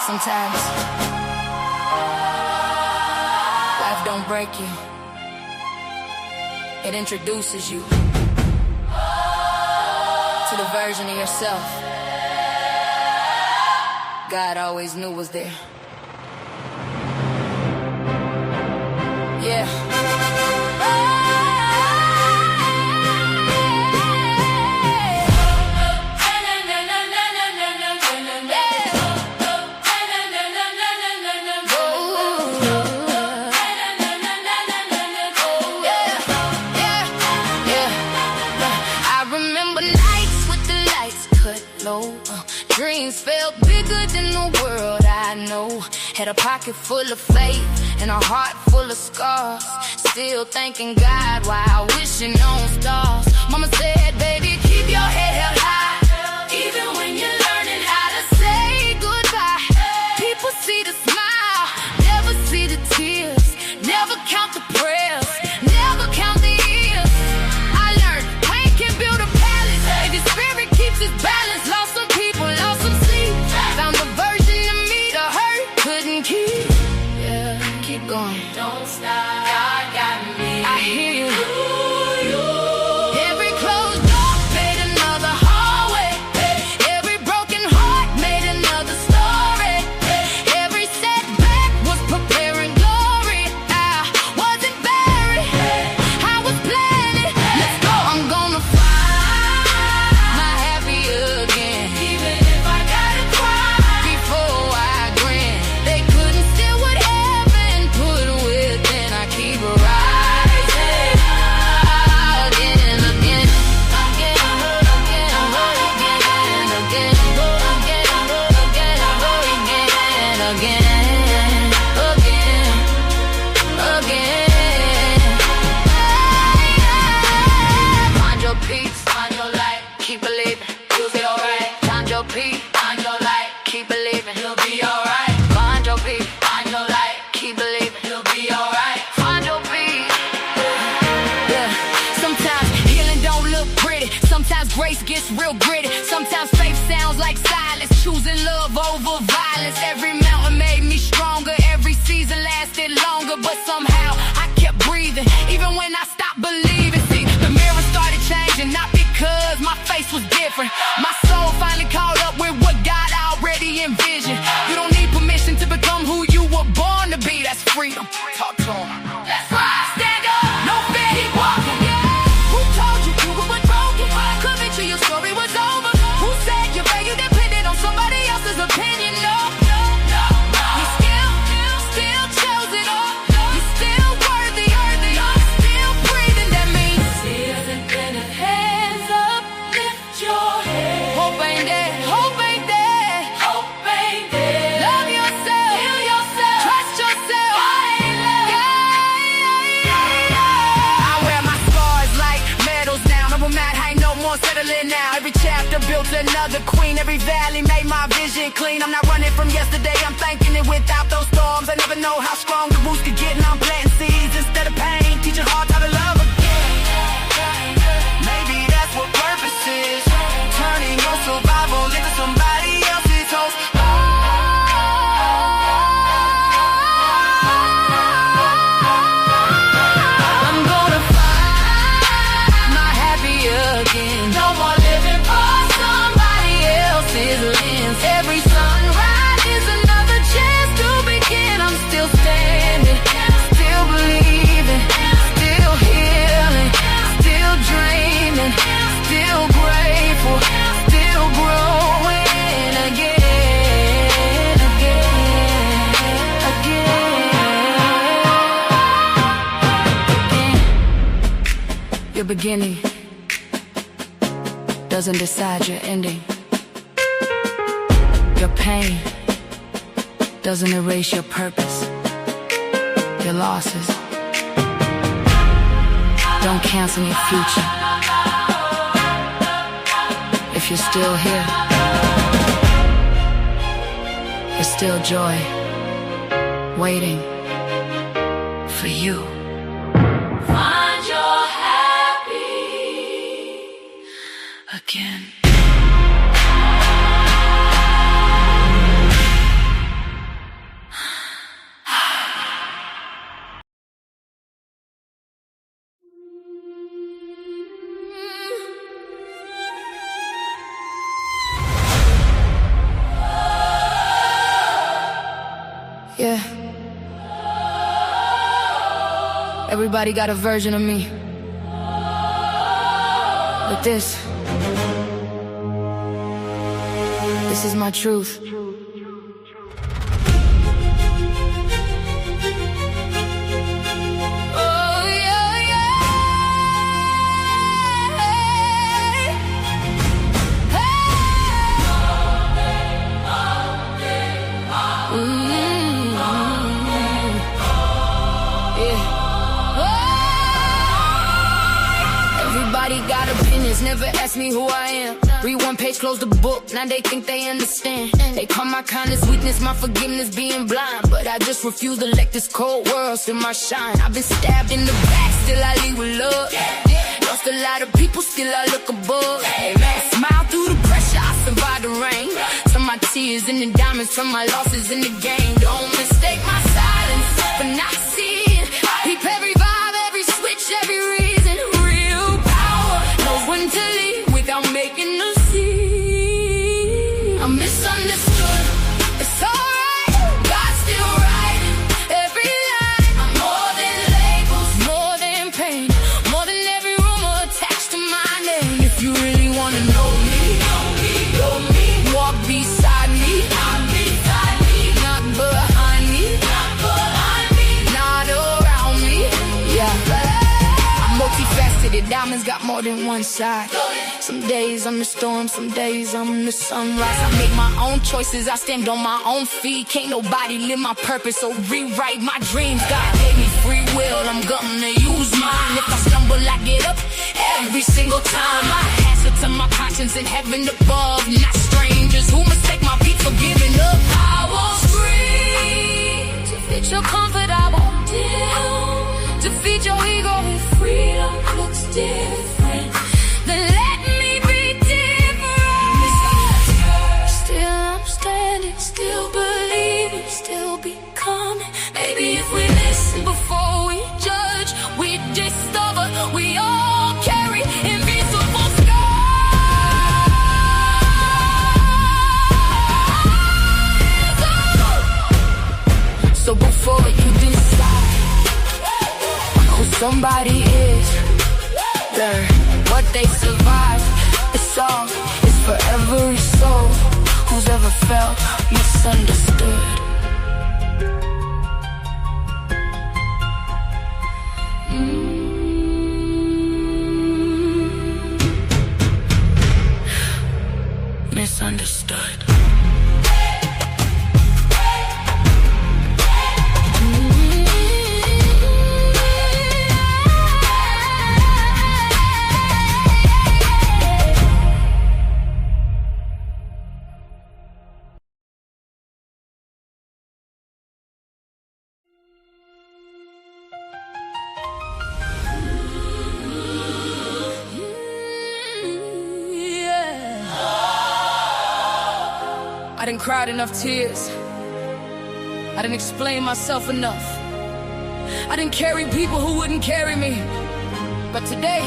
Sometimes life don't break you, it introduces you to the version of yourself God always knew was there. Yeah. Dreams felt bigger than the world I know. Had a pocket full of faith and a heart full of scars. Still thanking God while wishing on stars. Mama said, baby, keep your head held high, even when you're learning how to say goodbye. People see the smile, never see the tears. Never count the prayers, never count the years. I learned pain can build a palace if your spirit keeps its balance. Lost some people, lost some sleep. Found the version of me the hurt couldn't keep. Yeah, keep going. Don't stop. God got me. I hear you. Every closed door made another hallway. Every broken heart made another story. Every setback was preparing glory. I wasn't buried, I was planted. Let's go. I'm gonna find my happy again, even if I gotta cry before I grin. They couldn't steal what heaven put within. I keep rising again and again, again, again, again, again, again, again, again. Find your peace, find your light, keep believing, you'll be alright. Find your peace, find your light, keep believing, you'll be alright. Find your peace, find your light, keep believing, you'll be alright. Find your peace. Yeah. Sometimes healing don't look pretty. Sometimes grace gets real gritty. Sometimes faith sounds like silence. Choosing love over violence. Every mountain made me stronger. Every season lasted longer. But somehow I kept breathing, even when I stopped believing. See, the mirror started changing, not because my face was different. My soul finally caught up with what God already envisioned. You don't need permission to become who you were born to be. That's freedom. Talk to him. That's right. Stand up. No fear. Keep walking. Who told you you were broken? Convinced you your story was over. Who said your value depended on somebody else's opinion? No, no, no, no. You still chosen. You're still worthy. You're still breathing. That means tears and bending hands up. Lift your head. Hope ain't dead. Hope ain't dead. Hope ain't dead. Love yourself. Heal yourself. Trust yourself. I wear my scars like medals now. No matter how, ain't no more settling now. Every chapter built another queen. Every valley made my vision clean. I'm not running from yesterday, I'm thanking it without those storms. I never know how strong the roots could get, and I'm planting seeds instead of pain, teaching hearts how to love again. Maybe that's what purpose is, turning your survival into somebody else's hope. I'm gonna find my happy again. No more living for somebody else's lens. Every sunrise is another chance to begin. I'm still standing, still believing, still healing, still dreaming, still grateful, still growing again, again. Your beginning doesn't decide your ending. Your pain doesn't erase your purpose. Your losses don't cancel your future. If you're still here, there's still joy waiting for you. Find your happy again. Yeah. Everybody got a version of me. But this is my truth. Everybody got opinions, never ask me who I am. Read one page, close the book, now they think they understand. They call my kindness weakness, my forgiveness being blind. But I just refuse to let this cold world see my shine. I've been stabbed in the back, still I lead with love. Lost a lot of people, still I look above. I smile through the pressure, I survive the rain. Turn my tears into diamonds, turn my losses into gain. Don't mistake my silence for not seeing. Peep every vibe, every switch, every reason. Real power knows when to leave without making a scene. I'm misunderstood, it's alright. God's still writing every line. I'm more than labels, more than pain, more than every rumor attached to my name. If you really wanna know me, walk beside me, not behind me, not around me. Yeah, I'm multifaceted, diamonds got more than one side. Some days I'm the storm, some days I'm the sunrise. I make my own choices, I stand on my own feet. Can't nobody live my purpose or rewrite my dreams. God gave me free will, I'm gonna use mine. If I stumble, I get up every single time. I answer to my conscience in heaven above, not strangers who mistake my beat for giving up. I won't scream to fit your comfort, I won't dim to feed your ego. If freedom looks different, then let me be different. Still I'm standing, still believing, still becoming. Maybe if we listen before we judge, we discover we all carry invisible scars. So before you decide who somebody is, learn what they survived. It's all, it's for every soul who's ever felt misunderstood. Misunderstood. I didn't cry enough tears. I didn't explain myself enough. I didn't carry people who wouldn't carry me. But today,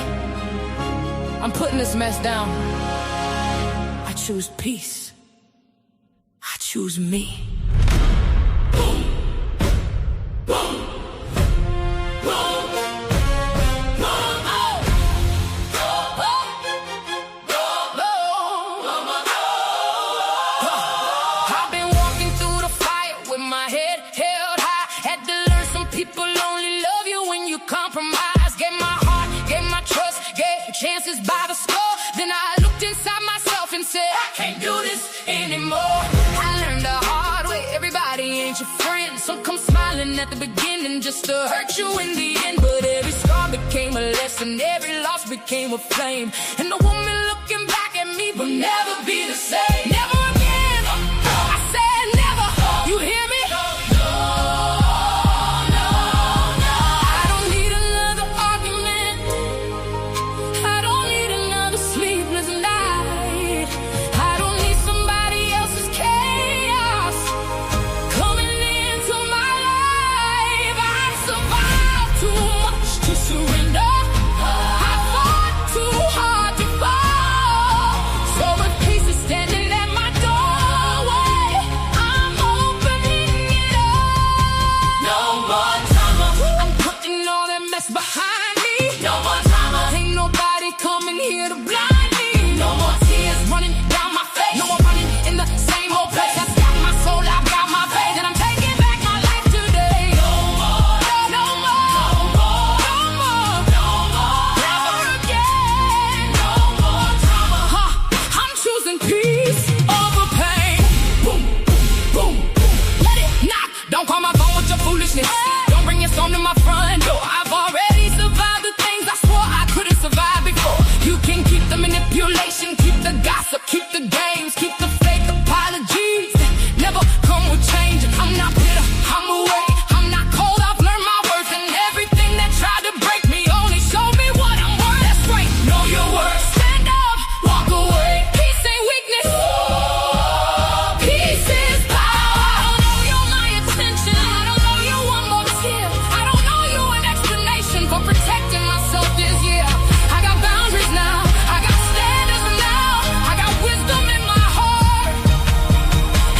I'm putting this mess down. I choose peace. I choose me. Boom. Boom. Chances by the score. Then I looked inside myself and said, I can't do this anymore. I learned the hard way, everybody ain't your friend. Some come smiling at the beginning just to hurt you in the end. But every scar became a lesson, every loss became a flame. And the woman looking back at me will never be the same. Never again, I said never, you hear me? Standing at foolishness. Don't bring your song to my front door. I've already survived the things I swore I couldn't survive before. You can keep the manipulation, keep the gossip, keep the games, keep the fake apologies. Never come with change. I'm not bitter, I'm away. I'm not cold, I've learned my worth. And everything that tried to break me only showed me what I'm worth. That's right, know your worth. Stand up, walk away. Peace ain't weakness. Peace is power. I don't owe you my attention. I don't owe you one more tear. I don't owe you an explanation for protecting myself this year. I got boundaries now. I got standards now. I got wisdom in my heart.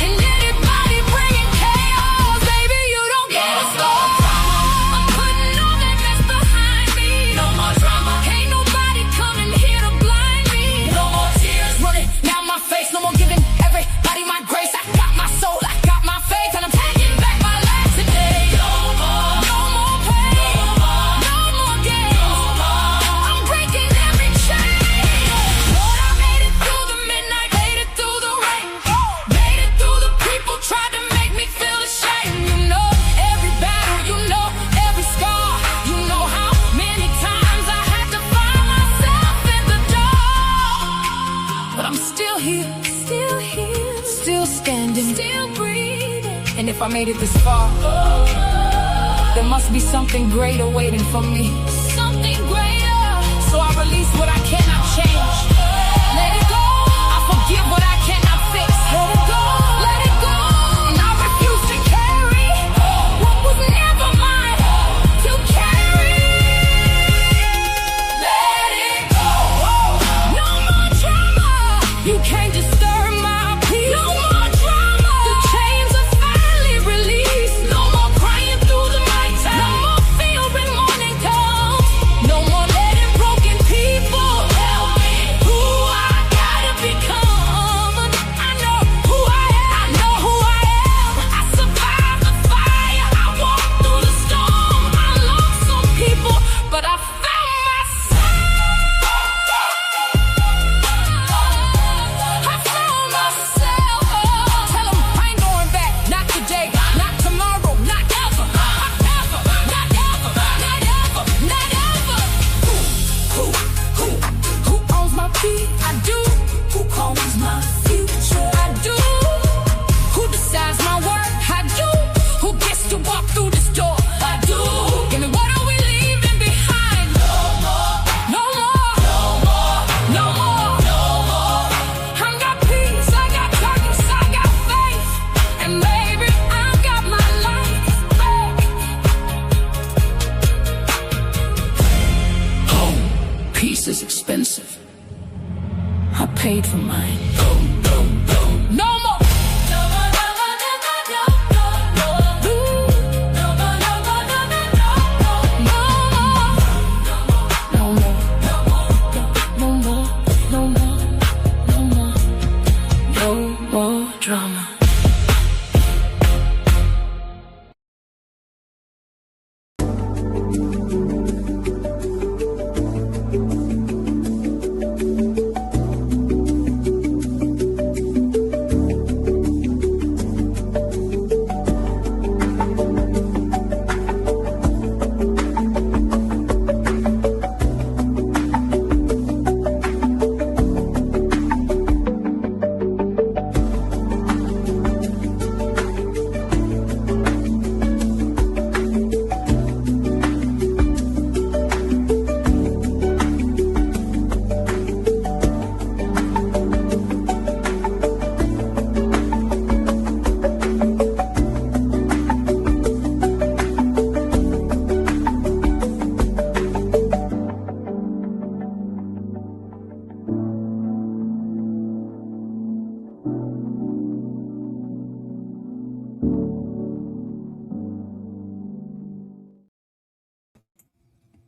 And anybody bringing chaos, baby, you don't get a start. I'm putting all that mess behind me. No more drama. Ain't nobody coming here to blind me. No more tears running down my face. No more giving everybody my grace. I got my soul, I got my faith, and I'm taking back my life today. No more pain. No more games. I'm breaking every chain. Lord, I made it through the midnight, made it through the rain, made it through the people tried to make me feel ashamed. You know every battle, you know every scar, you know how many times I had to find myself in the dark. But I'm still here, still standing, still breathing. And if I made it this far, there must be something greater waiting for me. Something greater. So I release what I cannot change. Let it go. I forgive what I cannot fix. Let it go. Let it go. And I refuse to carry what was never mine to carry. Let it go. No more drama. You can't disturb my peace. No more drama. The chains are finally released. No more crying through the night time. No more fear when morning comes. No more letting broken people tell me who I gotta become. I know who I am. I know who I am. I survived the fire. I walked through the storm. I lost some people, but I found myself. I found myself. Tell 'em I ain't going back. Not today, not tomorrow, not ever. Not ever, not ever, not ever, not ever. Who owns my feet? I do. Who owns my future? I do. Who decides my worth? I do. Who gets to walk through this door? I do. Give me what are we leaving behind? No more, no more, no more, no more, no more. I got peace, I got purpose, I got faith, and baby, I got my life back. Home, peace is expensive. I paid for mine. No more. No more, no more, no more, no more. No more, no more, no more, no more. No more. No more. No more. No more. No more drama.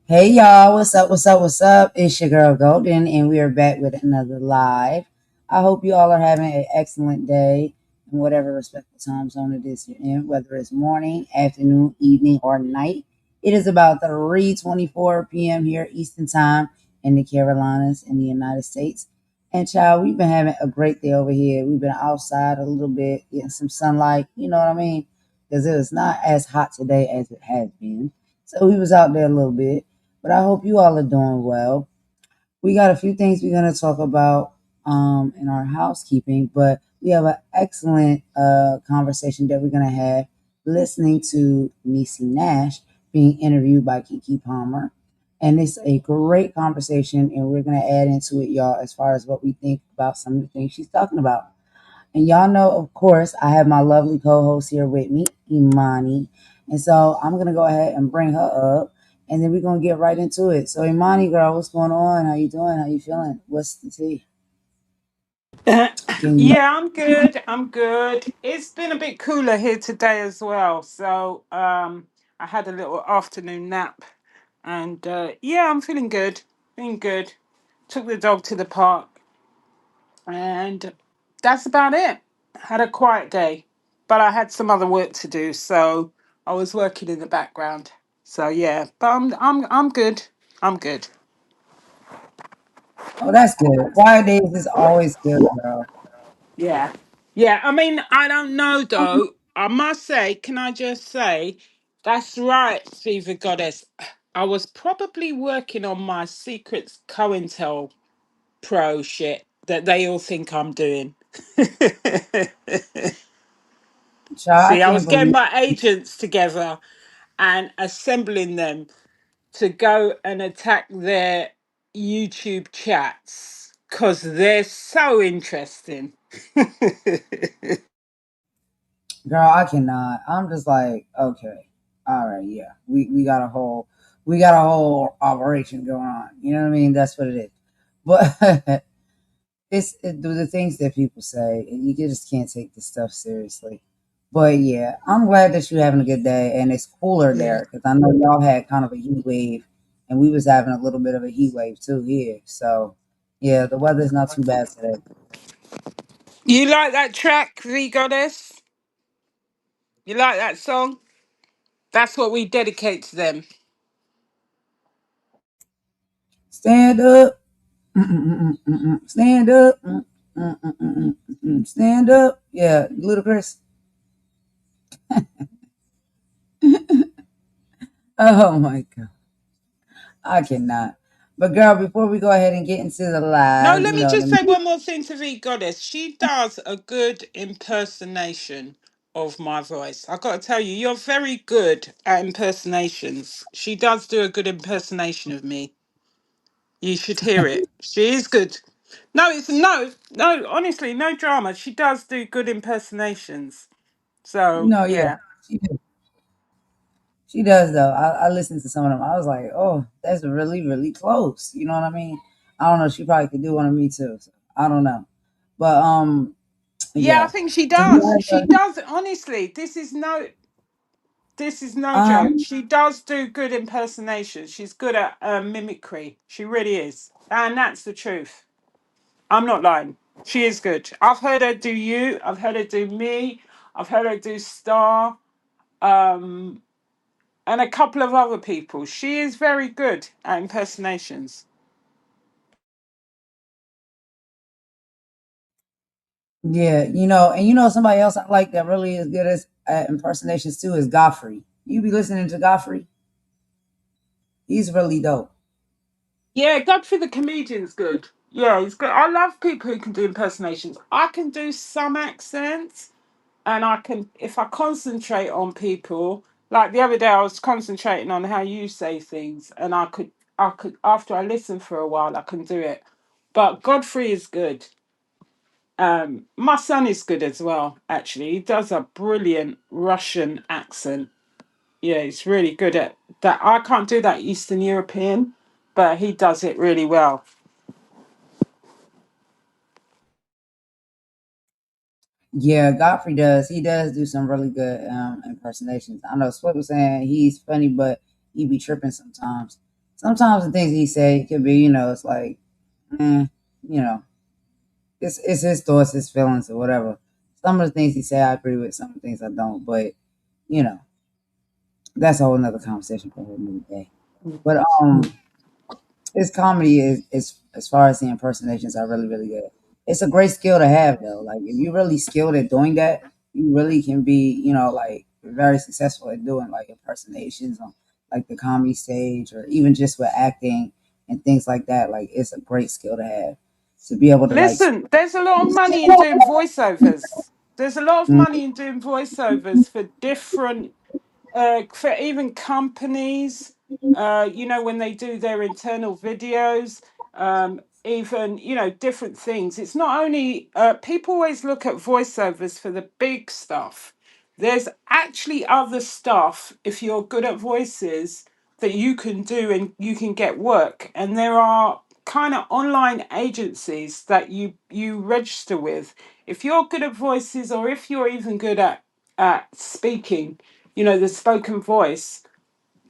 Hey y'all, what's up? What's up? What's up? It's your girl Golden, and we are back with another live. I hope you all are having an excellent day in whatever respective time zone it is you're in, whether it's morning, afternoon, evening, or night. It is about 3:24 p.m. here Eastern Time in the Carolinas in the United States. And child, we've been having a great day over here. We've been outside a little bit, getting some sunlight. You know what I mean? because it was not as hot today as it has been. So we was out there a little bit. But I hope you all are doing well. We got a few things we're going to talk about in our housekeeping, but we have an excellent conversation that we're going to have listening to Niecy Nash being interviewed by Keke Palmer. And it's a great conversation, and we're going to add into it, y'all, as far as what we think about some of the things she's talking about. And y'all know, of course, I have my lovely co-host here with me, Imani. And so I'm gonna go ahead and bring her up, and then we're gonna get right into it. So Imani, girl, what's going on? How you doing? How you feeling? What's the tea? Can you? Yeah, I'm good. I'm good. It's been a bit cooler here today as well. So I had a little afternoon nap and yeah, I'm feeling good. Feeling good. Took the dog to the park and that's about it. Had a quiet day. But I had some other work to do, so I was working in the background. So yeah, but I'm good. I'm good. Oh, that's good. Quiet days is always good, girl. Yeah. Yeah. I mean, I don't know though. I must say, can I just say, that's right, Fever Goddess. I was probably working on my secrets COINTEL pro shit that they all think I'm doing. Child, I See, I can't was getting believe. my agents together and assembling them to go and attack their YouTube chats because they're so interesting. Girl, I cannot. I'm just like, okay, all right, yeah. We got a whole operation going on. You know what I mean? That's what it is. But the things that people say, you just can't take this stuff seriously. But yeah, I'm glad that you're having a good day, and it's cooler Yeah. there because I know y'all had kind of a heat wave, and we was having a little bit of a heat wave too here. So yeah, the weather's not too bad today. You like that track, V Goddess? You like that song? That's what we dedicate to them. Stand up, mm-mm-mm-mm-mm. Stand up, mm-mm-mm-mm-mm. Stand up. Yeah, Ludacris. Oh my god, I cannot. But girl, before we go ahead and get into the No, live, let you me know, just the say one more thing to V Goddess. She does a good impersonation of my voice. I got to tell you, you're very good at impersonations. She does do a good impersonation of me. You should hear it. She is good. No, it's no, honestly, no drama. She does do good impersonations. So, yeah, yeah. she She does though. I listened to some of them. I was like, oh, that's really, really close. You know what I mean? I don't know. She probably could do one of me too. So, I don't know. But Yeah, I yeah. think she Do you does. She does. Honestly, this is no have joke. She does do good impersonations. She's good at mimicry. She really is. And that's the truth. I'm not lying. She is good. I've heard her do you. I've heard her do me. I've heard her do Star. Um, and a couple of other people. She is very good at impersonations. yeah, and somebody else I like that really is good at impersonations too is Godfrey. You be listening to Godfrey? He's really dope. Yeah, Godfrey the comedian's good. Yeah, he's good. I love people who can do impersonations. I can do some accents, and I can, if I concentrate on people, like the other day I was concentrating on how you say things, and I could after I listen for a while I can do it. But Godfrey is good. My son is good as well, actually. He does a brilliant Russian accent. Yeah, he's really good at that. I can't do that Eastern European, but he does it really well. Yeah, Godfrey does. He does do some really good impersonations. I know Swift was saying he's funny, but he be tripping sometimes. Sometimes the things he say could be, it's like, eh, you know, it's his thoughts, his feelings, or whatever. Some of the things he say I agree with, some of the things I don't. But you know, that's a whole nother conversation for a whole nother day. But his comedy is as far as the impersonations are really really good. It's a great skill to have though. Like if you're really skilled at doing that, you really can be, like. very successful at doing like impersonations on like the comedy stage or even just with acting and things like that. Like it's a great skill to have to be able to like. Listen, there's a lot of money in doing voiceovers. There's a lot of money in doing voiceovers for different for even companies, when they do their internal videos, even, different things. It's not only, people always look at voiceovers for the big stuff. There's actually other stuff, if you're good at voices, that you can do and you can get work. And there are kind of online agencies that you register with. If you're good at voices or if you're even good at speaking, the spoken voice,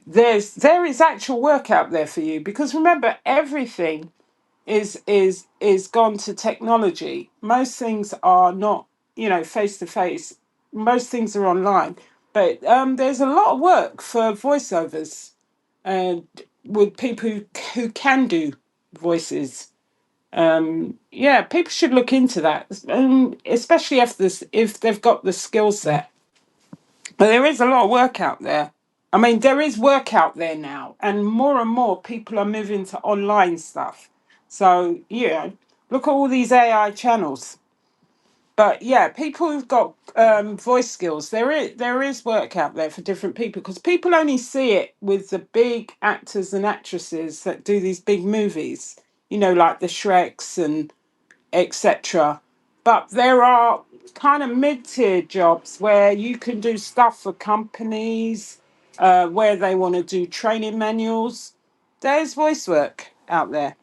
there is actual work out there for you, because remember, everything is gone to technology. Most things are not, face to face. Most things are online. But there's a lot of work for voiceovers and with people who can do voices. Yeah, people should look into that, especially if they've got the skill set. But there is a lot of work out there. I mean, there is work out there now, and more people are moving to online stuff. So, look at all these AI channels. But yeah, people who've got voice skills, there is work out there for different people, because people only see it with the big actors and actresses that do these big movies, like the Shreks and etc. But there are kind of mid-tier jobs where you can do stuff for companies, where they want to do training manuals. There's voice work out there.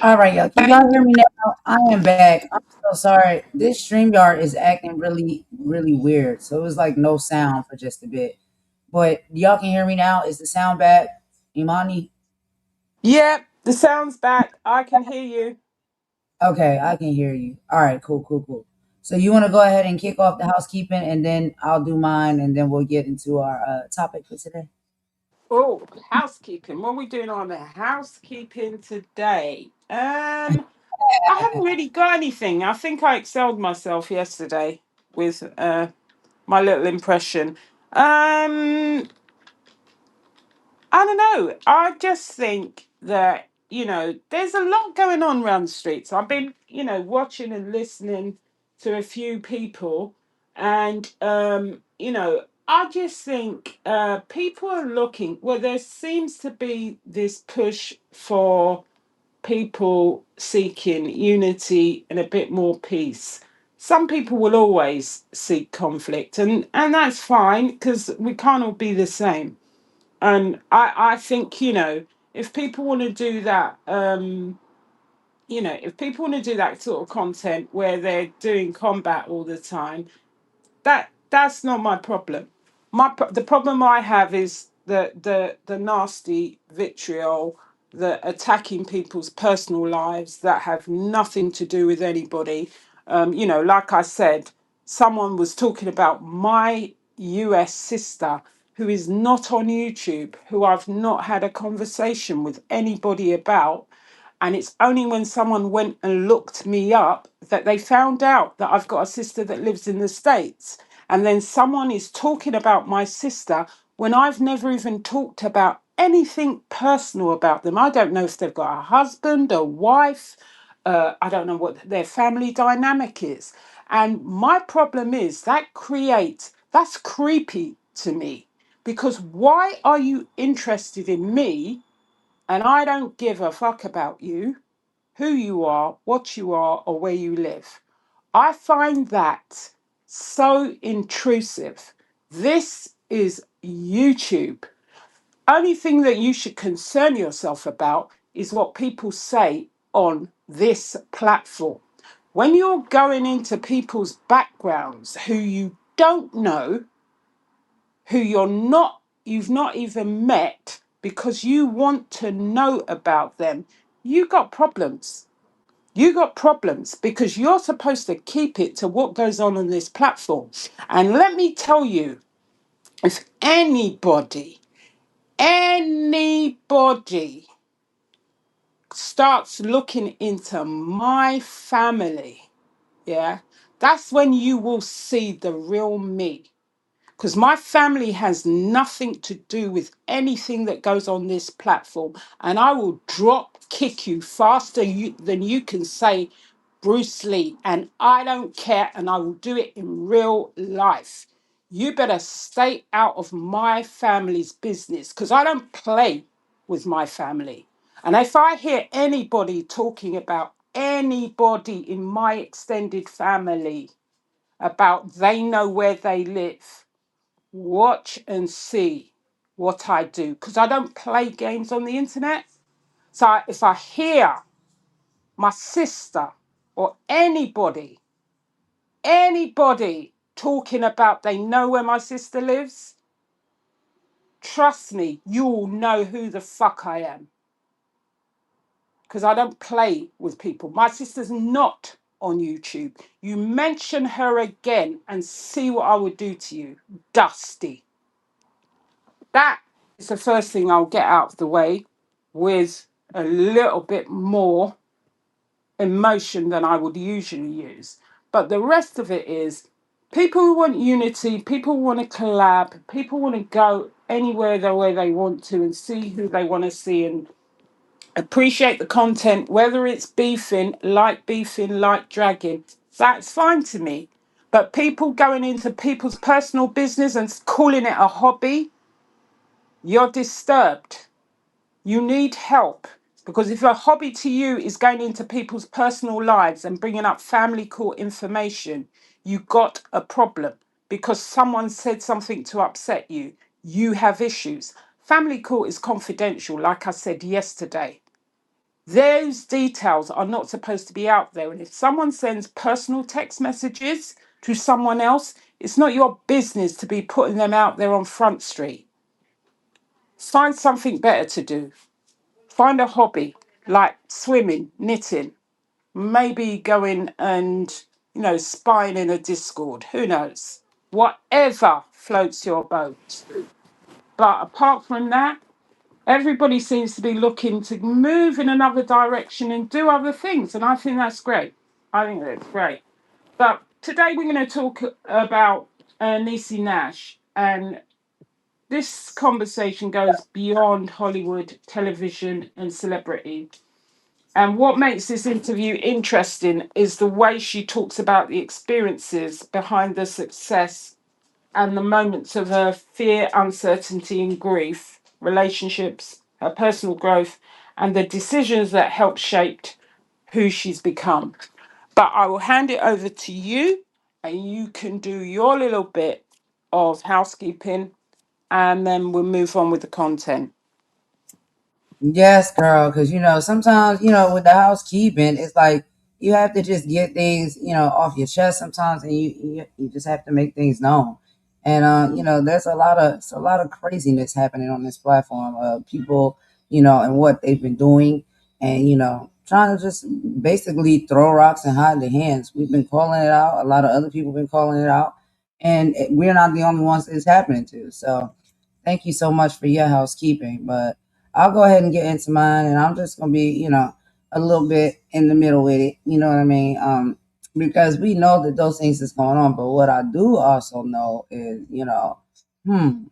All right, y'all. Can y'all hear me now? I am back. I'm so sorry. This StreamYard is acting really, really weird. So it was like no sound for just a bit. But y'all can hear me now. Is the sound back? Imani? Yep, the sound's back. I can hear you. Okay, I can hear you. All right, cool, cool, cool. So you want to go ahead and kick off the housekeeping, and then I'll do mine, and then we'll get into our topic for today. Oh, housekeeping. What are we doing on the housekeeping today? I haven't really got anything. I think I excelled myself yesterday with my little impression. Um, I don't know. I just think that, there's a lot going on around the streets. I've been, watching and listening to a few people, and, I just think people are looking, well, there seems to be this push for people seeking unity and a bit more peace. Some people will always seek conflict, and that's fine, because we can't all be the same. And I think, if people want to do that, if people want to do that sort of content where they're doing combat all the time, that's not my problem. The problem I have is the nasty vitriol, the attacking people's personal lives that have nothing to do with anybody. Like I said, someone was talking about my US sister who is not on YouTube, who I've not had a conversation with anybody about. And it's only when someone went and looked me up that they found out that I've got a sister that lives in the States. And then someone is talking about my sister when I've never even talked about anything personal about them. I don't know if they've got a husband, a wife. I don't know what their family dynamic is. And my problem is that's creepy to me. Because why are you interested in me and I don't give a fuck about you, who you are, what you are, or where you live? I find that so intrusive. This is YouTube. Only thing that you should concern yourself about is what people say on this platform. When you're going into people's backgrounds who you don't know, who you've not even met because you want to know about them, you got problems. You got problems because you're supposed to keep it to what goes on this platform. And let me tell you, if anybody starts looking into my family, yeah, that's when you will see the real me. Because my family has nothing to do with anything that goes on this platform. And I will drop kick you faster than you can say Bruce Lee. And I don't care. And I will do it in real life. You better stay out of my family's business because I don't play with my family. And if I hear anybody talking about anybody in my extended family, about they know where they live, watch and see what I do because I don't play games on the internet. So if I hear my sister or anybody talking about they know where my sister lives, trust me, you'll know who the fuck I am because I don't play with people. My sister's not on YouTube. You mention her again and see what I would do to you. Dusty. That is the first thing I'll get out of the way with a little bit more emotion than I would usually use. But the rest of it is people who want unity, people who want to collab, people want to go anywhere the way they want to and see who they want to see and appreciate the content, whether it's beefing, like dragging, that's fine to me. But people going into people's personal business and calling it a hobby, you're disturbed. You need help because if a hobby to you is going into people's personal lives and bringing up family court information, you got a problem because someone said something to upset you. You have issues. Family court is confidential, like I said yesterday. Those details are not supposed to be out there. And if someone sends personal text messages to someone else, it's not your business to be putting them out there on Front Street. Find something better to do. Find a hobby like swimming, knitting, maybe going and, spying in a Discord. Who knows? Whatever floats your boat. But apart from that, everybody seems to be looking to move in another direction and do other things. And I think that's great. I think that's great. But today we're going to talk about NIECY Nash. And this conversation goes beyond Hollywood, television, and celebrity. And what makes this interview interesting is the way she talks about the experiences behind the success and the moments of her fear, uncertainty, and grief, relationships, her personal growth, and the decisions that helped shape who she's become. But I will hand it over to you, and you can do your little bit of housekeeping, and then we'll move on with the content. Yes, girl, because sometimes with the housekeeping, it's like you have to just get things off your chest sometimes, and you just have to make things known. And there's a lot of craziness happening on this platform. People, and what they've been doing, and trying to just basically throw rocks and hide their hands. We've been calling it out. A lot of other people have been calling it out, and we're not the only ones it's happening to. So thank you so much for your housekeeping. But I'll go ahead and get into mine, and I'm just gonna be, a little bit in the middle with it. You know what I mean? Because we know that those things is going on. But what I do also know is, hmm,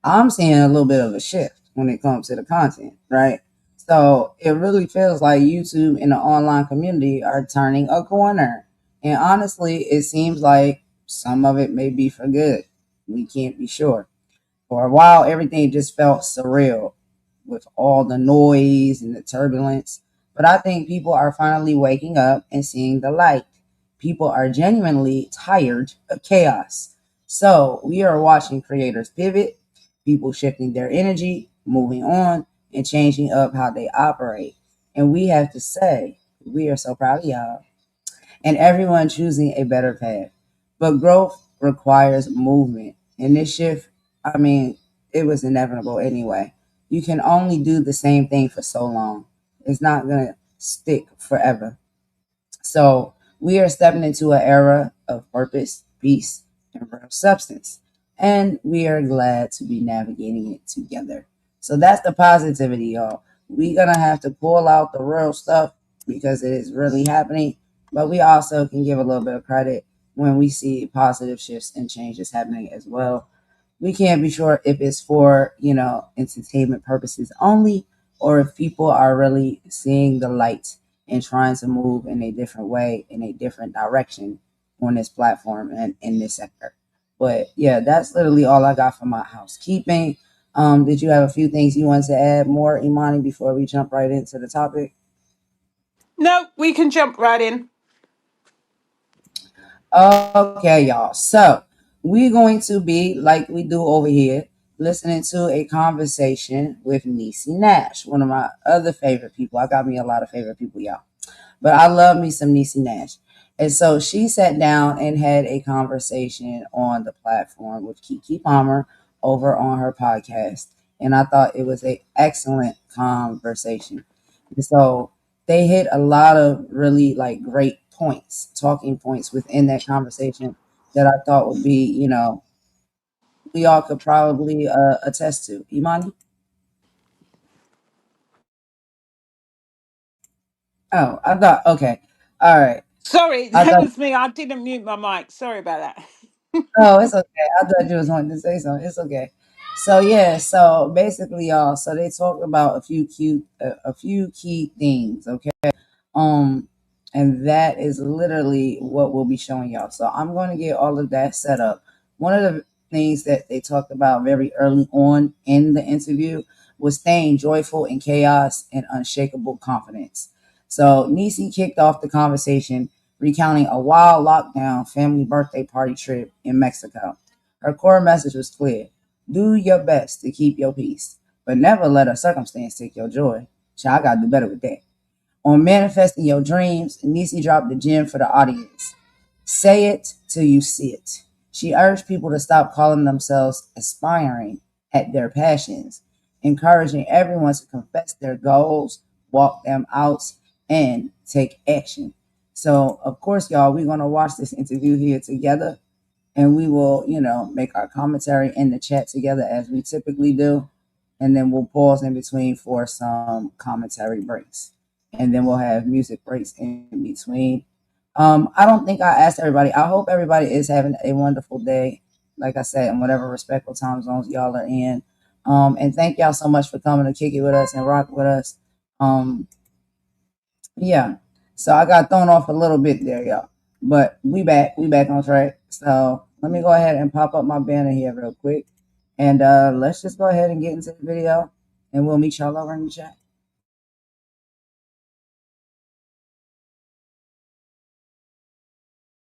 I'm seeing a little bit of a shift when it comes to the content, right? So it really feels like YouTube and the online community are turning a corner. And honestly, it seems like some of it may be for good. We can't be sure. For a while, everything just felt surreal with all the noise and the turbulence. But I think people are finally waking up and seeing the light. People are genuinely tired of chaos. So we are watching creators pivot, people shifting their energy, moving on, and changing up how they operate. And we have to say, we are so proud of y'all and everyone choosing a better path. But growth requires movement. And this shift, I mean, it was inevitable anyway. You can only do the same thing for so long. It's not going to stick forever. So we are stepping into an era of purpose, peace, and real substance. And we are glad to be navigating it together. So that's the positivity, y'all. We're going to have to pull out the real stuff because it is really happening. But we also can give a little bit of credit when we see positive shifts and changes happening as well. We can't be sure if it's for, entertainment purposes only or if people are really seeing the light and trying to move in a different way, in a different direction on this platform and in this sector. But yeah, that's literally all I got for my housekeeping. Did you have a few things you wanted to add more, Imani, before we jump right into the topic? No, we can jump right in. Okay, y'all. So we're going to be like we do over here, listening to a conversation with NIECY Nash, one of my other favorite people. I got me a lot of favorite people, y'all. But I love me some NIECY Nash. And so she sat down and had a conversation on the platform with Keke Palmer over on her podcast. And I thought it was an excellent conversation. And so they hit a lot of really like great points, talking points within that conversation that I thought would be, we all could probably attest to. Imani? Oh, I thought, okay. All right. Sorry, I that thought. was me. I didn't mute my mic. Sorry about that. Oh, it's okay. I thought you was wanting to say something. It's okay. So yeah, so basically, y'all. So they talked about a few key things. Okay, um, and that is literally what we'll be showing y'all. So I'm going to get all of that set up. One of the things that they talked about very early on in the interview was staying joyful in chaos and unshakable confidence. So Nisi kicked off the conversation recounting a wild lockdown family birthday party trip in Mexico. Her core message was clear: do your best to keep your peace, but never let a circumstance take your joy. Child, I gotta do better with that. On manifesting your dreams, Nisi dropped the gem for the audience. Say it till you see it. She urged people to stop calling themselves aspiring at their passions, encouraging everyone to confess their goals, walk them out, and take action. So, of course, y'all, we're going to watch this interview here together and we will, make our commentary in the chat together as we typically do. And then we'll pause in between for some commentary breaks. And then we'll have music breaks in between. I don't think I asked everybody. I hope everybody is having a wonderful day. Like I said, in whatever respectful time zones y'all are in. And thank y'all so much for coming to kick it with us and rock with us. Um, yeah. So I got thrown off a little bit there, y'all. But we back. We back on track. So let me go ahead and pop up my banner here real quick. And let's just go ahead and get into the video. And we'll meet y'all over in the chat.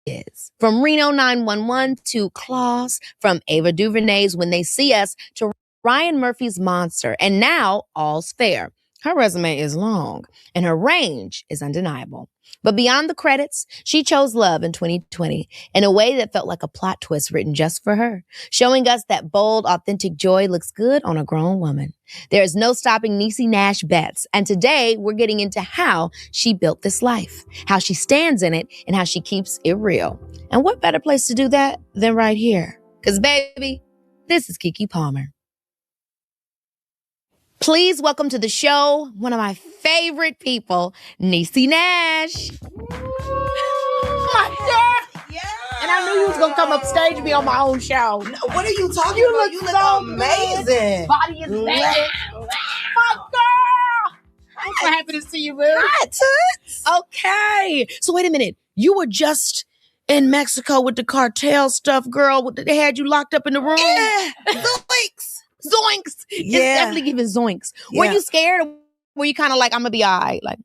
Is. From Reno 911 to Claws, from Ava DuVernay's When They See Us to Ryan Murphy's Monster, and now All's Fair. Her resume is long, and her range is undeniable. But beyond the credits, she chose love in 2020 in a way that felt like a plot twist written just for her, showing us that bold, authentic joy looks good on a grown woman. There is no stopping NIECY NAsh-BETTS, and today we're getting into how she built this life, how she stands in it, and how she keeps it real. And what better place to do that than right here? Because, baby, this is Keke Palmer. Please welcome to the show one of my favorite people, NIECY Nash. My girl. Yeah. And I knew you was going to come upstage and be on my own show. No, what are you talking You about? look You look so amazing. good. Body is banging. My girl. I'm so happy to see you, boo. Hi, Toots. Okay. So wait a minute. You were just in Mexico with the cartel stuff, girl. They had you locked up in the room. Yeah. Zoinks. Zoinks. It's Yeah. definitely giving zoinks. Were Yeah. you scared? Or were you kind of like, I'm going to be all right? Like,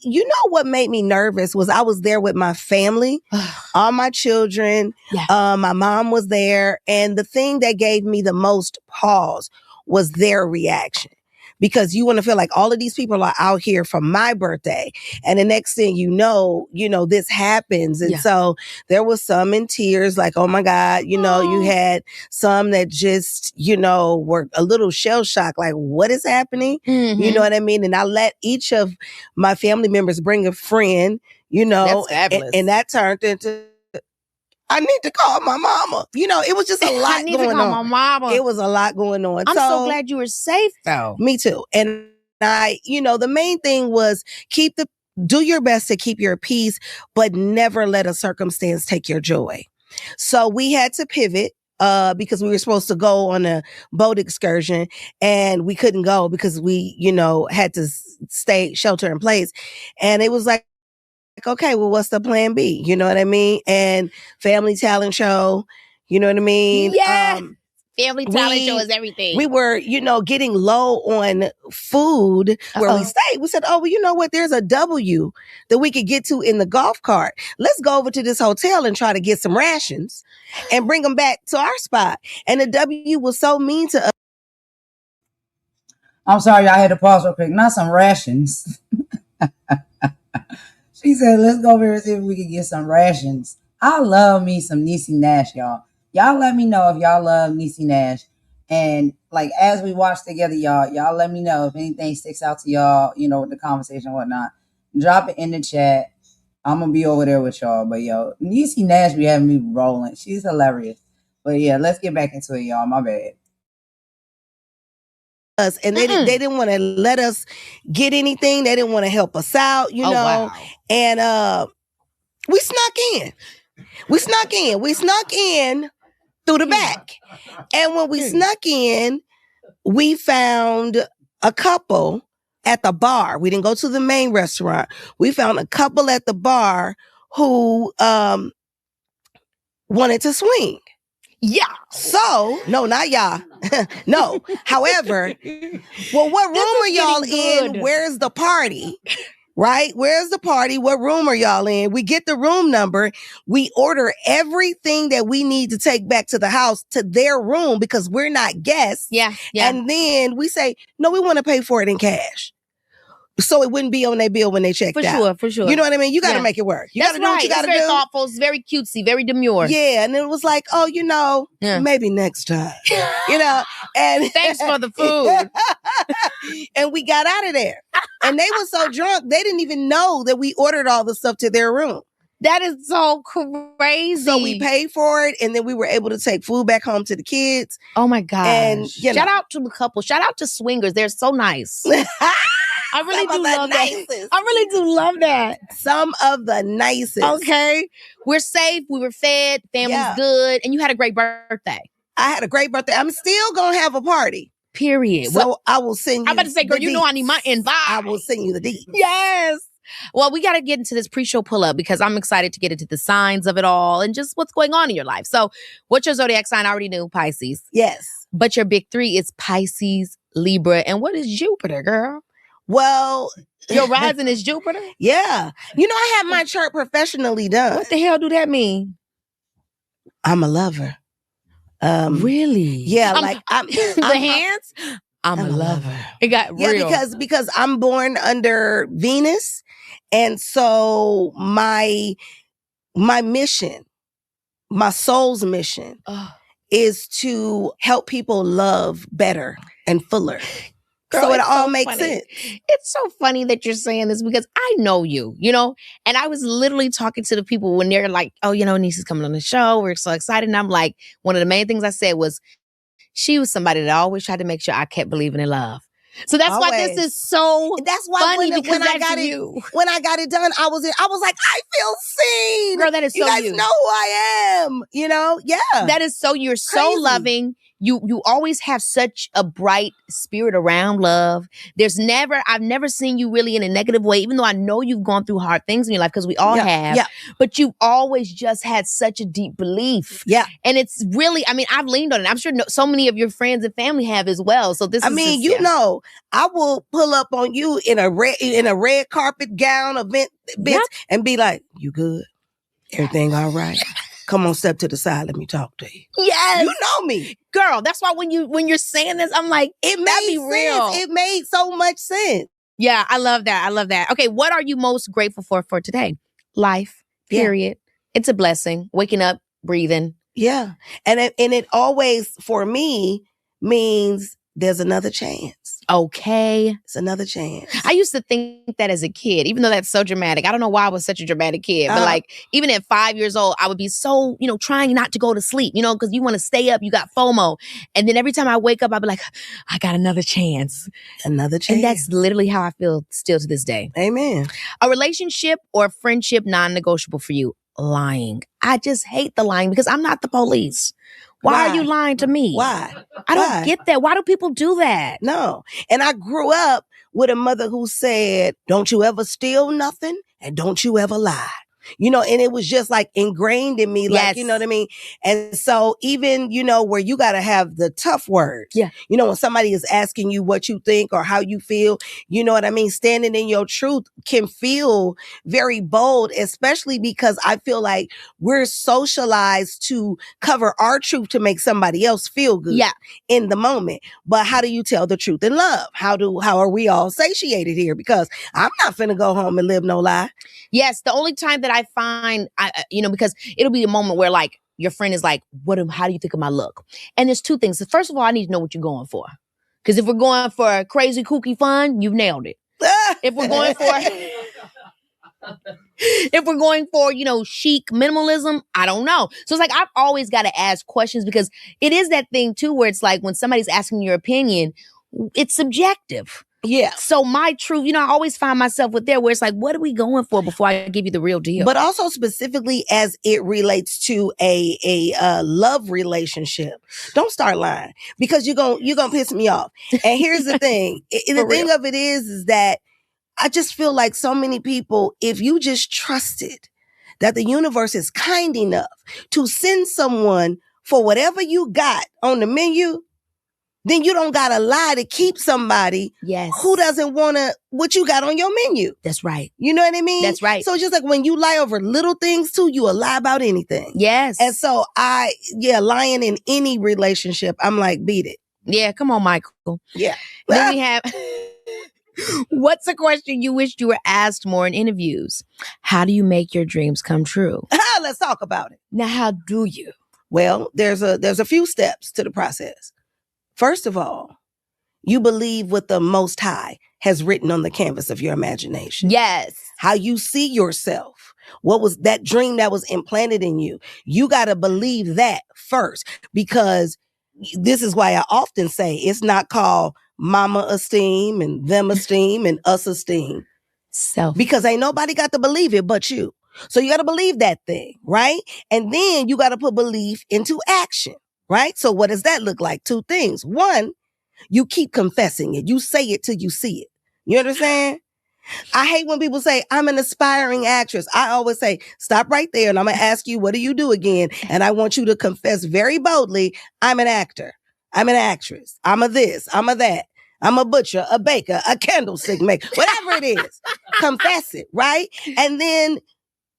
You know what made me nervous was I was there with my family, all my children. Yeah. My mom was there. And the thing that gave me the most pause was their reaction. Because you want to feel like all of these people are out here for my birthday. And the next thing you know, this happens. And Yeah. so there was some in tears, like, oh my God, you had some that just, were a little shell shocked, like, what is happening? Mhm. You know what I mean? And I let each of my family members bring a friend, That's fabulous. and that turned into, I need to call my mama. It was just a lot I need going to call on. my mama. It was a lot going on. I'm so glad you were safe, though. Me too. And the main thing was do your best to keep your peace, but never let a circumstance take your joy. So we had to pivot. Because we were supposed to go on a boat excursion and we couldn't go because we, had to stay shelter in place. And it was like, okay, well, what's the plan B? You know what I mean? And family talent show, you know what I mean? Yeah. Family talent show is everything. We were, getting low on food where we stayed. We said, oh, well, you know what? There's a W that we could get to in the golf cart. Let's go over to this hotel and try to get some rations and bring them back to our spot. And the W was so mean to us. I'm sorry, I had to pause real quick. Not some rations. She said, let's go over here and see if we can get some rations. I love me some NIECY Nash, y'all. Y'all let me know if y'all love NIECY Nash. And like as we watch together, y'all let me know if anything sticks out to y'all, with the conversation and whatnot. Drop it in the chat. I'm gonna be over there with y'all. But NIECY Nash be having me rolling. She's hilarious. But yeah, let's get back into it, y'all. My bad. Us and they didn't want to let us get anything. They didn't want to help us out, Wow. And we snuck in. We snuck in through the back. And when we snuck in, we found a couple at the bar. We didn't go to the main restaurant. We found a couple at the bar who wanted to swing. Yeah. So, no, not y'all. No. However, well, what room are y'all in? Where's the party? Right? Where's the party? What room are y'all in? We get the room number. We order everything that we need to take back to the house to their room because we're not guests. Yeah. And then we say, no, we want to pay for it in cash. So it wouldn't be on their bill when they checked out. For sure. You know what I mean? You got to make it work. You got to do what you got to do. It's very thoughtful. It's very cutesy, very demure. Yeah. And it was like, oh, maybe next time. And thanks for the food. And we got out of there. And they were so drunk, they didn't even know that we ordered all the stuff to their room. That is so crazy. So we paid for it, and then we were able to take food back home to the kids. Oh my gosh. And shout out to the couple. Shout out to swingers. They're so nice. I really do love that. I really do love that. Some of the nicest. Okay. We're safe. We were fed. Family's good. And you had a great birthday. I had a great birthday. I'm still going to have a party. Period. So I will send you. I'm about to say, girl, you know I need my invite. I will send you the deets. Yes. Well, we got to get into this pre-show pull-up because I'm excited to get into the signs of it all and just what's going on in your life. So what's your zodiac sign? I already knew, Pisces. Yes. But your big three is Pisces, Libra, and what is Jupiter, girl? Well, your rising is Jupiter? Yeah. I had my chart professionally done. What the hell do that mean? I'm a lover. Really? Yeah, I'm the hands? I'm a lover. It got Yeah, real. because I'm born under Venus. And so my mission, my soul's mission is to help people love better and fuller. Girl, so it it's all so makes funny. sense. It's so funny that you're saying this because I know you, you know, and I was literally talking to the people when they're like, oh, you know, Niecy's coming on the show. We're so excited. And I'm like, one of the main things I said was, she was somebody that always tried to make sure I kept believing in love. So that's why this is so That's why funny when because I that's got you. it, when I got it done, I was like, I feel seen. Girl, that is so you guys you. know who I am. You know, yeah. That is so, you're so Crazy. loving. You always have such a bright spirit around love. I've never seen you really in a negative way, even though I know you've gone through hard things in your life because we all have. Yeah. But you've always just had such a deep belief. Yeah. And it's really, I mean, I've leaned on it. I'm sure so many of your friends and family have as well. So this is mean, just, you know, I will pull up on you in a red carpet gown event and be like, you good? Everything all right? Come on, step to the side. Let me talk to you. Yes. You know me. Girl, that's why when you're saying this, I'm like, It that'd made be real. sense. It made so much sense. Yeah, I love that. I love that. Okay, what are you most grateful for today? Life, period. It's a blessing. Waking up, breathing. Yeah. And it always, for me, means there's another chance. Okay. It's another chance. I used to think that as a kid, even though that's so dramatic. I don't know why I was such a dramatic kid, but like even at 5 years old, I would be so, you know, trying not to go to sleep, you know, because you want to stay up, you got FOMO. And then every time I wake up, I'd be like, I got another chance. Another chance. And that's literally how I feel still to this day. Amen. A relationship or friendship non-negotiable for you? Lying. I just hate the lying because I'm not the police. Why are you lying to me? Why? I don't get that. Why do people do that? No. And I grew up with a mother who said, don't you ever steal nothing and don't you ever lie. You know, and it was just like ingrained in me, like, you know what I mean? And so even, you know, where you got to have the tough words, you know, when somebody is asking you what you think or how you feel, you know what I mean? Standing in your truth can feel very bold, especially because I feel like we're socialized to cover our truth to make somebody else feel good in the moment. But how do you tell the truth in love? How are we all satiated here? Because I'm not finna go home and live no lie. Yes. The only time that I find, you know, because it'll be a moment where like your friend is like, how do you think of my look? And there's two things. First of all, I need to know what you're going for. Because if we're going for crazy, kooky fun, you've nailed it. If we're going for, you know, chic minimalism, I don't know. So it's like, I've always got to ask questions because it is that thing too, where it's like when somebody's asking your opinion, it's subjective. Yeah. So my truth, you know, I always find myself with there where it's like, what are we going for before I give you the real deal? But also specifically as it relates to a love relationship, don't start lying because you're gonna piss me off. And here's the thing. The thing of it is that I just feel like so many people, if you just trusted that the universe is kind enough to send someone for whatever you got on the menu, then you don't got to lie to keep somebody who doesn't want what you got on your menu. That's right. You know what I mean? That's right. So it's just like when you lie over little things too, you will lie about anything. Yes. And so lying in any relationship, I'm like, beat it. Yeah, come on, Michael. Yeah. Then we have, what's a question you wished you were asked more in interviews? How do you make your dreams come true? Let's talk about it. Now, how do you? Well, there's a few steps to the process. First of all, you believe what the Most High has written on the canvas of your imagination. Yes. How you see yourself. What was that dream that was implanted in you? You got to believe that first, because this is why I often say it's not called mama esteem and them esteem and us esteem. Because ain't nobody got to believe it but you. So you got to believe that thing, right? And then you got to put belief into action. Right? So what does that look like? Two things. One, you keep confessing it. You say it till you see it. You understand? I hate when people say, I'm an aspiring actress. I always say, stop right there. And I'm going to ask you, what do you do again? And I want you to confess very boldly, I'm an actor. I'm an actress. I'm a this. I'm a that. I'm a butcher, a baker, a candlestick maker, whatever it is. Confess it, right? And then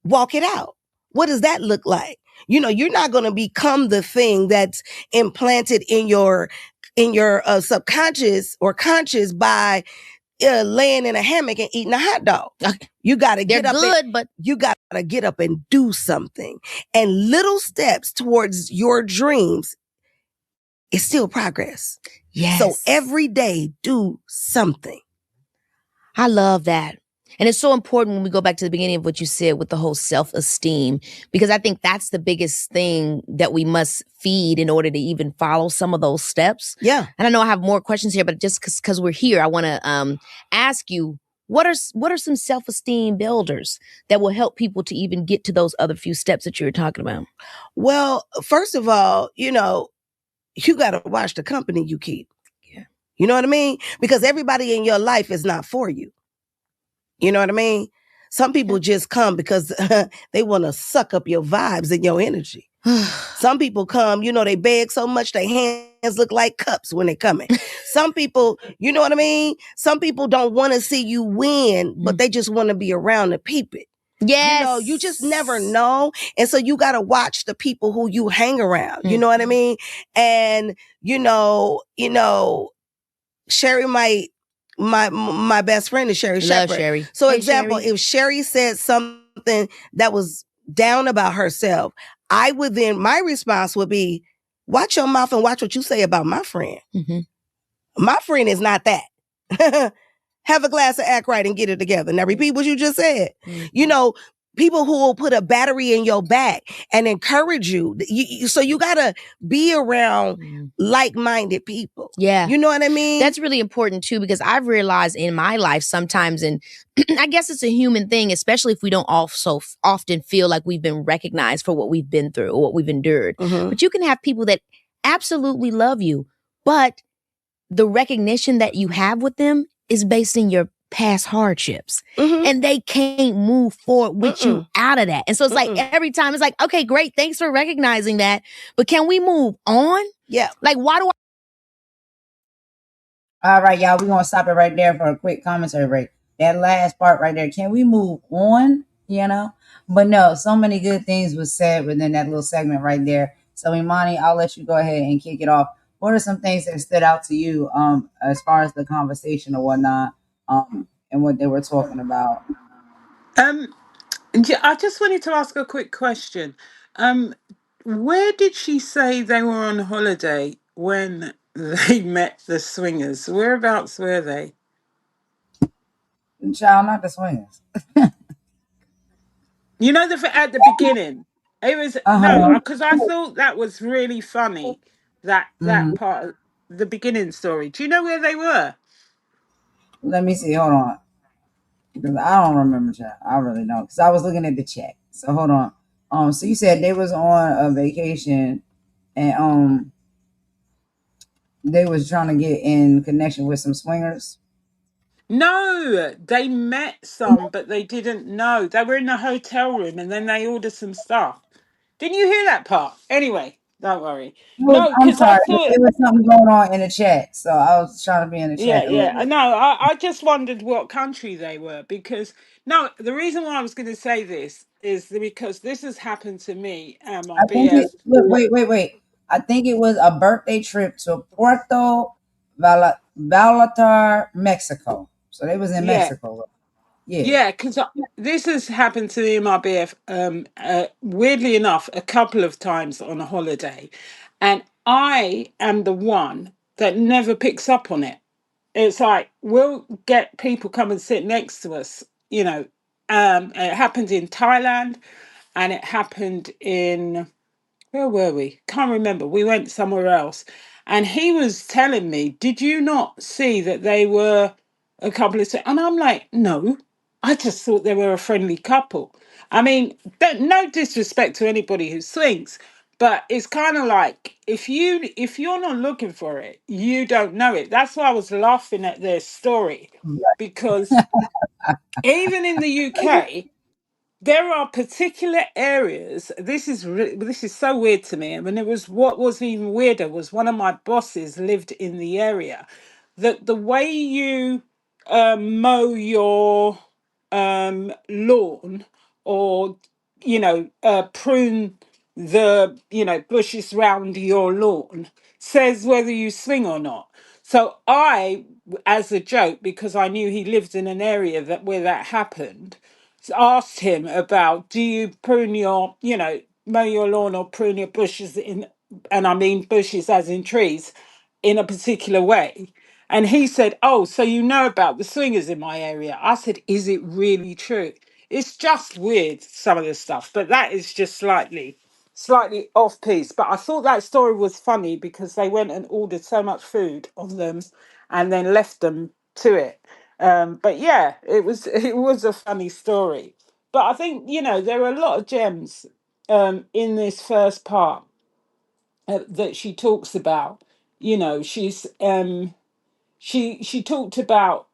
walk it out. What does that look like? You know, you're not going to become the thing that's implanted in your in your subconscious or conscious by laying in a hammock and eating a hot dog. You got to They're get up. good, but You got to get up and do something. And little steps towards your dreams is still progress. yes. So every day, do something. I love that. And it's so important when we go back to the beginning of what you said with the whole self-esteem, because I think that's the biggest thing that we must feed in order to even follow some of those steps. Yeah. And I know I have more questions here, but just because we're here, I want to ask you, what are some self-esteem builders that will help people to even get to those other few steps that you were talking about? Well, first of all, you got to watch the company you keep. Yeah. You know what I mean? Because everybody in your life is not for you. You know what I mean? Some people just come because they want to suck up your vibes and your energy. Some people come, they beg so much their hands look like cups when they coming. Some people, you know what I mean? Some people don't want to see you win, but they just want to be around to peep it. Yes. You just never know. And so you got to watch the people who you hang around. You know what I mean? And, Sherry my best friend is Sherry Love Shepherd. Sherry. So Hey, example, Sherry. if Sherry said something that was down about herself, my response would be, watch your mouth and watch what you say about my friend. Mm-hmm. My friend is not that. Have a glass of act right and get it together. Now repeat what you just said. Mm-hmm. People who will put a battery in your back and encourage you. So you got to be around like-minded people. Yeah. You know what I mean? That's really important too, because I've realized in my life sometimes, and I guess it's a human thing, especially if we don't also often feel like we've been recognized for what we've been through or what we've endured. Mm-hmm. But you can have people that absolutely love you, but the recognition that you have with them is based in your past hardships. Mm-hmm. And they can't move forward with you out of that. And so it's like every time it's like, okay, great. Thanks for recognizing that. But can we move on? Yeah. Like, why do All right, y'all, we're going to stop it right there for a quick commentary break. That last part right there, can we move on? But no, so many good things was said within that little segment right there. So Imani, I'll let you go ahead and kick it off. What are some things that stood out to you as far as the conversation or whatnot and what they were talking about? I just wanted to ask a quick question. Where did she say they were on holiday when they met the swingers? Whereabouts were they? Child, not the swingers. At the beginning, it was no, Uh-huh. because I thought that was really funny. That part of the beginning story. Do you know where they were? Let me see. Hold on. Because I don't remember, child. I really don't. Because I was looking at the chat. So hold on. So you said they was on a vacation and they was trying to get in connection with some swingers. No, they met some, but they didn't know. They were in a hotel room, and then they ordered some stuff. Didn't you hear that part? Anyway, don't worry. No, I'm because I sorry. thought. There was something going on in the chat. So I was trying to be in the Yeah, chat a little yeah. bit. No, I just wondered what country they were because no, the reason why I was going to say this is because this has happened to me and my I think BF. wait. I think it was a birthday trip to Puerto Vallarta, Mexico. So they was in Yeah, Mexico. Yeah. yeah, because this has happened to me and my BF. Weirdly enough, a couple of times on a holiday, and I am the one that never picks up on it. It's like we'll get people come and sit next to us. It happened in Thailand, and it happened in where were we? Can't remember. We went somewhere else. And he was telling me, did you not see that they were a couple of... And I'm like, no, I just thought they were a friendly couple. I mean, no disrespect to anybody who swings, but it's kind of like if you're not looking for it, you don't know it. That's why I was laughing at their story because even in the UK, there are particular areas. This is so weird to me. I mean, what was even weirder was one of my bosses lived in the area. That the way you mow your lawn or prune the bushes round your lawn says whether you swing or not. So I, as a joke, because I knew he lived in an area where that happened, asked him about, do you prune your, mow your lawn or prune your bushes and I mean bushes as in trees, in a particular way? And he said, oh, so you know about the swingers in my area. I said, is it really true? It's just weird, some of the stuff, but that is just slightly off piece. But I thought that story was funny because they went and ordered so much food on them and then left them to it. But yeah, it was a funny story. But I think, there are a lot of gems in this first part that she talks about. She talked about,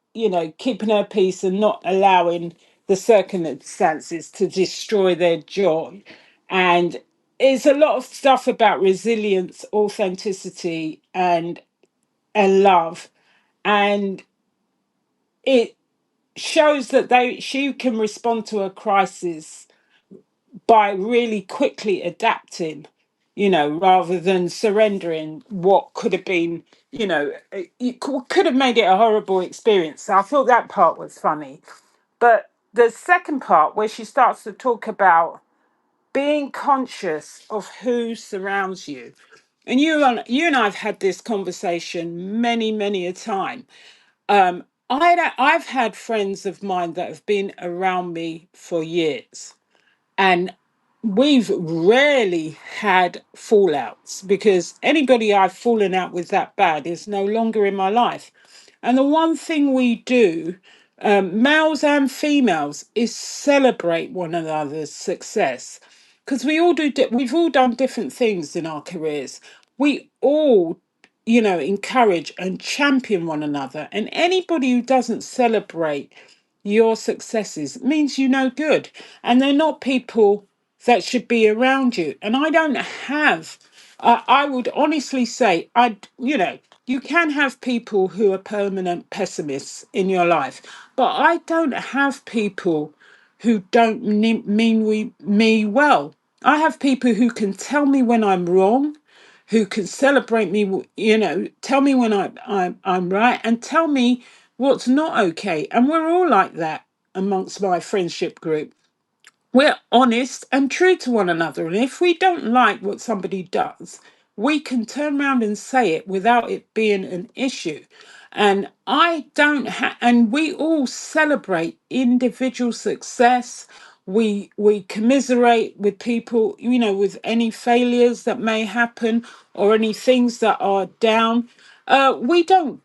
keeping her peace and not allowing the circumstances to destroy their joy. And it's a lot of stuff about resilience, authenticity, and love. And it shows that she can respond to a crisis by really quickly adapting, rather than surrendering what could have been, could have made it a horrible experience. So I thought that part was funny. But the second part, where she starts to talk about being conscious of who surrounds you. And you and I've had this conversation many, many a time. I've had friends of mine that have been around me for years, and we've rarely had fallouts because anybody I've fallen out with that bad is no longer in my life. And the one thing we do, males and females, is celebrate one another's success, because we've all done different things in our careers. We all, encourage and champion one another. And anybody who doesn't celebrate your successes means you no good. And they're not people that should be around you. And I don't have, I would honestly say, you can have people who are permanent pessimists in your life, but I don't have people who don't mean me well. I have people who can tell me when I'm wrong, who can celebrate me, tell me when I'm right, and tell me what's not okay. And we're all like that amongst my friendship group. We're honest and true to one another. And if we don't like what somebody does, we can turn around and say it without it being an issue. And and we all celebrate individual success. We commiserate with people, with any failures that may happen or any things that are down. We don't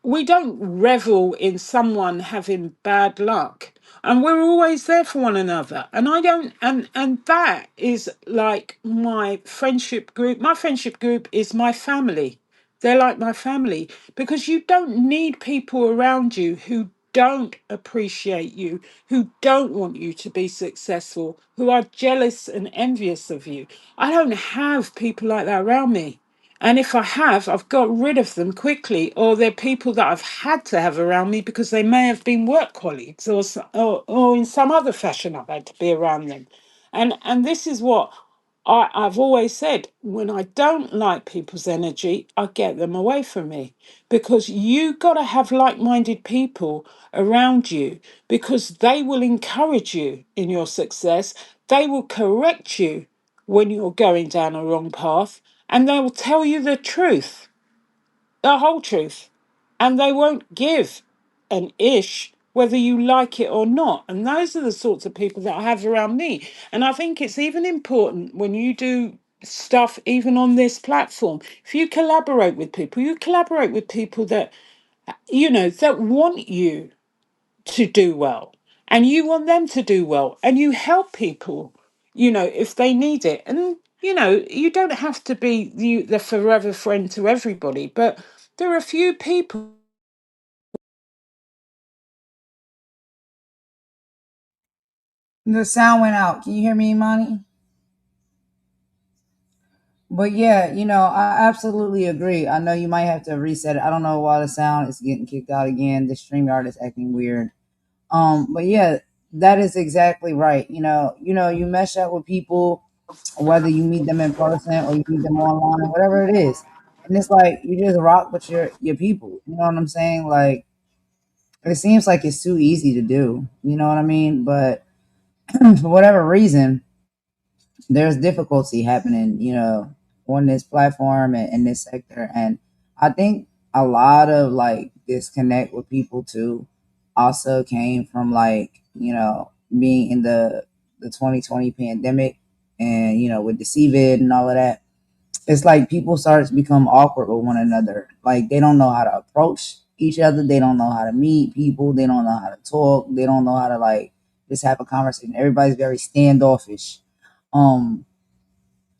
revel in someone having bad luck, and we're always there for one another. And I don't and that is like my friendship group is my family. They're like my family, because you don't need people around you who don't appreciate you, who don't want you to be successful, who are jealous and envious of you. I don't have people like that around me. And if I have, I've got rid of them quickly, or they're people that I've had to have around me because they may have been work colleagues, or in some other fashion I've had to be around them. And this is what I've always said: when I don't like people's energy, I get them away from me, because you got to have like-minded people around you, because they will encourage you in your success. They will correct you when you're going down a wrong path, and they will tell you the truth, the whole truth, and they won't give an ish whether you like it or not. And those are the sorts of people that I have around me. And I think it's even important when you do stuff, even on this platform, if you collaborate with people, you collaborate with people that, that want you to do well, and you want them to do well, and you help people, if they need it. And you don't have to be the forever friend to everybody, but there are a few people. The sound went out. Can you hear me, Imani? But yeah, I absolutely agree. I know you might have to reset it. I don't know why the sound is getting kicked out again. The StreamYard is acting weird. But yeah, that is exactly right. You mesh up with people whether you meet them in person or you meet them online, whatever it is. And it's like you just rock with your people. You know what I'm saying? Like it seems like it's too easy to do. You know what I mean? But for whatever reason, there's difficulty happening, on this platform and in this sector. And I think a lot of like disconnect with people too also came from like, being in the 2020 pandemic and, with the CVID and all of that. It's like people start to become awkward with one another. Like they don't know how to approach each other. They don't know how to meet people. They don't know how to talk. They don't know how to like just have a conversation. Everybody's very standoffish. Um,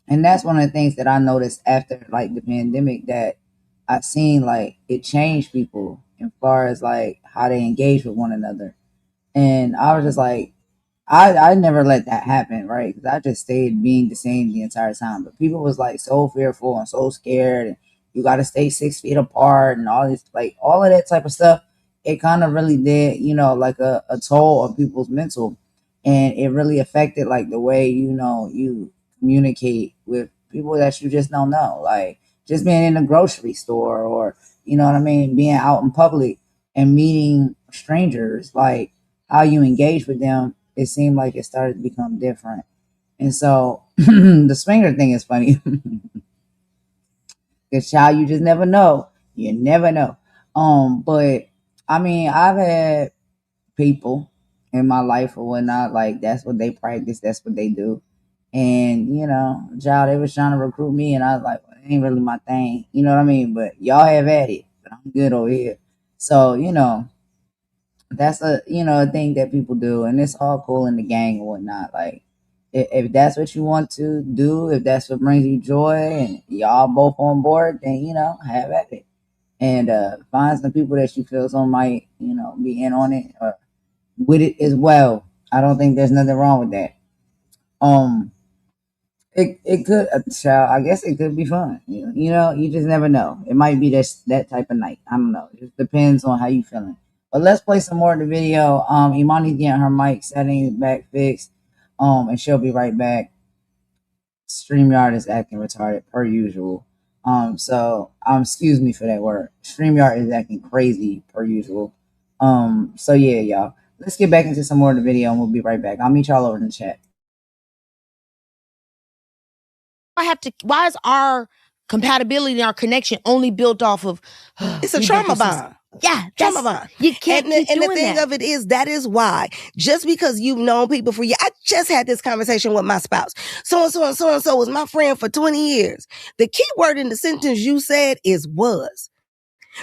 and that's one of the things that I noticed after like the pandemic that I seen like it changed people as far as like how they engage with one another. And I was just like, I never let that happen, right? Because I just stayed being the same the entire time. But people was like so fearful and so scared, and you got to stay 6 feet apart and all this, like all of that type of stuff. It kind of really did, like a toll on people's mental, and it really affected like the way you communicate with people that you just don't know, like just being in a grocery store or you know what I mean, being out in public and meeting strangers, like how you engage with them, it seemed like it started to become different. And so the swinger thing is funny because child, you just never know. You never know. But I mean, I've had people in my life or whatnot, like that's what they practice, that's what they do. And child, they was trying to recruit me, and I was like, well, it ain't really my thing. You know what I mean? But y'all have at it. But I'm good over here. So that's a thing that people do, and it's all cool in the gang and whatnot. Like if that's what you want to do, if that's what brings you joy and y'all both on board, then have at it. And find some people that you feel so might be in on it or with it as well. I don't think there's nothing wrong with that. um it could, child, I guess it could be fun. You just never know. It might be that type of night. I don't know. It just depends on how you feeling. But let's play some more of the video. Imani's getting her mic settings back fixed. And she'll be right back. StreamYard is acting retarded per usual. So excuse me for that word. StreamYard is acting crazy per usual. So yeah, y'all. Let's get back into some more of the video and we'll be right back. I'll meet y'all over in the chat. Why is our compatibility and our connection only built off of it's a trauma bond. Yeah, trauma bond. You can't keep and doing the thing that. of it is that is why, just because you've known people for years. I just had this conversation with my spouse. So and so and so and so was my friend for 20 years. The key word in the sentence you said is was.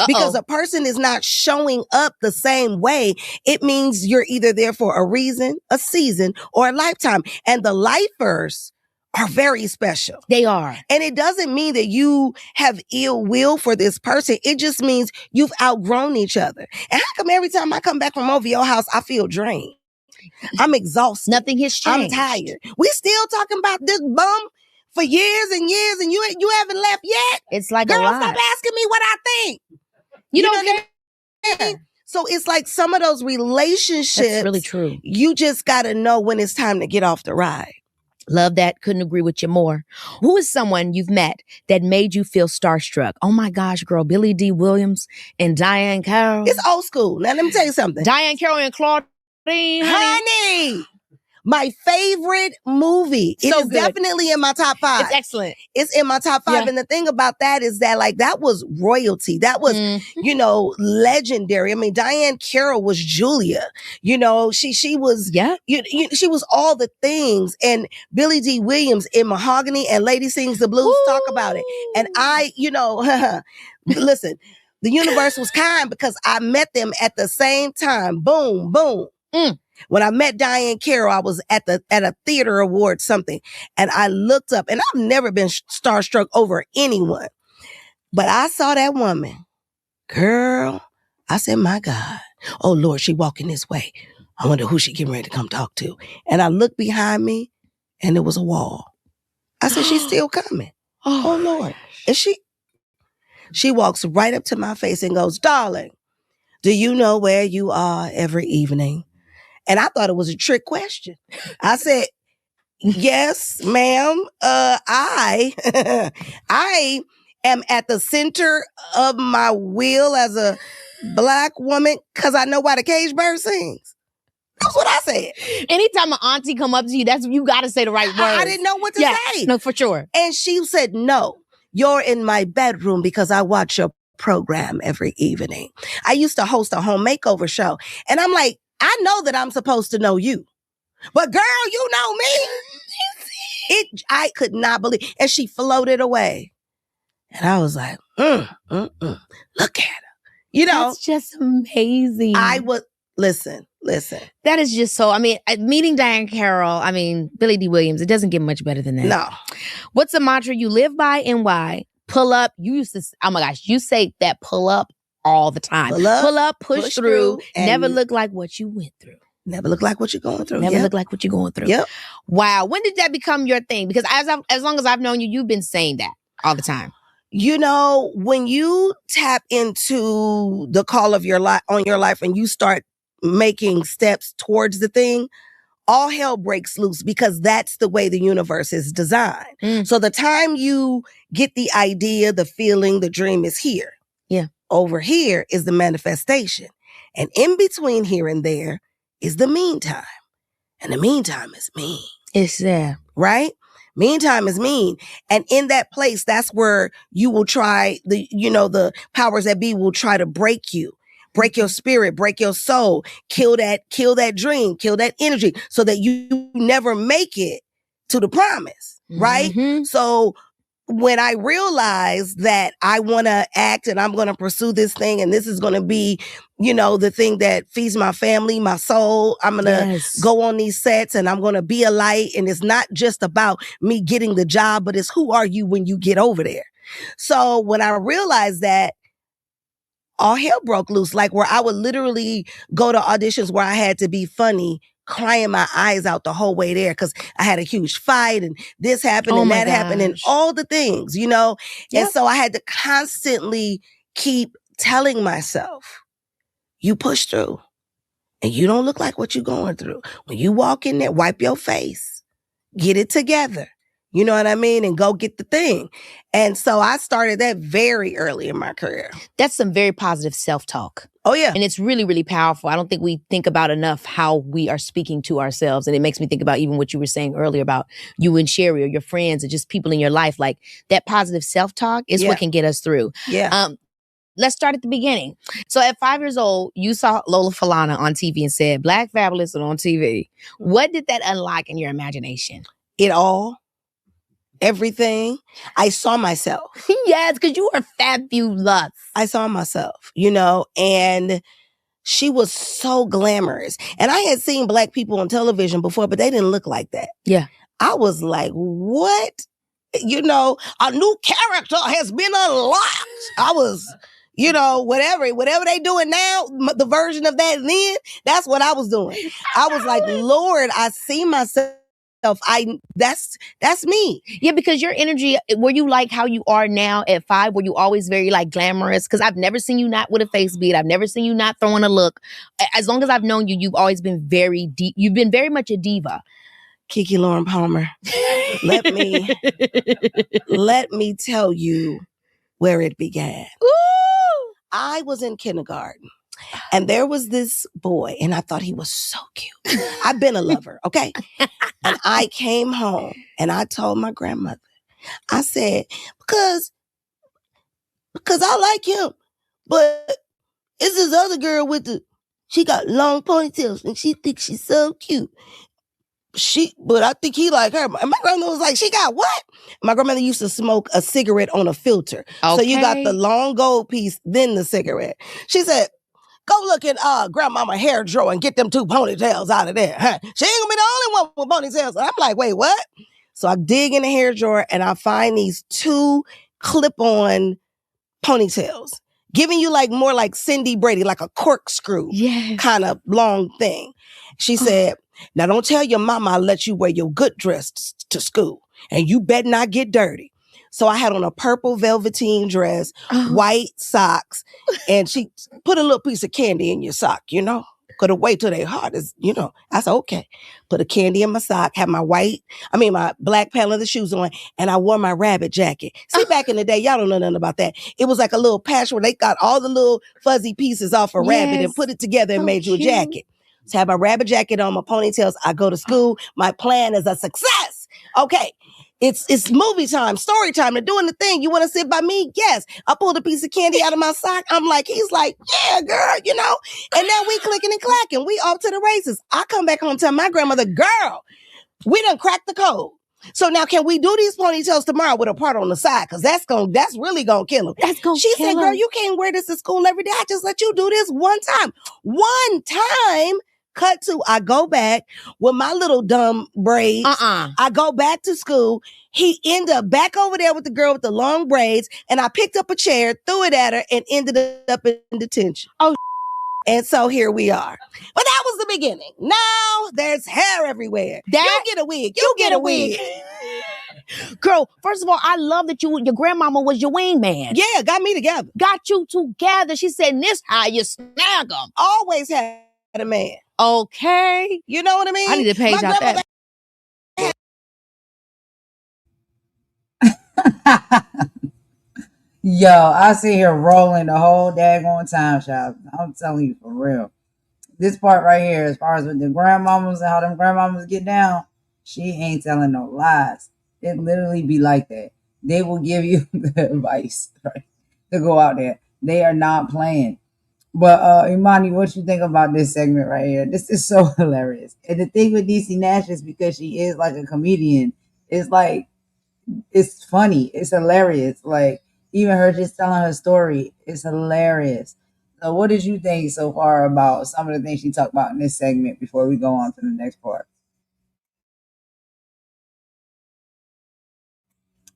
Because a person is not showing up the same way, it means you're either there for a reason, a season, or a lifetime. And the lifers are very special. They are. And it doesn't mean that you have ill will for this person. It just means you've outgrown each other. And how come every time I come back from over your house, I feel drained? I'm exhausted. Nothing has changed. I'm tired. We still talking about this bum for years and years, and you haven't left yet? It's like Girl, a lot. stop asking me what I think. You don't know care. So it's like some of those relationships. That's really true. You just got to know when it's time to get off the ride. Love that. Couldn't agree with you more. Who is someone you've met that made you feel starstruck? Oh my gosh, girl. Billy D. Williams and Diane Carroll. It's old school. Now, let me tell you something. Diane Carroll and Claudine. Honey. My favorite movie. It is definitely in my top 5. It's excellent. It's in my top 5. Yeah. And the thing about that is that like that was royalty. That was, legendary. I mean, Diane Carroll was Julia. She was, she was all the things. And Billy D. Williams in Mahogany and Lady Sings the Blues. Ooh. Talk about it. And I, listen, the universe was kind because I met them at the same time. Boom, boom. When I met Diane Carroll, I was at a theater award something, and I looked up, and I've never been starstruck over anyone, but I saw that woman, girl. I said, my God, oh Lord, she walking this way. I wonder who she getting ready to come talk to. And I looked behind me, and it was a wall. I said, she's still coming. Oh Lord, and she walks right up to my face and goes, darling, do you know where you are every evening? And I thought it was a trick question. I said, Yes, ma'am. I I am at the center of my wheel as a Black woman because I know why the cage bird sings. That's what I said. Anytime an auntie come up to you, you got to say the right words. I didn't know what to say. No, for sure. And she said, no, you're in my bedroom because I watch your program every evening. I used to host a home makeover show. And I'm like, I know that I'm supposed to know you. But girl, you know me. I could not believe. And she floated away. And I was like, look at her. You know. That's just amazing. Listen. That is just so, meeting Diane Carroll, Billy D. Williams, it doesn't get much better than that. No. What's a mantra you live by and why? Pull up. You used to, oh my gosh, you say that pull up all the time. Pull up, push through, never look like what you went through. Never look like what you're going through. Never look like what you're going through. Yep. Wow. When did that become your thing? Because as long as I've known you, you've been saying that all the time. You know, when you tap into the call of your life on your life and you start making steps towards the thing, all hell breaks loose because that's the way the universe is designed. So the time you get the idea, the feeling, the dream is here. Yeah. Over here is the manifestation. And in between here and there is the meantime. And the meantime is mean. It's there. Right? Meantime is mean. And in that place, that's where you will try the powers that be will try to break you. Break your spirit, break your soul, kill that dream, kill that energy so that you never make it to the promise, right? Mm-hmm. So when I realized that I want to act and I'm going to pursue this thing and this is going to be, the thing that feeds my family, my soul, I'm going to go on these sets and I'm going to be a light. And it's not just about me getting the job, but it's who are you when you get over there? So when I realized that, all hell broke loose, like where I would literally go to auditions where I had to be funny, crying my eyes out the whole way there because I had a huge fight and this happened and that happened and all the things, Yep. And so I had to constantly keep telling myself, you push through and you don't look like what you're going through. When you walk in there, wipe your face, get it together. You know what I mean? And go get the thing. And so I started that very early in my career. That's some very positive self-talk. Oh, yeah. And it's really, really powerful. I don't think we think about enough how we are speaking to ourselves. And it makes me think about even what you were saying earlier about you and Sherry or your friends or just people in your life. Like that positive self-talk is what can get us through. Yeah. Let's start at the beginning. So at 5 years old, you saw Lola Falana on TV and said, Black Fabulous on TV. What did that unlock in your imagination? It all. Everything. I saw myself. Yes, because you were fabulous. I saw myself, and she was so glamorous. And I had seen Black people on television before, but they didn't look like that. Yeah. I was like, what? A new character has been unlocked. I was, whatever they doing now, the version of that then, that's what I was doing. I was like, Lord, I see myself. That's me. Yeah, because your energy, were you like how you are now at 5? Were you always very like glamorous? Because I've never seen you not with a face beat. I've never seen you not throwing a look. As long as I've known you, you've always been very deep. You've been very much a diva. Keke Lauren Palmer, let me tell you where it began. Ooh! I was in kindergarten. And there was this boy, and I thought he was so cute. I've been a lover, okay? And I came home, and I told my grandmother, I said, because I like him, but it's this other girl she got long ponytails, and she thinks she's so cute. But I think he like her. And my grandmother was like, she got what? My grandmother used to smoke a cigarette on a filter. Okay. So you got the long gold piece, then the cigarette. She said, go look at grandmama hair drawer and get them 2 ponytails out of there. Huh? She ain't gonna be the only one with ponytails. And I'm like, wait, what? So I dig in the hair drawer and I find these 2 clip-on ponytails, giving you like more like Cindy Brady, like a corkscrew kind of long thing. She said, now don't tell your mama I'll let you wear your good dress to school and you better not get dirty. So I had on a purple velveteen dress, white socks, and she put a little piece of candy in your sock, Could have wait till they heart is, I said, okay. Put a candy in my sock, have my black leather shoes on, and I wore my rabbit jacket. See, back in the day, y'all don't know nothing about that. It was like a little patch where they got all the little fuzzy pieces off a rabbit and put it together and so made you a cute. jacket. So I have my rabbit jacket on, my ponytails. I go to school. My plan is a success. Okay. It's movie time, story time. They're doing the thing. You want to sit by me? Yes. I pulled a piece of candy out of my sock. He's like, yeah, girl, And now we clicking and clacking. We off to the races. I come back home, tell my grandmother, girl, we done cracked the code. So now can we do these ponytails tomorrow with a part on the side? Cause that's really gonna kill him. She said, girl, you can't wear this to school every day. I just let you do this one time. One time. Cut to, I go back with my little dumb braids. I go back to school. He ended up back over there with the girl with the long braids, and I picked up a chair, threw it at her, and ended up in detention. Oh. And so here we are. But that was the beginning. Now there's hair everywhere. You get a wig. You get a wig. Girl, first of all, I love that your grandmama was your wingman. Yeah, got me together. Got you together. She said, this how you snag them. Always had a man. Okay. You know what I mean? I need to page out that. Yo, I sit here rolling the whole daggone time, child. I'm telling you for real. This part right here, as far as with the grandmamas and how them grandmamas get down, she ain't telling no lies. It literally be like that. They will give you the advice, right, to go out there. They are not playing. But Imani, what you think about this segment right here? This is so hilarious. And the thing with DC Nash is because she is like a comedian, it's like it's funny, it's hilarious. Like even her just telling her story is hilarious. So what did you think so far about some of the things she talked about in this segment before we go on to the next part?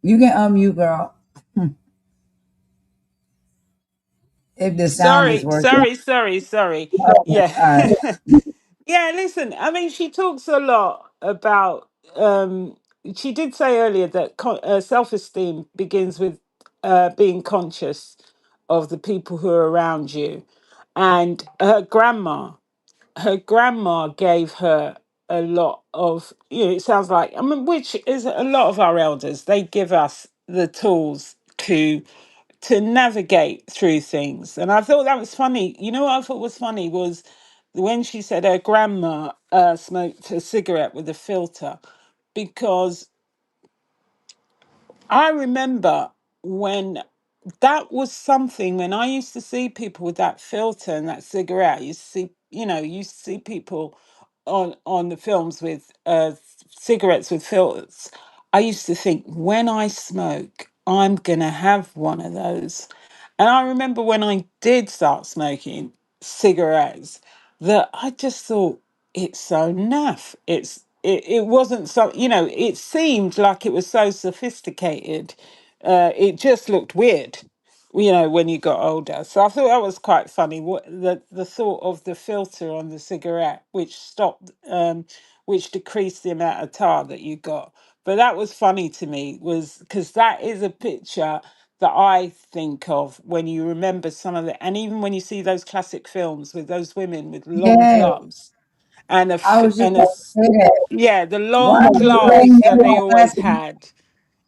You can unmute, girl. If the sound is Sorry, working. sorry, sorry, sorry. Okay, Yeah. all right. Yeah, listen, I mean, she talks a lot about, she did say earlier that self esteem begins with being conscious of the people who are around you. And her grandma gave her a lot of, it sounds like, I mean, which is a lot of our elders, they give us the tools to navigate through things. And I thought that was funny. You know what I thought was funny was when she said her grandma smoked a cigarette with a filter, because I remember when that was something when I used to see people with that filter and that cigarette. You see, you used to see people on the films with cigarettes with filters. I used to think when I smoke, I'm gonna have one of those. And I remember when I did start smoking cigarettes, that I just thought it's so naff. It wasn't so, it seemed like it was so sophisticated. It just looked weird, when you got older. So I thought that was quite funny. What the thought of the filter on the cigarette, which decreased the amount of tar that you got. But that was funny to me, was because that is a picture that I think of when you remember some of the, and even when you see those classic films with those women with long Yeah, gloves and I was just about to say that. yeah, the Why long is it gloves that they every always classic, had.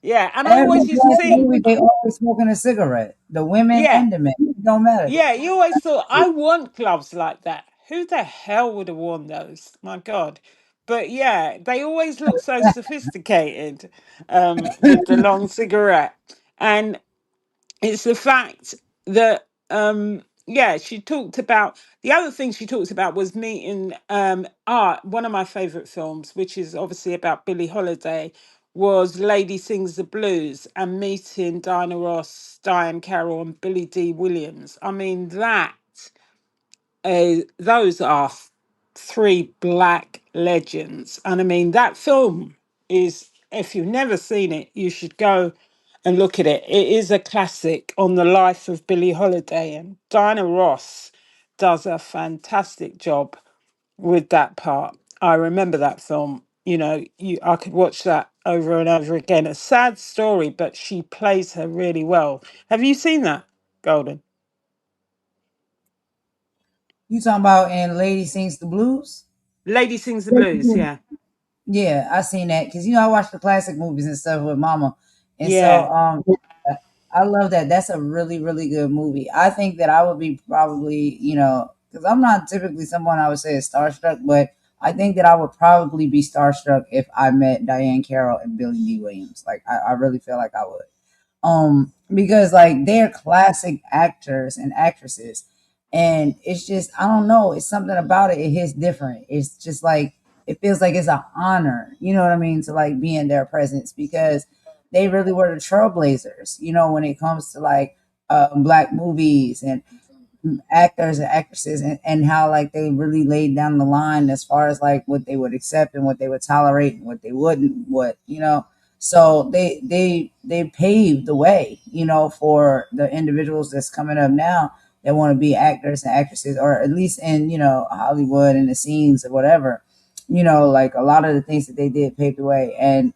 Yeah, and I every always used to classic think, movie, they always smoking a cigarette. The women yeah, and the men. It don't matter. yeah, you always thought, I want gloves like that. Who the hell would have worn those? My God. But yeah, they always look so sophisticated with the long cigarette. And it's the fact that yeah, she talked about, the other thing she talked about was meeting art. One of my favorite films, which is obviously about Billie Holiday, was Lady Sings the Blues, and meeting Diana Ross, Diane Carroll, and Billy D Williams. I mean, those are three black legends. And I mean, that film is, if you've never seen it, you should go and look at it. It is a classic on the life of Billie Holiday, and Diana Ross does a fantastic job with that part. I remember that film. I could watch that over and over again. A sad story, but she plays her really well. Have you seen that, Golden? You talking about in Lady Sings the Blues? Lady Sings the Blues. Yeah, Yeah, I seen that because I watch the classic movies and stuff with Mama, and so yeah, I love that. That's a really really good movie. I think that I would be probably because I'm not typically someone I would say is starstruck, but I think that I would probably be starstruck if I met Diane Carroll and Billy D. Williams. Like I really feel like I would. Because like they're classic actors and actresses, and it's just I don't know, it's something about it hits different. It's just like it feels like it's an honor, you know what I mean, to like be in their presence because they really were the trailblazers, when it comes to like black movies and actors and actresses, and how like they really laid down the line as far as like what they would accept and what they would tolerate and what they wouldn't, so they paved the way, for the individuals that's coming up now that want to be actors and actresses, or at least in Hollywood and the scenes or whatever. Like a lot of the things that they did paved the way, and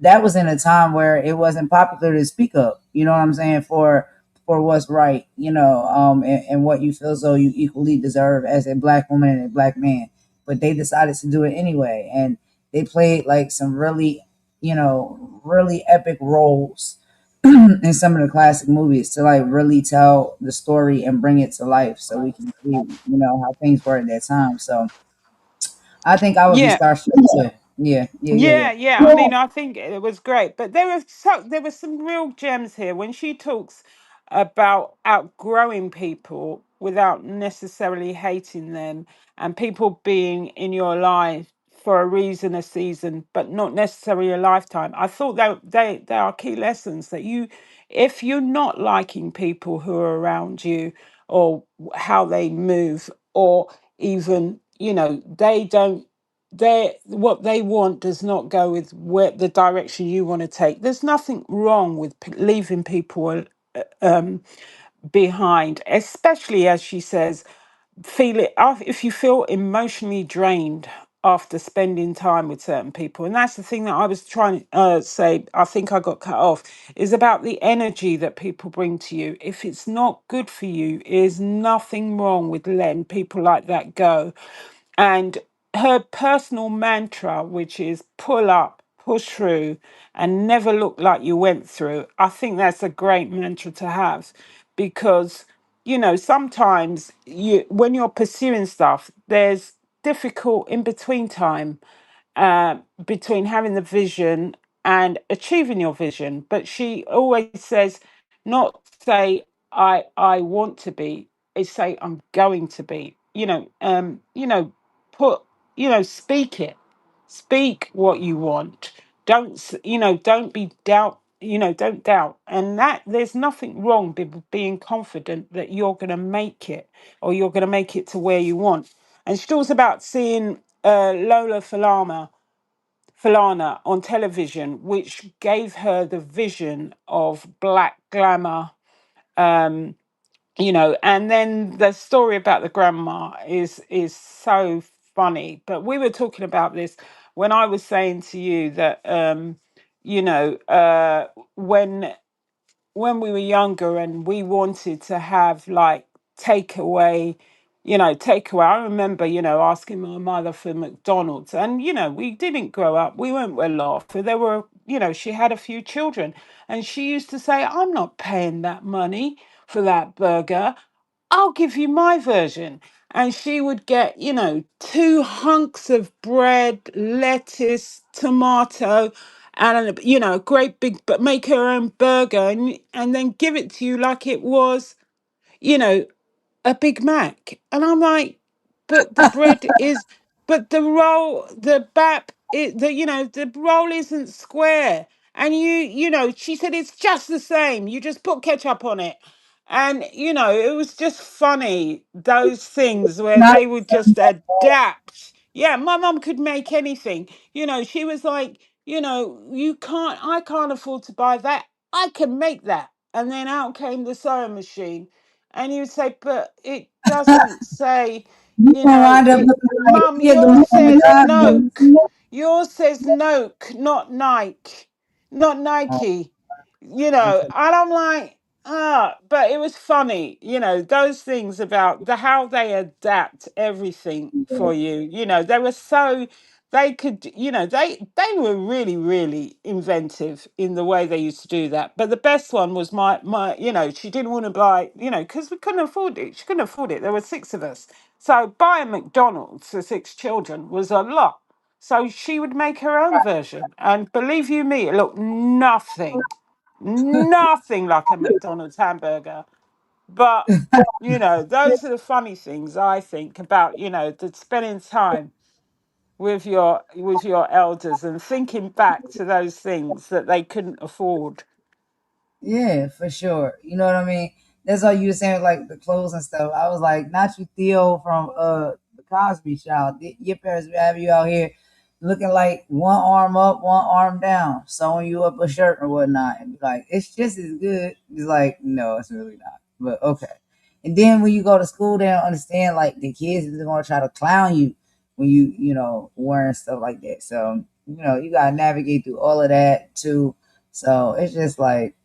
that was in a time where it wasn't popular to speak up. You know what I'm saying, for what's right. And what you feel as though you equally deserve as a black woman and a black man. But they decided to do it anyway, and they played like some really, really epic roles in some of the classic movies to like really tell the story and bring it to life, so we can see, how things were at that time. So I think I would be yeah. starstruck too. Yeah, yeah, yeah, Yeah, yeah. yeah. I mean, I think it was great, but there were some real gems here when she talks about outgrowing people without necessarily hating them, and people being in your life for a reason, a season, but not necessarily a lifetime. I thought that they are key lessons that if you're not liking people who are around you, or how they move, or even they don't what they want does not go with where the direction you want to take. There's nothing wrong with leaving people um, behind, especially as she says, if you feel emotionally drained after spending time with certain people. And that's the thing that I was trying to say, I think I got cut off, is about the energy that people bring to you. If it's not good for you, there's nothing wrong with letting people like that go. And her personal mantra, which is pull up, push through, and never look like you went through, I think that's a great mantra to have, because sometimes when you're pursuing stuff, there's difficult in between time, between having the vision and achieving your vision. But she always says, not say I want to be, is say I'm going to be. Put speak it, speak what you want. Don't be doubt. Don't doubt, and that there's nothing wrong with being confident that you're going to make it, or you're going to make it to where you want. And she talks about seeing Lola Falana on television, which gave her the vision of black glamour. Um, and then the story about the grandma is so funny. But we were talking about this when I was saying to you that you know, when we were younger and we wanted to have like takeaway, takeaway. I remember, asking my mother for McDonald's, and we didn't grow up. We weren't well off. There were, she had a few children, and she used to say, "I'm not paying that money for that burger. I'll give you my version." And she would get, two hunks of bread, lettuce, tomato, and a great big, but make her own burger, and then give it to you like it was, you know, a Big Mac. And I'm like, but the bread is, but the roll, the bap, the roll isn't square. And she said it's just the same. You just put ketchup on it. And, it was just funny, those things where Not they would just adapt. Yeah, my mum could make anything. She was like, I can't afford to buy that. I can make that. And then out came the sewing machine, and you say, but it doesn't say, you gonna wind up looking like Mum, you're yours going says to Noke. Yours says Noke, not Nike, not Oh, Nike. that's And I'm like, But it was funny, those things about how they adapt everything for you. They were so they could, they were really, really inventive in the way they used to do that. But the best one was my, she didn't want to buy, because we couldn't afford it. She couldn't afford it. There were six of us. So buying McDonald's for six children was a lot. So she would make her own version. And believe you me, it looked nothing like a McDonald's hamburger. But those are the funny things I think about, the spending time with your elders and thinking back to those things that they couldn't afford. Yeah, for sure. You know what I mean? That's all you were saying, like the clothes and stuff. I was like, not you, Theo from the Cosby Show. Your parents would have you out here looking like one arm up, one arm down, sewing you up a shirt or whatnot, and be like, it's just as good. It's like, no, it's really not. But okay. And then when you go to school, they don't understand like the kids is gonna try to clown you when you wearing stuff like that. So you gotta navigate through all of that too. So it's just like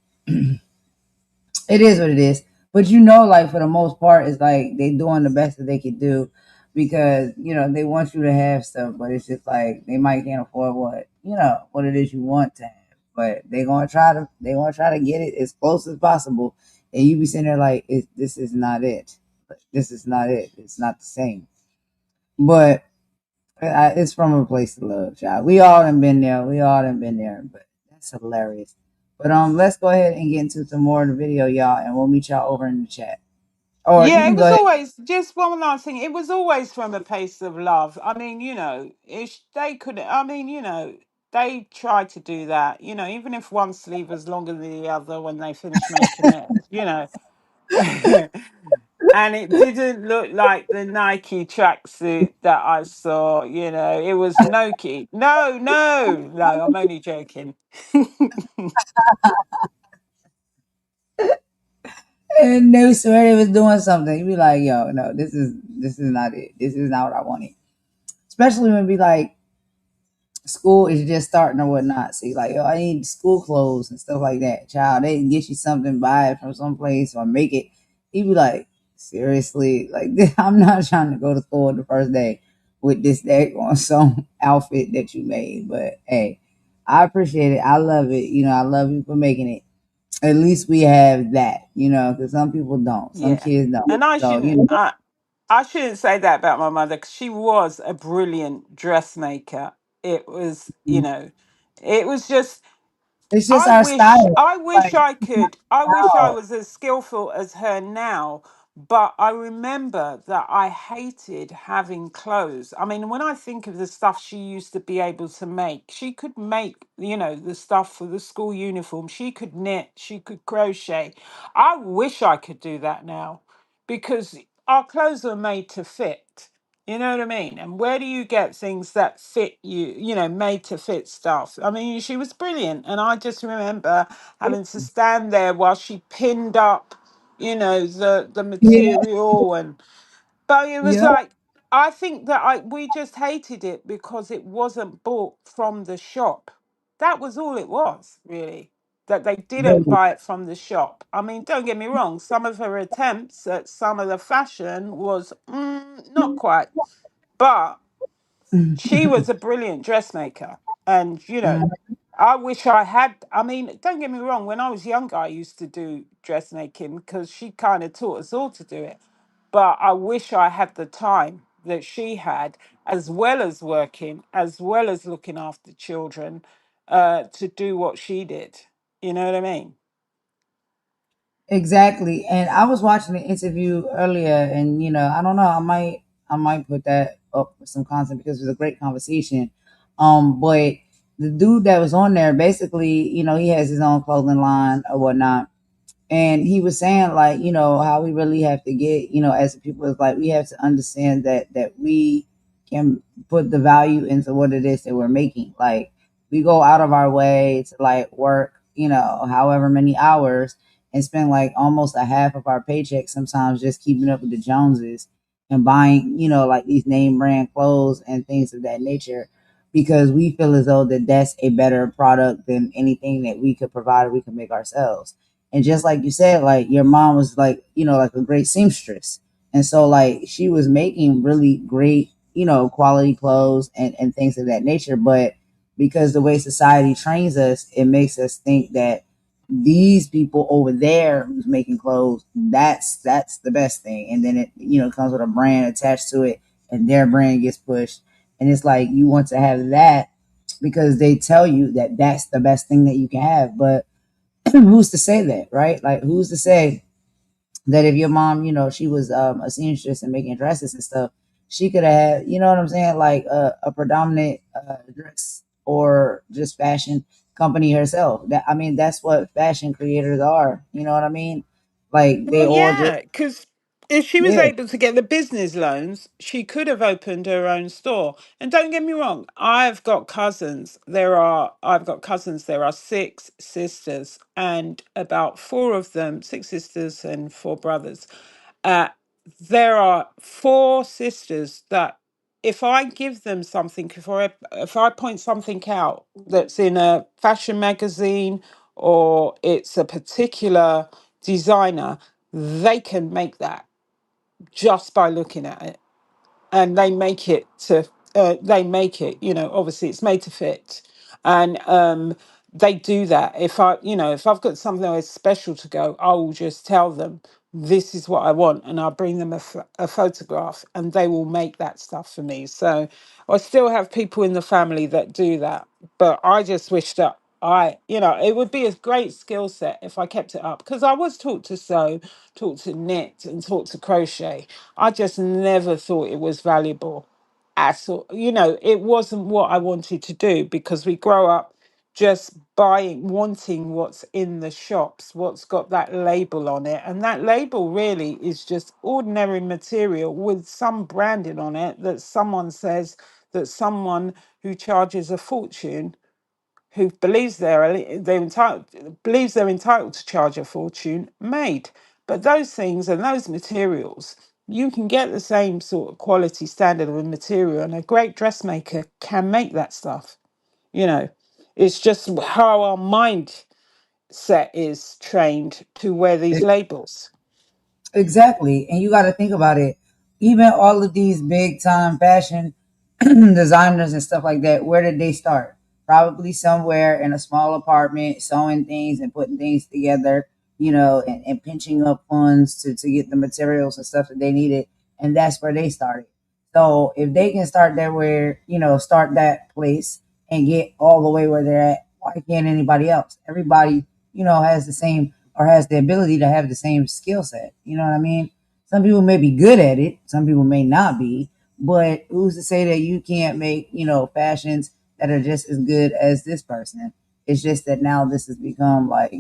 it is what it is. But like for the most part, it's like they doing the best that they can do because they want you to have stuff, but it's just like they might can't afford what it is you want to have. But they gonna try to get it as close as possible, and you be sitting there like this is not it. This is not it. It's not the same. But it's from a place of love, child. We all done been there. We all done been there. But that's hilarious. But let's go ahead and get into some more of the video, y'all, and we'll meet y'all over in the chat. Or you Yeah, can it go was ahead. always just one last thing. It was always from a place of love. I mean, they could. I mean, they tried to do that. Even if one sleeve was longer than the other when they finished making it. And it didn't look like the Nike tracksuit that I saw. It was Noki. No, no, no. I'm only joking. And they swear they was doing something. You be like, yo, no, this is not it. This is not what I wanted. Especially when it be like school is just starting or whatnot. So you like, yo, I need school clothes and stuff like that. Child, they can get you something, buy it from someplace or make it. You be like, seriously, like I'm not trying to go to school the first day with this day on some outfit that you made. But hey, I appreciate it. I love it. I love you for making it. At least we have that, because some people don't. Some Yeah, kids don't. and I So, shouldn't. I shouldn't say that about my mother because she was a brilliant dressmaker. It was, it was just it's just I our wish style. I wish Like, I could. I wish I style. was as skillful as her now. But I remember that I hated having clothes. I mean, when I think of the stuff she used to be able to make, she could make, the stuff for the school uniform. She could knit, she could crochet. I wish I could do that now because our clothes are made to fit. You know what I mean? And where do you get things that fit you, made to fit stuff? I mean, she was brilliant. And I just remember having to stand there while she pinned up, the Yeah, material. But it was yeah. like, I think that we just hated it because it wasn't bought from the shop. That was all it was, really. That they didn't buy it from the shop. I mean, don't get me wrong, some of her attempts at some of the fashion was not quite. But she was a brilliant dressmaker. And, I wish I had. I mean, don't get me wrong, when I was younger, I used to do dressmaking because she kind of taught us all to do it. But I wish I had the time that she had, as well as working, as well as looking after children, to do what she did. You know what I mean? Exactly. And I was watching the interview earlier, and I don't know, I might put that up for some content because it was a great conversation. But the dude that was on there, basically, he has his own clothing line or whatnot, and he was saying like how we really have to get as people is like we have to understand that we can put the value into what it is that we're making. Like we go out of our way to like work however many hours and spend like almost a half of our paycheck sometimes just keeping up with the Joneses and buying like these name brand clothes and things of that nature because we feel as though that's a better product than anything that we could provide or we could make ourselves. And just like you said, like your mom was like, like a great seamstress. And so like she was making really great, quality clothes and things of that nature. But because the way society trains us, it makes us think that these people over there who's making clothes, that's the best thing. And then it, comes with a brand attached to it, and their brand gets pushed. And it's like you want to have that because they tell you that that's the best thing that you can have. But who's to say that, right? Like, who's to say that if your mom, she was a seamstress and making dresses and stuff, she could have, you know what I'm saying, like a predominant dress or just fashion company herself. That, I mean, that's what fashion creators are. You know what I mean? Like they Well, all just, yeah, because if she was yeah. able to get the business loans, she could have opened her own store. And don't get me wrong, I've got cousins. I've got cousins. There are six sisters, and about four of them, six sisters and four brothers. Uh, there are four sisters that if I give them something, if I point something out that's in a fashion magazine or it's a particular designer, they can make that just by looking at it, and they make it, obviously it's made to fit. And they do that. If I've got something that's special to go, I will just tell them this is what I want, and I'll bring them a photograph, and they will make that stuff for me. So I still have people in the family that do that, but I just wish that it would be a great skill set if I kept it up, because I was taught to sew, taught to knit, and taught to crochet. I just never thought it was valuable at all. It wasn't what I wanted to do, because we grow up just wanting what's in the shops, what's got that label on it. And that label really is just ordinary material with some branding on it that someone says that someone who charges a fortune, who believes they're entitled to charge a fortune, made. But those things and those materials, you can get the same sort of quality standard of material, and a great dressmaker can make that stuff. You know, it's just how our mindset is trained to wear these labels. Exactly. And you got to think about it. Even all of these big time fashion designers and stuff like that, where did they start? Probably somewhere in a small apartment, sewing things and putting things together, and pinching up funds to get the materials and stuff that they needed. And that's where they started. So if they can start that where, start that place and get all the way where they're at, why can't anybody else? Everybody, has the same or has the ability to have the same skill set. You know what I mean? Some people may be good at it, some people may not be, but who's to say that you can't make, fashions that are just as good as this person? It's just that now this has become like,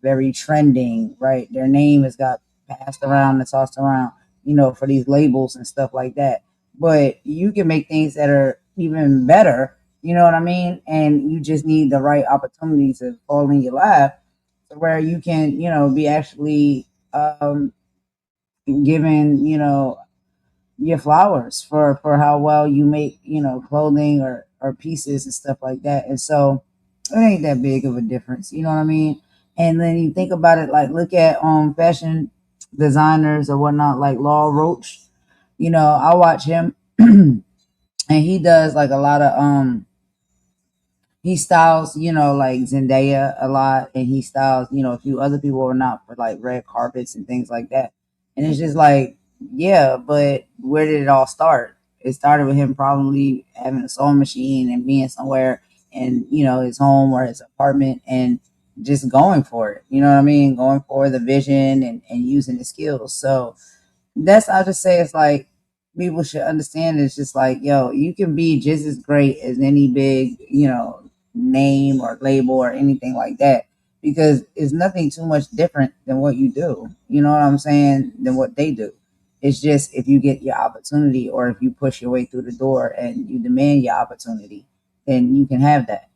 very trending, right? Their name has got passed around and tossed around, for these labels and stuff like that. But you can make things that are even better, you know what I mean? And you just need the right opportunity to fall in your lap where you can, be actually given, your flowers for how well you make, clothing or pieces and stuff like that. And so it ain't that big of a difference, you know what I mean? And then you think about it, like look at fashion designers or whatnot, like Law Roach. I watch him and he does like a lot of he styles, like Zendaya a lot, and he styles, a few other people or not for like red carpets and things like that. And it's just like, yeah, but where did it all start? It started with him probably having a sewing machine and being somewhere in, his home or his apartment and just going for it. You know what I mean? Going for the vision and using the skills. So that's I'll just say it's like people should understand it's just like, yo, you can be just as great as any big, name or label or anything like that because it's nothing too much different than what you do. You know what I'm saying? Than what they do. It's just if you get your opportunity or if you push your way through the door and you demand your opportunity, then you can have that.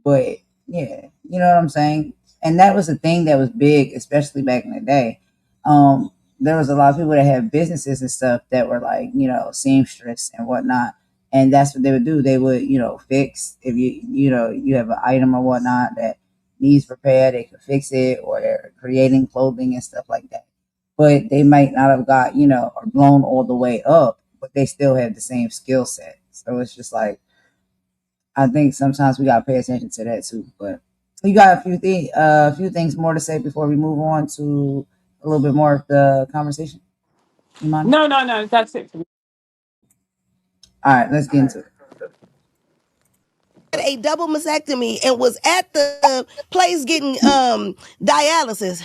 But yeah, you know what I'm saying? And that was a thing that was big, especially back in the day. There was a lot of people that had businesses and stuff that were like, seamstress and whatnot. And that's what they would do. They would, fix if you have an item or whatnot that needs repair, they could fix it, or they're creating clothing and stuff like that. But they might not have got, or blown all the way up, but they still have the same skill set. So it's just like, I think sometimes we gotta pay attention to that too. But you got a few things more to say before we move on to a little bit more of the conversation, Imani? No, that's it for me. All right, let's get into it. A double mastectomy and was at the place getting dialysis.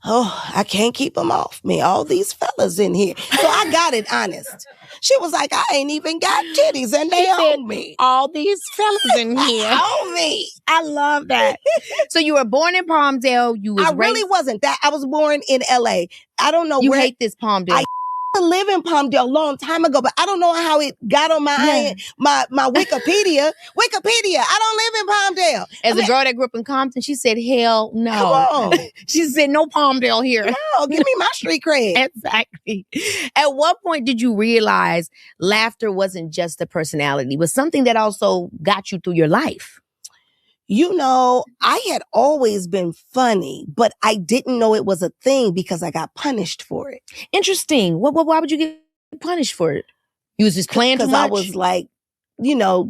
Oh, I can't keep them off me. All these fellas in here. So I got it honest. She was like, I ain't even got titties and they own me. All these fellas in here. Own me. I love that. So you were born in Palmdale. You was I really wasn't that. I was born in LA. I don't know You where. hate this Palmdale. I live in Palmdale a long time ago, but I don't know how it got on my Wikipedia. I don't live in Palmdale. As a girl that grew up in Compton, she said, hell no. Come on. She said, no Palmdale here. No, give me my street cred. Exactly. At what point did you realize laughter wasn't just a personality, but something that also got you through your life? I had always been funny, but I didn't know it was a thing because I got punished for it. Interesting. Why would you get punished for it? You was just playing too much? Because I was like,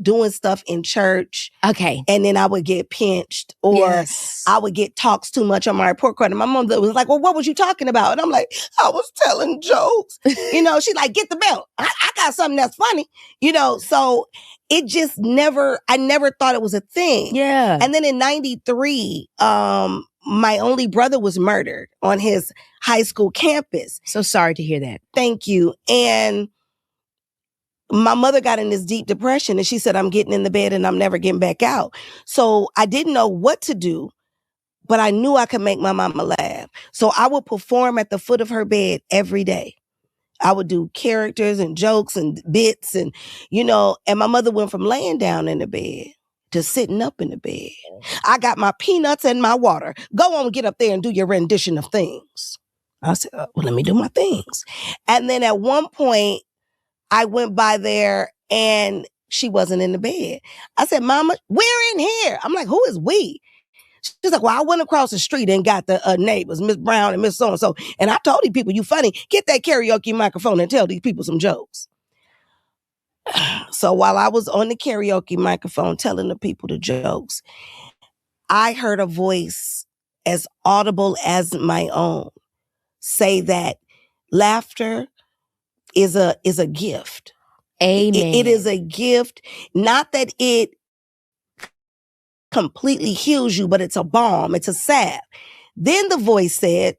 doing stuff in church. Okay. And then I would get pinched or I would get talks too much on my report card. And my mom was like, well, what was you talking about? And I'm like, I was telling jokes. She's like, get the belt. I got something that's funny. So it just I never thought it was a thing. Yeah. And then in 93, my only brother was murdered on his high school campus. So sorry to hear that. Thank you. And my mother got in this deep depression and she said, I'm getting in the bed and I'm never getting back out. So I didn't know what to do, but I knew I could make my mama laugh. So I would perform at the foot of her bed every day. I would do characters and jokes and bits and my mother went from laying down in the bed to sitting up in the bed. I got my peanuts and my water. Go on, get up there and do your rendition of things. I said, well, let me do my things. And then at one point, I went by there and she wasn't in the bed. I said, Mama, we're in here. I'm like, who is we? She's like, well, I went across the street and got the neighbors, Miss Brown and Miss So-and-so. And I told these people, you funny, get that karaoke microphone and tell these people some jokes. So while I was on the karaoke microphone telling the people the jokes, I heard a voice as audible as my own say that laughter is a gift. Amen. It is a gift. Not that it completely heals you, but it's a balm. It's a salve. Then the voice said,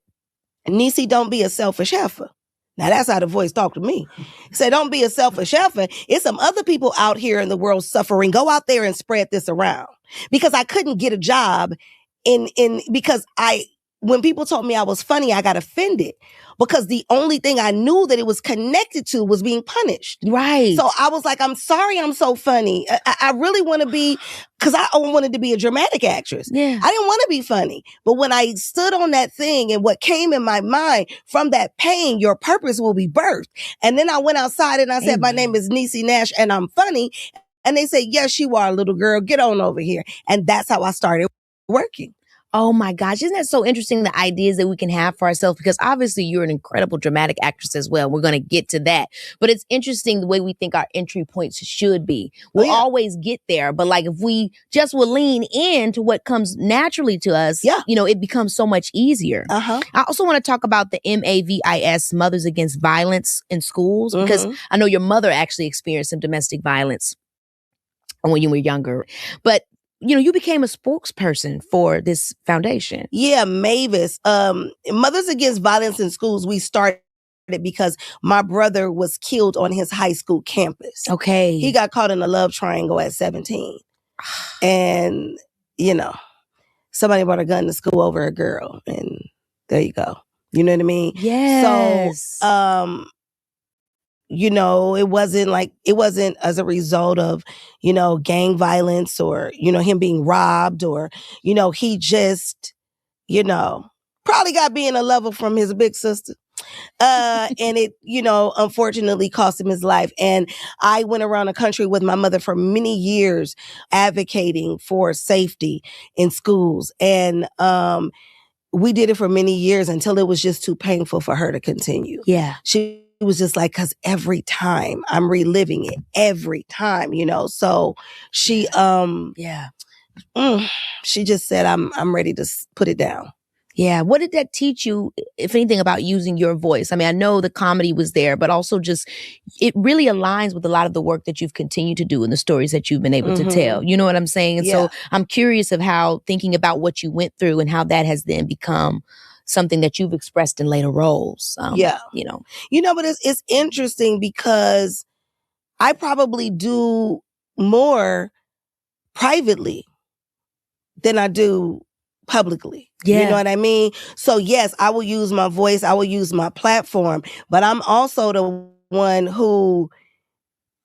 NIECY, don't be a selfish heifer. Now that's how the voice talked to me. He said, don't be a selfish heifer. It's some other people out here in the world suffering. Go out there and spread this around. Because I couldn't get a job because when people told me I was funny, I got offended because the only thing I knew that it was connected to was being punished. Right. So I was like, I'm sorry I'm so funny. I really want to be, because I wanted to be a dramatic actress. Yeah. I didn't want to be funny. But when I stood on that thing and what came in my mind, from that pain, your purpose will be birthed. And then I went outside and I said, my name is NIECY Nash and I'm funny. And they said, yes, you are, little girl. Get on over here. And that's how I started working. Oh my gosh, isn't that so interesting, the ideas that we can have for ourselves? Because obviously you're an incredible dramatic actress as well. We're going to get to that. But it's interesting the way we think our entry points should be. We'll always get there. But like if we just will lean into what comes naturally to us, it becomes so much easier. I also want to talk about the MAVIS, Mothers Against Violence in Schools, because I know your mother actually experienced some domestic violence when you were younger. But you became a spokesperson for this foundation. Yeah, Mavis. Mothers Against Violence in Schools, we started because my brother was killed on his high school campus. Okay. He got caught in a love triangle at 17. And, somebody brought a gun to school over a girl. And there you go. You know what I mean? Yes. So, it wasn't as a result of, gang violence or, him being robbed or, he just, probably got being a lover from his big sister. And it, unfortunately cost him his life. And I went around the country with my mother for many years advocating for safety in schools. And we did it for many years until it was just too painful for her to continue. Yeah. She was just like, because every time I'm reliving it, every time, So she, she just said, I'm ready to put it down. Yeah. What did that teach you, if anything, about using your voice? I mean, I know the comedy was there, but also just it really aligns with a lot of the work that you've continued to do and the stories that you've been able to tell. You know what I'm saying? And so I'm curious of how thinking about what you went through and how that has then become something that you've expressed in later roles. But it's interesting because I probably do more privately than I do publicly. Yeah. You know what I mean? So yes, I will use my voice, I will use my platform, but I'm also the one who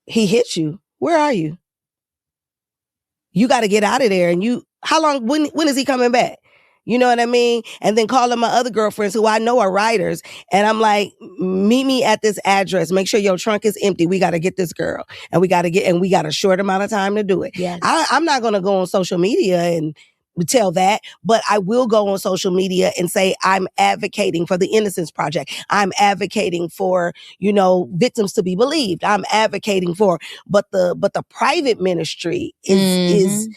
he hit you. Where are you? You got to get out of there. And how long, when is he coming back? You know what I mean? And then calling my other girlfriends who I know are writers. And I'm like, meet me at this address. Make sure your trunk is empty. We got to get this girl. And we got a short amount of time to do it. Yes. I'm not going to go on social media and tell that, but I will go on social media and say, I'm advocating for the Innocence Project. I'm advocating for, victims to be believed. I'm advocating for, but the private ministry is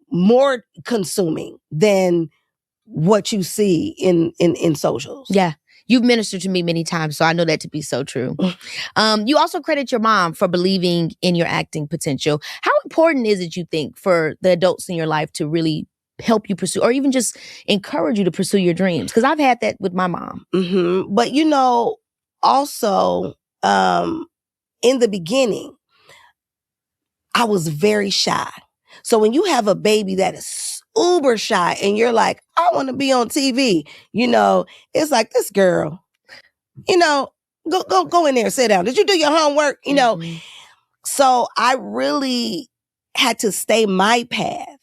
more consuming than what you see in socials. Yeah. You've ministered to me many times, so I know that to be so true. You also credit your mom for believing in your acting potential. How important is it, you think, for the adults in your life to really help you pursue, or even just encourage you to pursue your dreams? Because I've had that with my mom. But also, in the beginning, I was very shy. So when you have a baby that is uber shy and you're like, I want to be on TV, it's like, this girl, go in there, sit down. Did you do your homework? So I really had to stay my path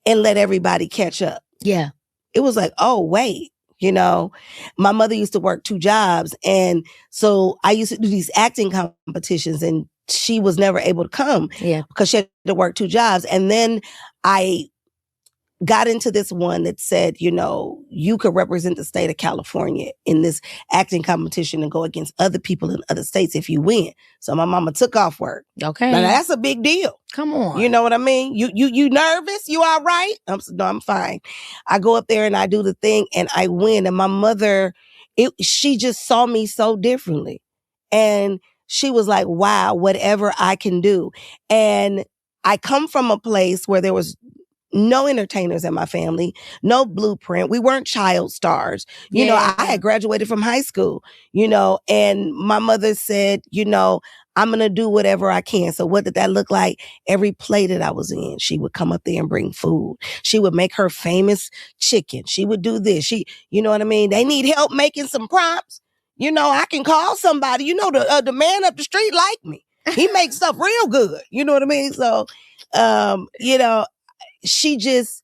and let everybody catch up. Yeah. It was like, oh, wait, my mother used to work 2 jobs. And so I used to do these acting competitions and she was never able to come because she had to work 2 jobs. And then I got into this one that said, you could represent the state of California in this acting competition and go against other people in other states if you win. So my mama took off work. Okay. Now that's a big deal. Come on. You know what I mean? You nervous? You all right? No, I'm fine. I go up there and I do the thing and I win. And my mother, she just saw me so differently. And she was like, wow, whatever I can do. And I come from a place where there was no entertainers in my family, no blueprint. We weren't child stars. I had graduated from high school, and my mother said, I'm going to do whatever I can. So what did that look like? Every play that I was in, she would come up there and bring food. She would make her famous chicken. She would do this. You know what I mean? They need help making some prompts. I can call somebody, the man up the street like me. He makes stuff real good. You know what I mean? So, she just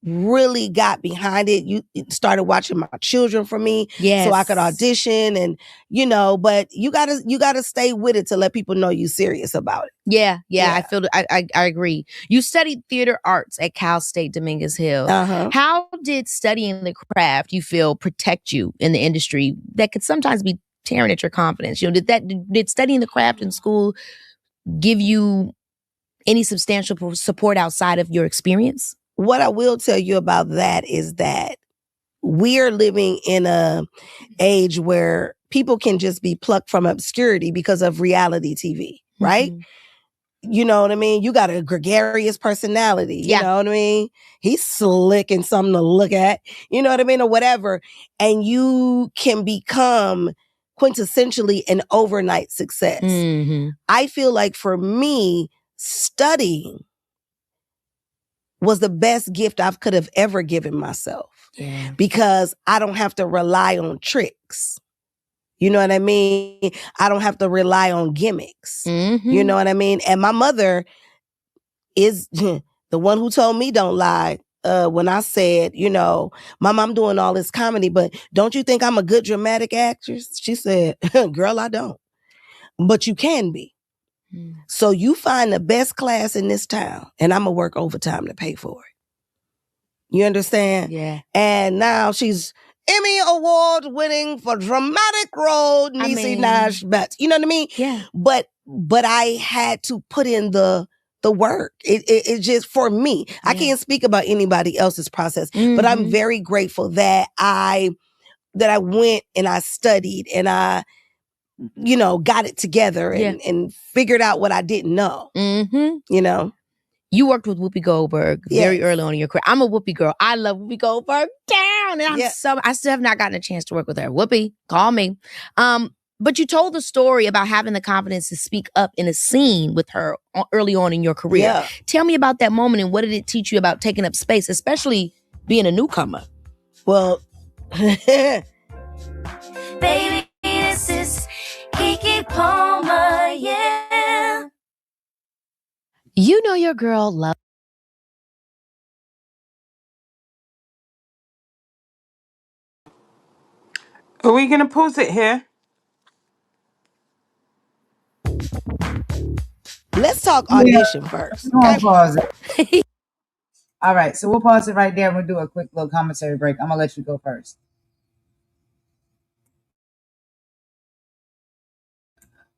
really got behind it. You started watching my children for me so I could audition and, but you gotta stay with it to let people know you serious about it. Yeah. I agree. You studied theater arts at Cal State Dominguez Hill. How did studying the craft, you feel, protect you in the industry that could sometimes be tearing at your confidence? Did studying the craft in school give you any substantial support outside of your experience? What I will tell you about that is that we are living in a age where people can just be plucked from obscurity because of reality TV, right? You know what I mean? You got a gregarious personality. You know what I mean? He's slick and something to look at. You know what I mean? Or whatever. And you can become quintessentially an overnight success. I feel like for me, studying was the best gift I could have ever given myself because I don't have to rely on tricks. You know what I mean? I don't have to rely on gimmicks. You know what I mean? And my mother is the one who told me don't lie when I said, Mom, I'm doing all this comedy, but don't you think I'm a good dramatic actress? She said, Girl, I don't. But you can be. So you find the best class in this town, and I'm gonna work overtime to pay for it. You understand? Yeah. And now she's Emmy Award winning for dramatic role, NIECY NASH-BETTS. You know what I mean? Yeah. But I had to put in the work. It just, for me, I can't speak about anybody else's process, but I'm very grateful that I went and I studied and I got it together and figured out what I didn't know. You worked with Whoopi Goldberg very early on in your career. I'm a Whoopi girl. I love Whoopi Goldberg down. And I still have not gotten a chance to work with her. Whoopi, call me. But you told the story about having the confidence to speak up in a scene with her early on in your career. Yeah. Tell me about that moment and what did it teach you about taking up space, especially being a newcomer? Well, Baby, this is Keke Palmer, yeah. You know your girl loves. Are we going to pause it here? let's talk Yeah, audition first. we're gonna Okay? pause it. All right, so we'll pause it right there. We'll do a quick little commentary break. I'm gonna let you go first.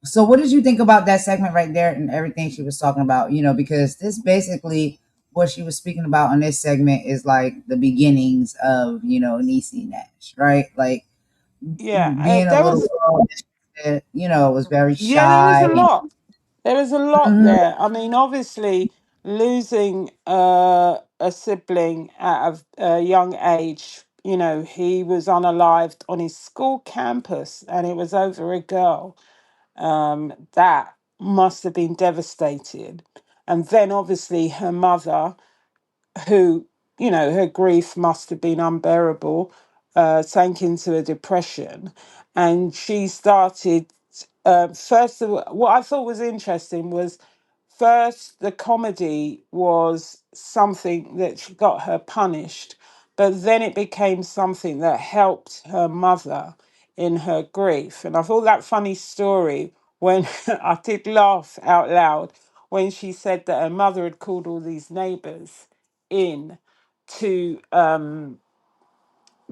So, what did you think about that segment right there and everything she was talking about? Because this basically what she was speaking about in this segment is like the beginnings of Niecy Nash, right? Like Yeah, being a there little was. girl that was very Yeah, there was a shy. lot. There was a lot Mhm. there. I mean, obviously, losing a sibling at a young age, he was unalived on his school campus and it was over a girl. That must have been devastated. And then, obviously, her mother, who, her grief must have been unbearable, sank into a depression. And she started, first of all, what I thought was interesting was first the comedy was something that got her punished, but then it became something that helped her mother in her grief. And I thought that funny story when I did laugh out loud when she said that her mother had called all these neighbors in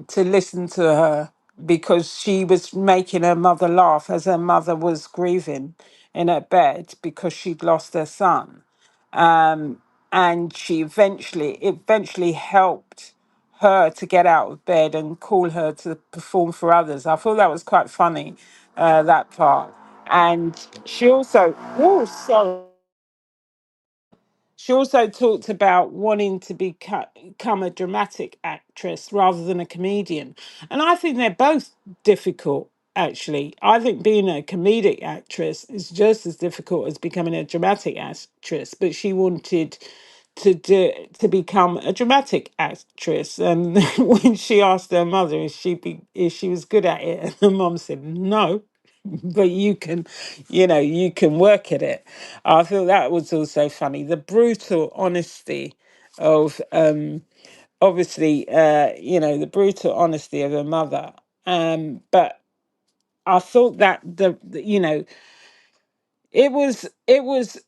to listen to her because she was making her mother laugh as her mother was grieving in her bed because she'd lost her son. um, and she eventually helped her to get out of bed and call her to perform for others. I thought that was quite funny, that part. And she also, oh, sorry. She also talked about wanting to become a dramatic actress rather than a comedian. And I think they're both difficult, actually. I think being a comedic actress is just as difficult as becoming a dramatic actress, but she wanted to become a dramatic actress. And when she asked her mother if she was good at it, and her mum said no, but you can work at it. I thought that was also funny, the brutal honesty of obviously the brutal honesty of her mother. But I thought that it was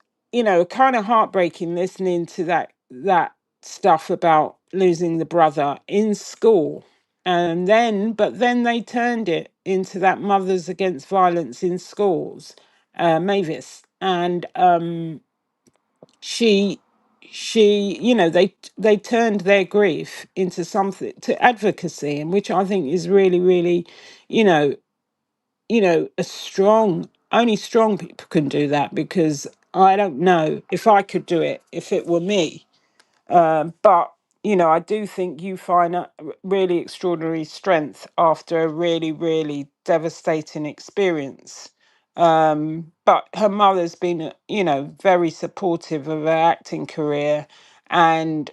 kind of heartbreaking listening to that stuff about losing the brother in school. And then they turned it into that Mothers Against Violence in Schools, Mavis. And she they turned their grief into something, to advocacy, and which I think is really, really, you know a strong, only strong people can do that, because I don't know if I could do it if it were me. But I do think you find a really extraordinary strength after a really, really devastating experience. But her mother's been, very supportive of her acting career, and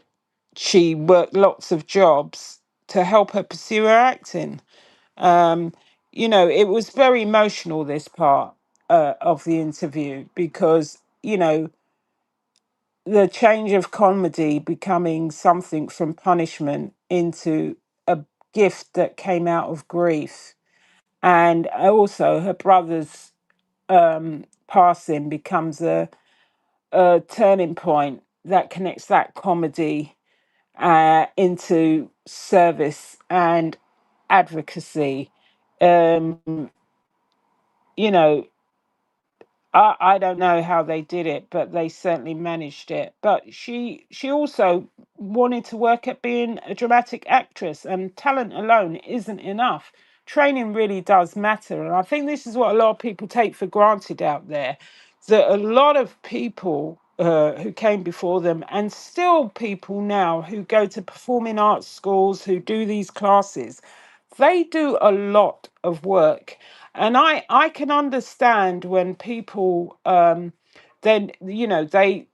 she worked lots of jobs to help her pursue her acting. Um, it was very emotional, this part of the interview, because, the change of comedy becoming something from punishment into a gift that came out of grief. And also her brother's passing becomes a turning point that connects that comedy into service and advocacy. Um, you know, I don't know how they did it, but they certainly managed it. But she also wanted to work at being a dramatic actress, and talent alone isn't enough. Training really does matter, and I think this is what a lot of people take for granted out there. That a lot of people who came before them, and still people now who go to performing arts schools, who do these classes, they do a lot of work. And I can understand when people then they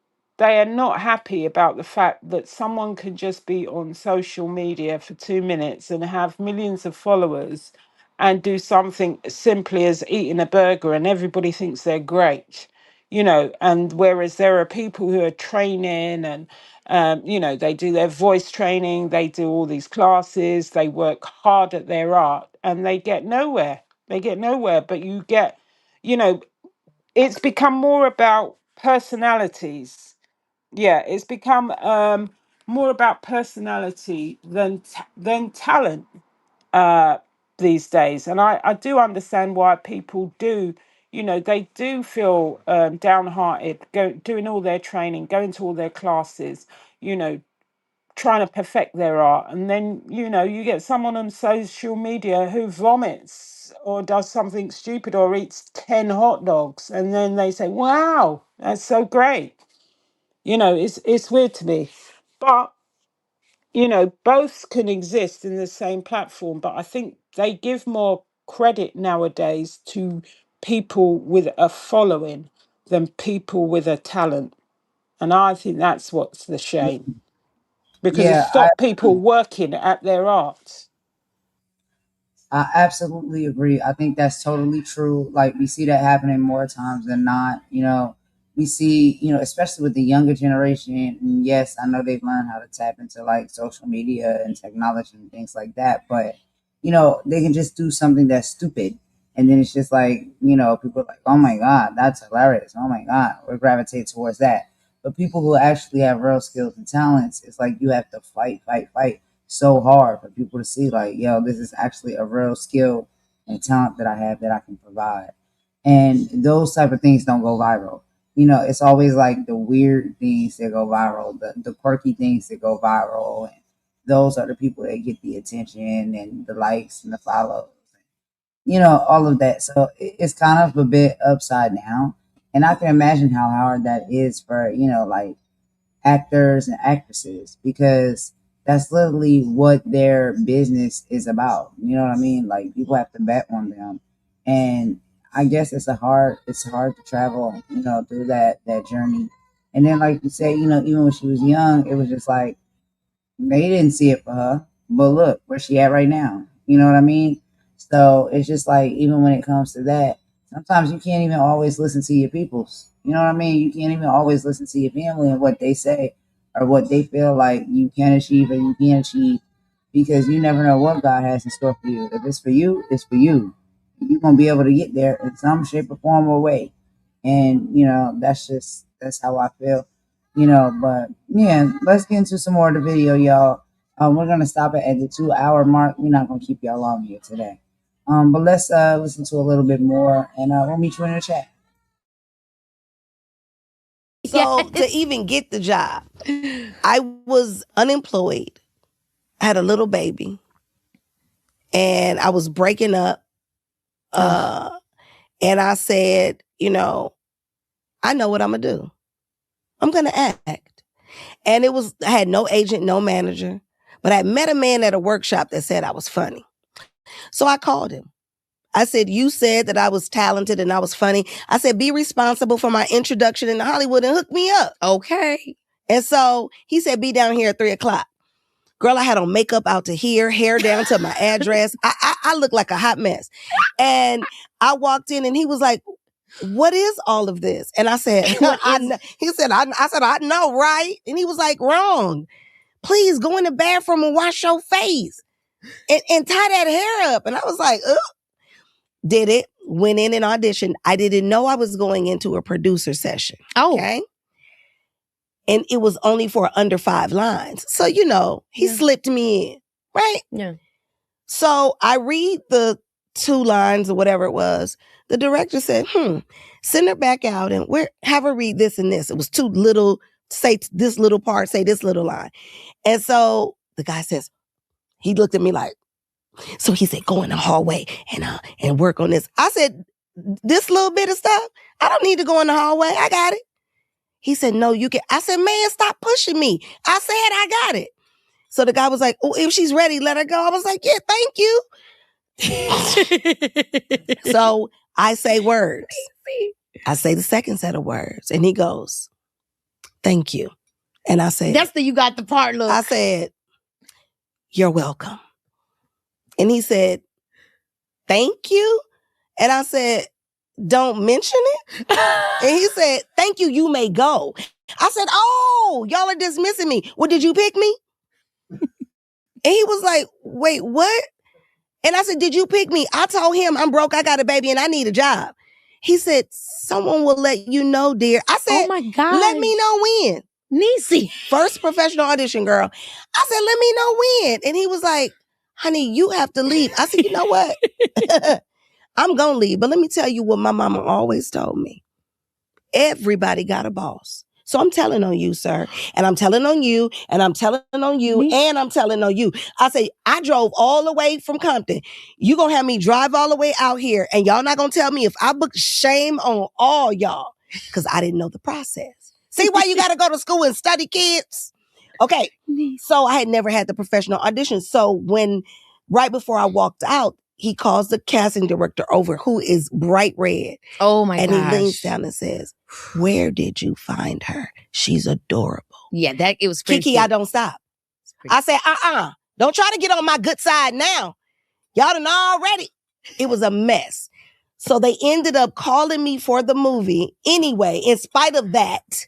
are not happy about the fact that someone can just be on social media for 2 minutes and have millions of followers and do something as simply as eating a burger and everybody thinks they're great. And whereas there are people who are training and they do their voice training, they do all these classes, they work hard at their art, and they get nowhere. They get nowhere. But you know, it's become more about personalities. Yeah, it's become more about personality than talent uh, these days. And I do understand why people do, they do feel downhearted, doing all their training, going to all their classes, you know, trying to perfect their art. And then, you get someone on social media who vomits or does something stupid or eats 10 hot dogs. And then they say, wow, that's so great. It's weird to me. But both can exist in the same platform, but I think they give more credit nowadays to people with a following than people with a talent. And I think that's what's the shame because it Yeah, stopped people working at their art. I absolutely agree. I think that's totally true. Like we see that happening more times than not. We see, especially with the younger generation. And yes, I know they've learned how to tap into like social media and technology and things like that. But they can just do something that's stupid, and then it's just like people are like, oh my god, that's hilarious. Oh my god, we gravitate towards that. But people who actually have real skills and talents, it's like you have to fight, fight, fight so hard for people to see like, yo, this is actually a real skill and talent that I have that I can provide. And those type of things don't go viral. It's always like the weird things that go viral, the quirky things that go viral. And those are the people that get the attention and the likes and the follows, all of that. So it's kind of a bit upside down. And I can imagine how hard that is for, like actors and actresses because that's literally what their business is about. You know what I mean? Like people have to bet on them, and I guess it's hard to travel, through that journey. And then, like you say, even when she was young, it was just like they didn't see it for her, but look where she at right now. You know what I mean? So it's just like even when it comes to that, sometimes you can't even always listen to your peoples. You know what I mean? You can't even always listen to your family and what they say or what they feel like you can achieve or you can achieve because you never know what God has in store for you. If it's for you, it's for you. You're gonna be able to get there in some shape or form or way. And that's how I feel. But yeah, let's get into some more of the video, y'all. We're gonna stop it at the 2 hour mark. We're not gonna keep y'all long here today. But let's listen to a little bit more, and we'll meet you in the chat. So to even get the job, I was unemployed, had a little baby, and I was breaking up. And I said, I know what I'm gonna do. I'm gonna act. And I had no agent, no manager, but I met a man at a workshop that said I was funny. So I called him. I said, you said that I was talented and I was funny. I said, be responsible for my introduction into Hollywood and hook me up. Okay. And so he said, be down here at 3:00. Girl, I had on makeup out to here, hair down to my address. I looked like a hot mess. And I walked in and he was like, what is all of this? And I said, he said, I said, I know, right? And he was like, wrong. Please go in the bathroom and wash your face and tie that hair up. And I was like, ugh. Did it, went in and auditioned. I didn't know I was going into a producer session. Oh. Okay. And it was only for under 5 lines. So, he slipped me in, right? Yeah. So I read the 2 lines or whatever it was. The director said, send her back out and have her read this and this. It was too little, say this little part, say this little line. And so the guy says, he looked at me like, so he said, go in the hallway and work on this. I said, this little bit of stuff, I don't need to go in the hallway. I got it. He said, no, you can. I said, man, stop pushing me. I said, I got it. So the guy was like, oh, if she's ready, let her go. I was like, yeah, thank you. So I say words. I say the second set of words. And he goes, thank you. And I said, that's the you got the part look. I said, you're welcome. And he said, thank you. And I said, don't mention it. And he said, thank you, you may go. I said, oh, y'all are dismissing me. Well, did you pick me? And he was like, wait, what? And I said, did you pick me? I told him I'm broke, I got a baby, and I need a job. He said, someone will let you know, dear. I said, oh my God. Let me know when. NIECY. First professional audition, girl. I said, let me know when. And he was like, honey, you have to leave. I said, you know what? I'm going to leave. But let me tell you what my mama always told me. Everybody got a boss. So I'm telling on you, sir. And I'm telling on you. And I'm telling on you. And I'm telling on you. I say, I drove all the way from Compton. You going to have me drive all the way out here. And y'all not going to tell me if I book shame on all y'all. Because I didn't know the process. See why you got to go to school and study, kids? Okay. So I had never had the professional audition. So right before I walked out, he calls the casting director over, who is bright red. Oh my gosh. And he leans down and says, where did you find her? She's adorable. Yeah, it was Keke, cute. I don't stop. I said, don't try to get on my good side now. Y'all done already. It was a mess. So they ended up calling me for the movie anyway, in spite of that.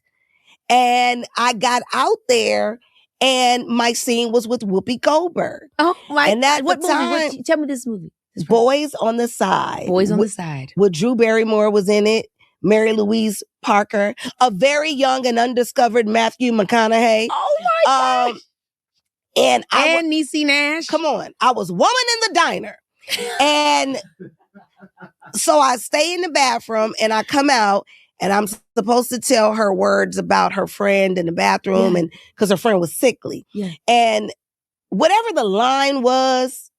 And I got out there and my scene was with Whoopi Goldberg. Oh my! And at what the movie? time, Tell me this movie. Boys on the Side. Boys on the Side. With Drew Barrymore was in it. Mary Louise Parker. A very young and undiscovered Matthew McConaughey. Oh my gosh. And NIECY Nash. Come on. I was woman in the diner. And so I stay in the bathroom and I come out and I'm supposed to tell her words about her friend in the bathroom and because her friend was sickly. Yeah. And whatever the line was,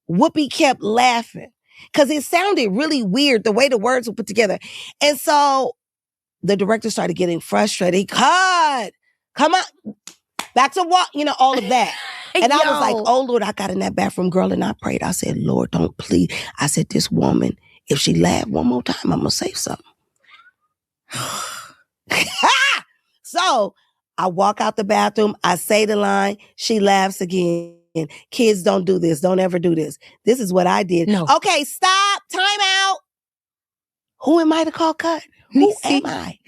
Whoopi kept laughing because it sounded really weird the way the words were put together. And so the director started getting frustrated. He cut, come on, back to what, all of that. And I was like, oh Lord, I got in that bathroom, girl, and I prayed. I said, Lord, don't please. I said, this woman, if she laughed one more time, I'm going to say something. So I walk out the bathroom. I say the line. She laughs again. Kids, don't do this. Don't ever do this. This is what I did. No. Okay, stop. Time out. Who am I to call cut? Who am I?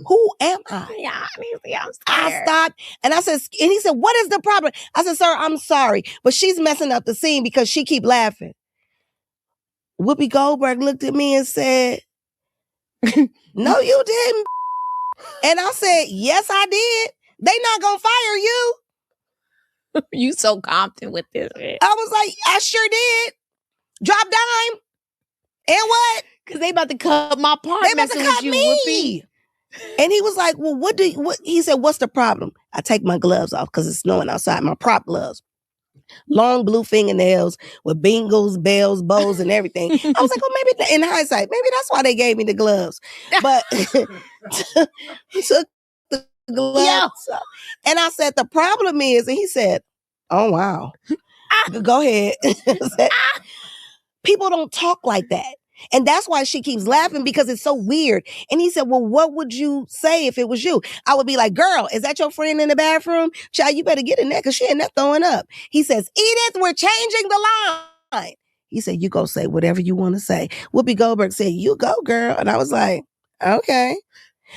Who am I? Yeah, NIECY, I'm scared. I stopped and I said, and he said, what is the problem? I said, sir, I'm sorry, but she's messing up the scene because she keep laughing. Whoopi Goldberg looked at me and said, no, you didn't. And I said, yes, I did. They not gonna fire you. You so confident with this. Man. I was like, I sure did. Drop dime. And what? Because they about to cut my part. They about to cut you, me. Whoopi. And he was like, well, what? He said, what's the problem? I take my gloves off because it's snowing outside, my prop gloves. Long blue fingernails with bingles, bells, bows, and everything. I was like, well, maybe in hindsight, maybe that's why they gave me the gloves. But took the gloves off. And I said, the problem is, and he said, oh, wow. Go ahead. People don't talk like that. And that's why she keeps laughing because it's so weird. And he said, well, what would you say if it was you? I would be like, girl, is that your friend in the bathroom? Child, you better get in there because she in there throwing up. He says, Edith, we're changing the line. He said, you go say whatever you want to say. Whoopi Goldberg said, you go, girl. And I was like, Okay.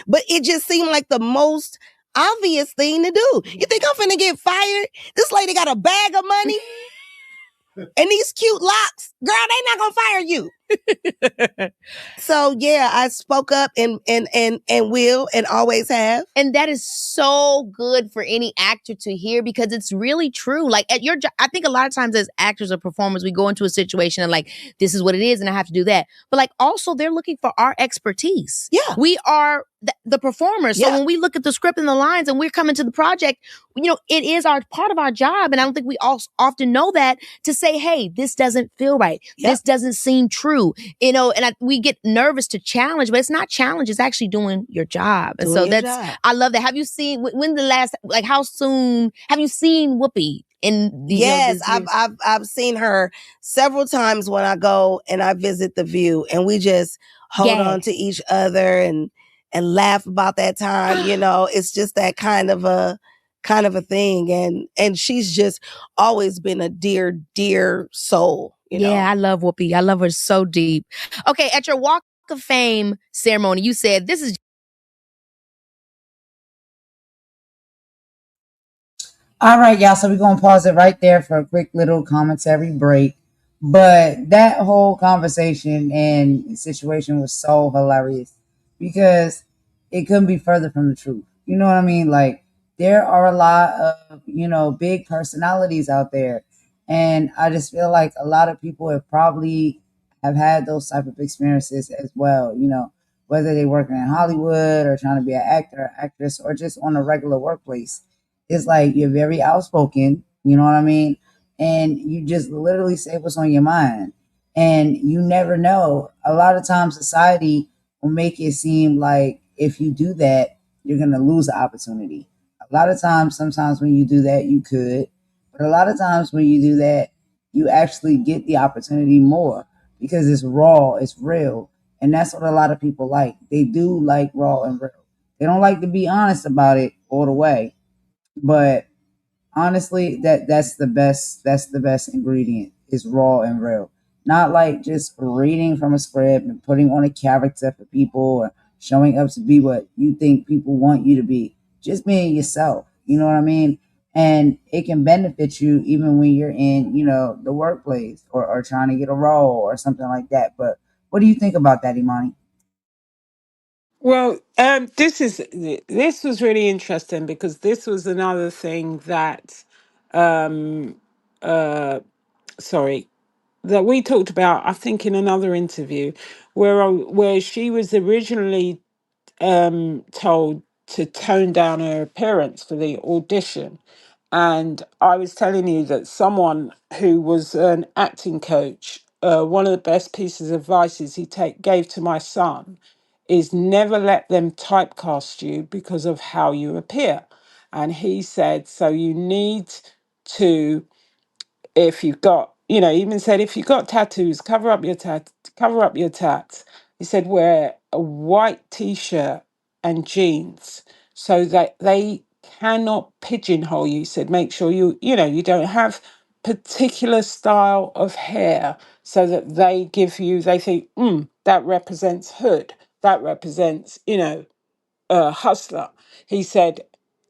But it just seemed like the most obvious thing to do. You think I'm finna get fired? This lady got a bag of money and these cute locks. Girl, they not gonna fire you. So yeah, I spoke up and will and always have. And that is so good for any actor to hear because it's really true. Like at your job, I think a lot of times as actors or performers, we go into a situation and like, this is what it is and I have to do that. But like also they're looking for our expertise. Yeah. We are the performers. So Yeah. when we look at the script and the lines and we're coming to the project, it is our part of our job. And I don't think we all often know that to say, hey, this doesn't feel right. Yep. This doesn't seem true. And we get nervous to challenge, but it's not challenge. It's actually doing your job. And so I love that. Have you seen when the last, like how soon have you seen Whoopi in the Yes, I've seen her several times when I go and I visit the View and we just hold on to each other and laugh about that time. It's just that kind of a thing. And she's just always been a dear soul. I love Whoopi. I love her so deep. Okay, at your Walk of Fame ceremony, you said this is. All right, y'all. So we're going to pause it right there for a quick little commentary break. But that whole conversation and situation was so hilarious because it couldn't be further from the truth. You know what I mean? Like, there are a lot of, big personalities out there. And I just feel like a lot of people have had those type of experiences as well, whether they're working in Hollywood or trying to be an actor or actress or just on a regular workplace. It's like you're very outspoken, you know what I mean? And you just literally say what's on your mind. And you never know. A lot of times society will make it seem like if you do that, you're going to lose the opportunity. A lot of times, sometimes when you do that, you could. But a lot of times when you do that, you actually get the opportunity more because it's raw, it's real. And that's what a lot of people like. They do like raw and real. They don't like to be honest about it all the way. But honestly, that's the best ingredient is raw and real. Not like just reading from a script and putting on a character for people or showing up to be what you think people want you to be. Just being yourself. You know what I mean? And it can benefit you even when you're in, the workplace or trying to get a role or something like that. But what do you think about that, Imani? Well, this was really interesting because this was another thing that, um, uh, sorry, that we talked about. I think in another interview where she was originally told to tone down her appearance for the audition. And I was telling you that someone who was an acting coach, one of the best pieces of advice gave to my son is never let them typecast you because of how you appear. And he said, so you need to, if you've got, even said if you've got tattoos, cover up your tats. He said wear a white t-shirt and jeans so that they cannot pigeonhole you. He said make sure you don't have particular style of hair so that they think, that represents hood, that represents, hustler. He said,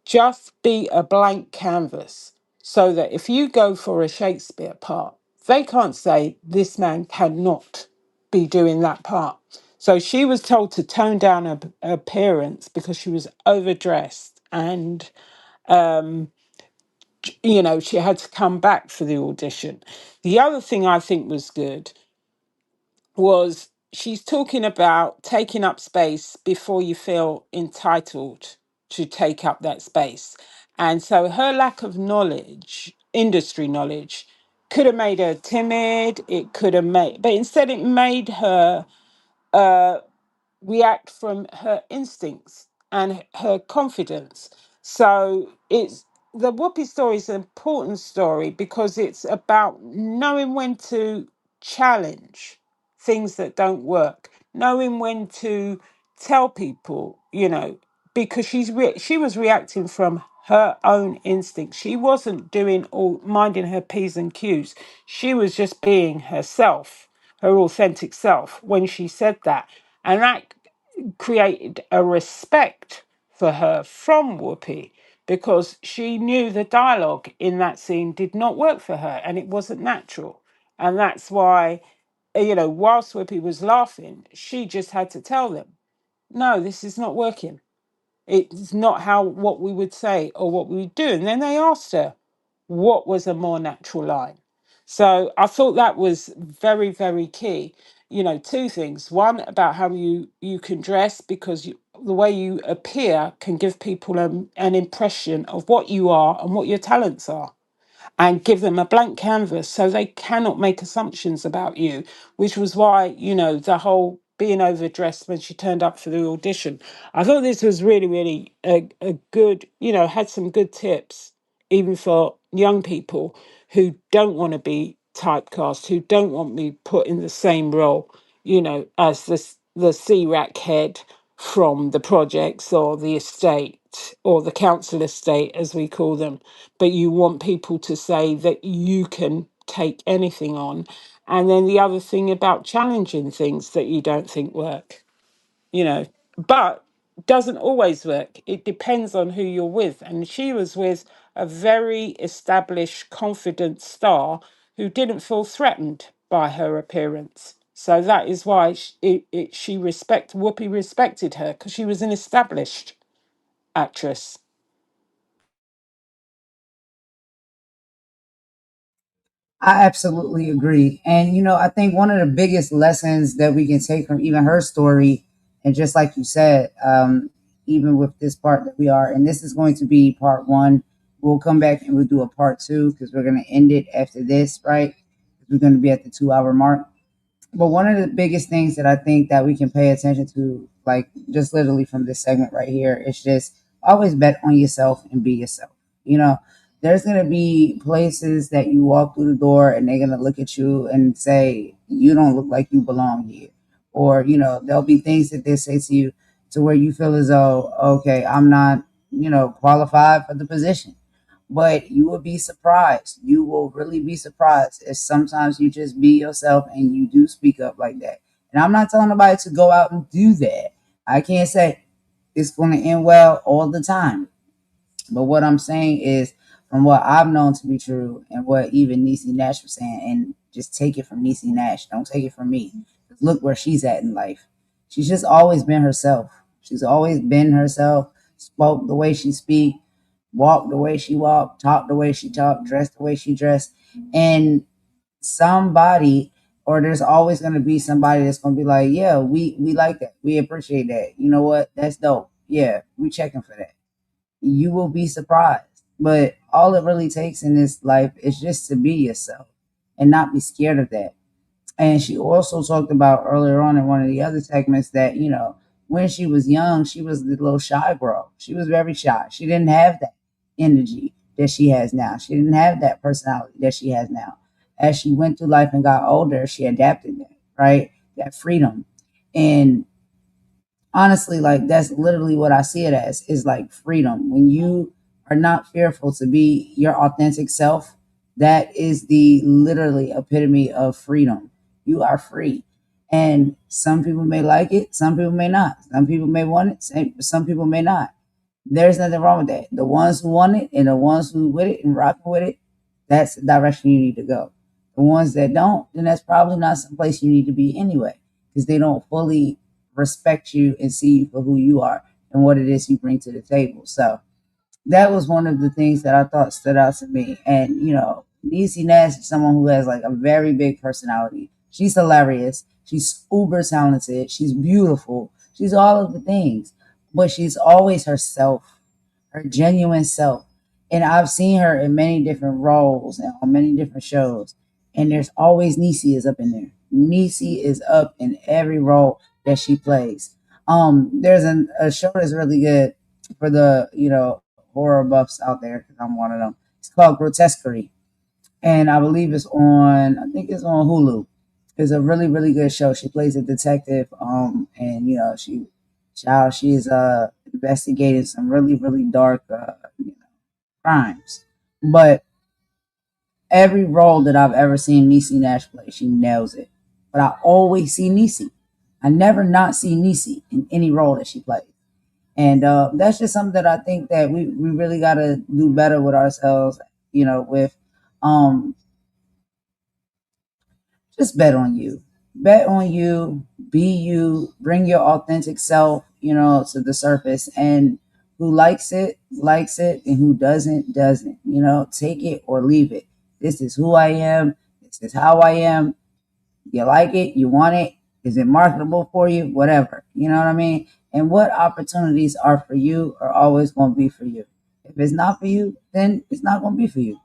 just be a blank canvas so that if you go for a Shakespeare part, they can't say this man cannot be doing that part. So she was told to tone down her appearance because she was overdressed and she had to come back for the audition. The other thing I think was good was she's talking about taking up space before you feel entitled to take up that space. And so her lack of knowledge, industry knowledge, could have made her timid. It could have made, but instead it made her react from her instincts and her confidence. So the Whoopi story is an important story because it's about knowing when to challenge things that don't work, knowing when to tell people, because she was reacting from her own instinct. She wasn't doing all minding her P's and Q's. She was just being herself, her authentic self when she said that. And that created a respect for her from Whoopi, because she knew the dialogue in that scene did not work for her and it wasn't natural. And that's why, whilst Whoopi was laughing, she just had to tell them, no, this is not working. It's not how what we would say or what we would do. And then they asked her what was a more natural line. So I thought that was very, very key. Two things. One, about how you can dress, because the way you appear can give people an impression of what you are and what your talents are, and give them a blank canvas so they cannot make assumptions about you, which was why, the whole being overdressed when she turned up for the audition. I thought this was really, really a good, had some good tips, even for young people who don't want to be typecast, who don't want to be put in the same role, as the C-rack head from the projects or the estate or the council estate, as we call them, but you want people to say that you can take anything on. And then the other thing about challenging things that you don't think work, but doesn't always work. It depends on who you're with. And she was with a very established, confident star who didn't feel threatened by her appearance. So that is why Whoopi respected her, because she was an established actress. I absolutely agree. And, I think one of the biggest lessons that we can take from even her story, and just like you said, even with this part that we are, and this is going to be part one, we'll come back and we'll do a part two because we're going to end it after this, right? We're going to be at the 2 hour mark. But one of the biggest things that I think that we can pay attention to, like just literally from this segment right here, is just always bet on yourself and be yourself. You know, there's gonna be places that you walk through the door and they're gonna look at you and say, you don't look like you belong here. Or, there'll be things that they say to you to where you feel as though, okay, I'm not, qualified for the position. But you will be surprised. You will really be surprised if sometimes you just be yourself and you do speak up like that. And I'm not telling nobody to go out and do that. I can't say it's going to end well all the time. But what I'm saying is, from what I've known to be true, and what even NIECY Nash was saying, and just take it from NIECY Nash, don't take it from me. Look where she's at in life. She's just always been herself. She's always been herself, spoke the way she speak, walk the way she walked, talk the way she talked, dress the way she dressed. And somebody, or there's always going to be somebody that's going to be like, yeah, we like that. We appreciate that. You know what? That's dope. Yeah, we checking for that. You will be surprised. But all it really takes in this life is just to be yourself and not be scared of that. And she also talked about earlier on in one of the other segments that, when she was young, she was the little shy girl. She was very shy. She didn't have that energy that she has now. She didn't have that personality that she has now. As she went through life and got older, she adapted that, right? That freedom. And honestly, like that's literally what I see it as, is like freedom. When you are not fearful to be your authentic self, that is the literally epitome of freedom. You are free. And some people may like it, some people may not. Some people may want it, some people may not. There's nothing wrong with that. The ones who want it and the ones who with it and rocking with it, that's the direction you need to go. The ones that don't, then that's probably not some place you need to be anyway, because they don't fully respect you and see you for who you are and what it is you bring to the table. So that was one of the things that I thought stood out to me. And, NIECY Nash is someone who has like a very big personality. She's hilarious. She's uber talented. She's beautiful. She's all of the things, but she's always herself, her genuine self. And I've seen her in many different roles and on many different shows. And there's always NIECY is up in there. NIECY is up in every role that she plays. There's a show that's really good for the, horror buffs out there, because I'm one of them. It's called Grotesquerie. And I believe I think it's on Hulu. It's a really, really good show. She plays a detective, and she is investigating some really, really dark crimes. But every role that I've ever seen NIECY Nash play, she nails it. But I always see NIECY. I never not see NIECY in any role that she plays. And that's just something that I think that we really got to do better with ourselves, with um, just bet on you. Bet on you, be you, bring your authentic self, to the surface. And who likes it, and who doesn't. Take it or leave it. This is who I am. This is how I am. You like it, you want it. Is it marketable for you? Whatever. You know what I mean? And what opportunities are for you are always going to be for you. If it's not for you, then it's not going to be for you.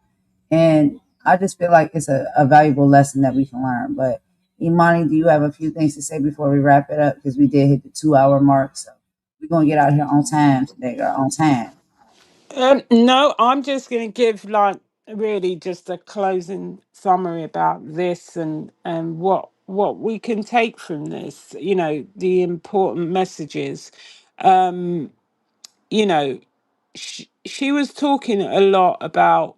And I just feel like it's a valuable lesson that we can learn. But Imani, do you have a few things to say before we wrap it up? Because we did hit the 2 hour mark. So we're going to get out here on time today, or on time. No, I'm just going to give like really just a closing summary about this and what we can take from this. The important messages. Um, you know, she was talking a lot about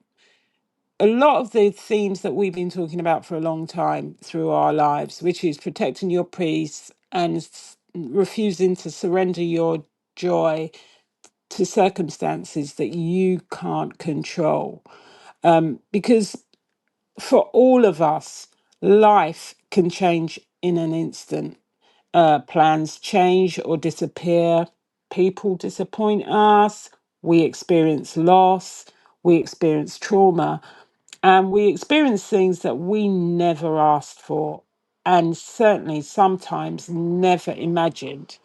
a lot of the themes that we've been talking about for a long time through our lives, which is protecting your peace and refusing to surrender your joy to circumstances that you can't control. Because for all of us, life can change in an instant. Plans change or disappear. People disappoint us. We experience loss. We experience trauma. And we experience things that we never asked for and certainly sometimes never imagined.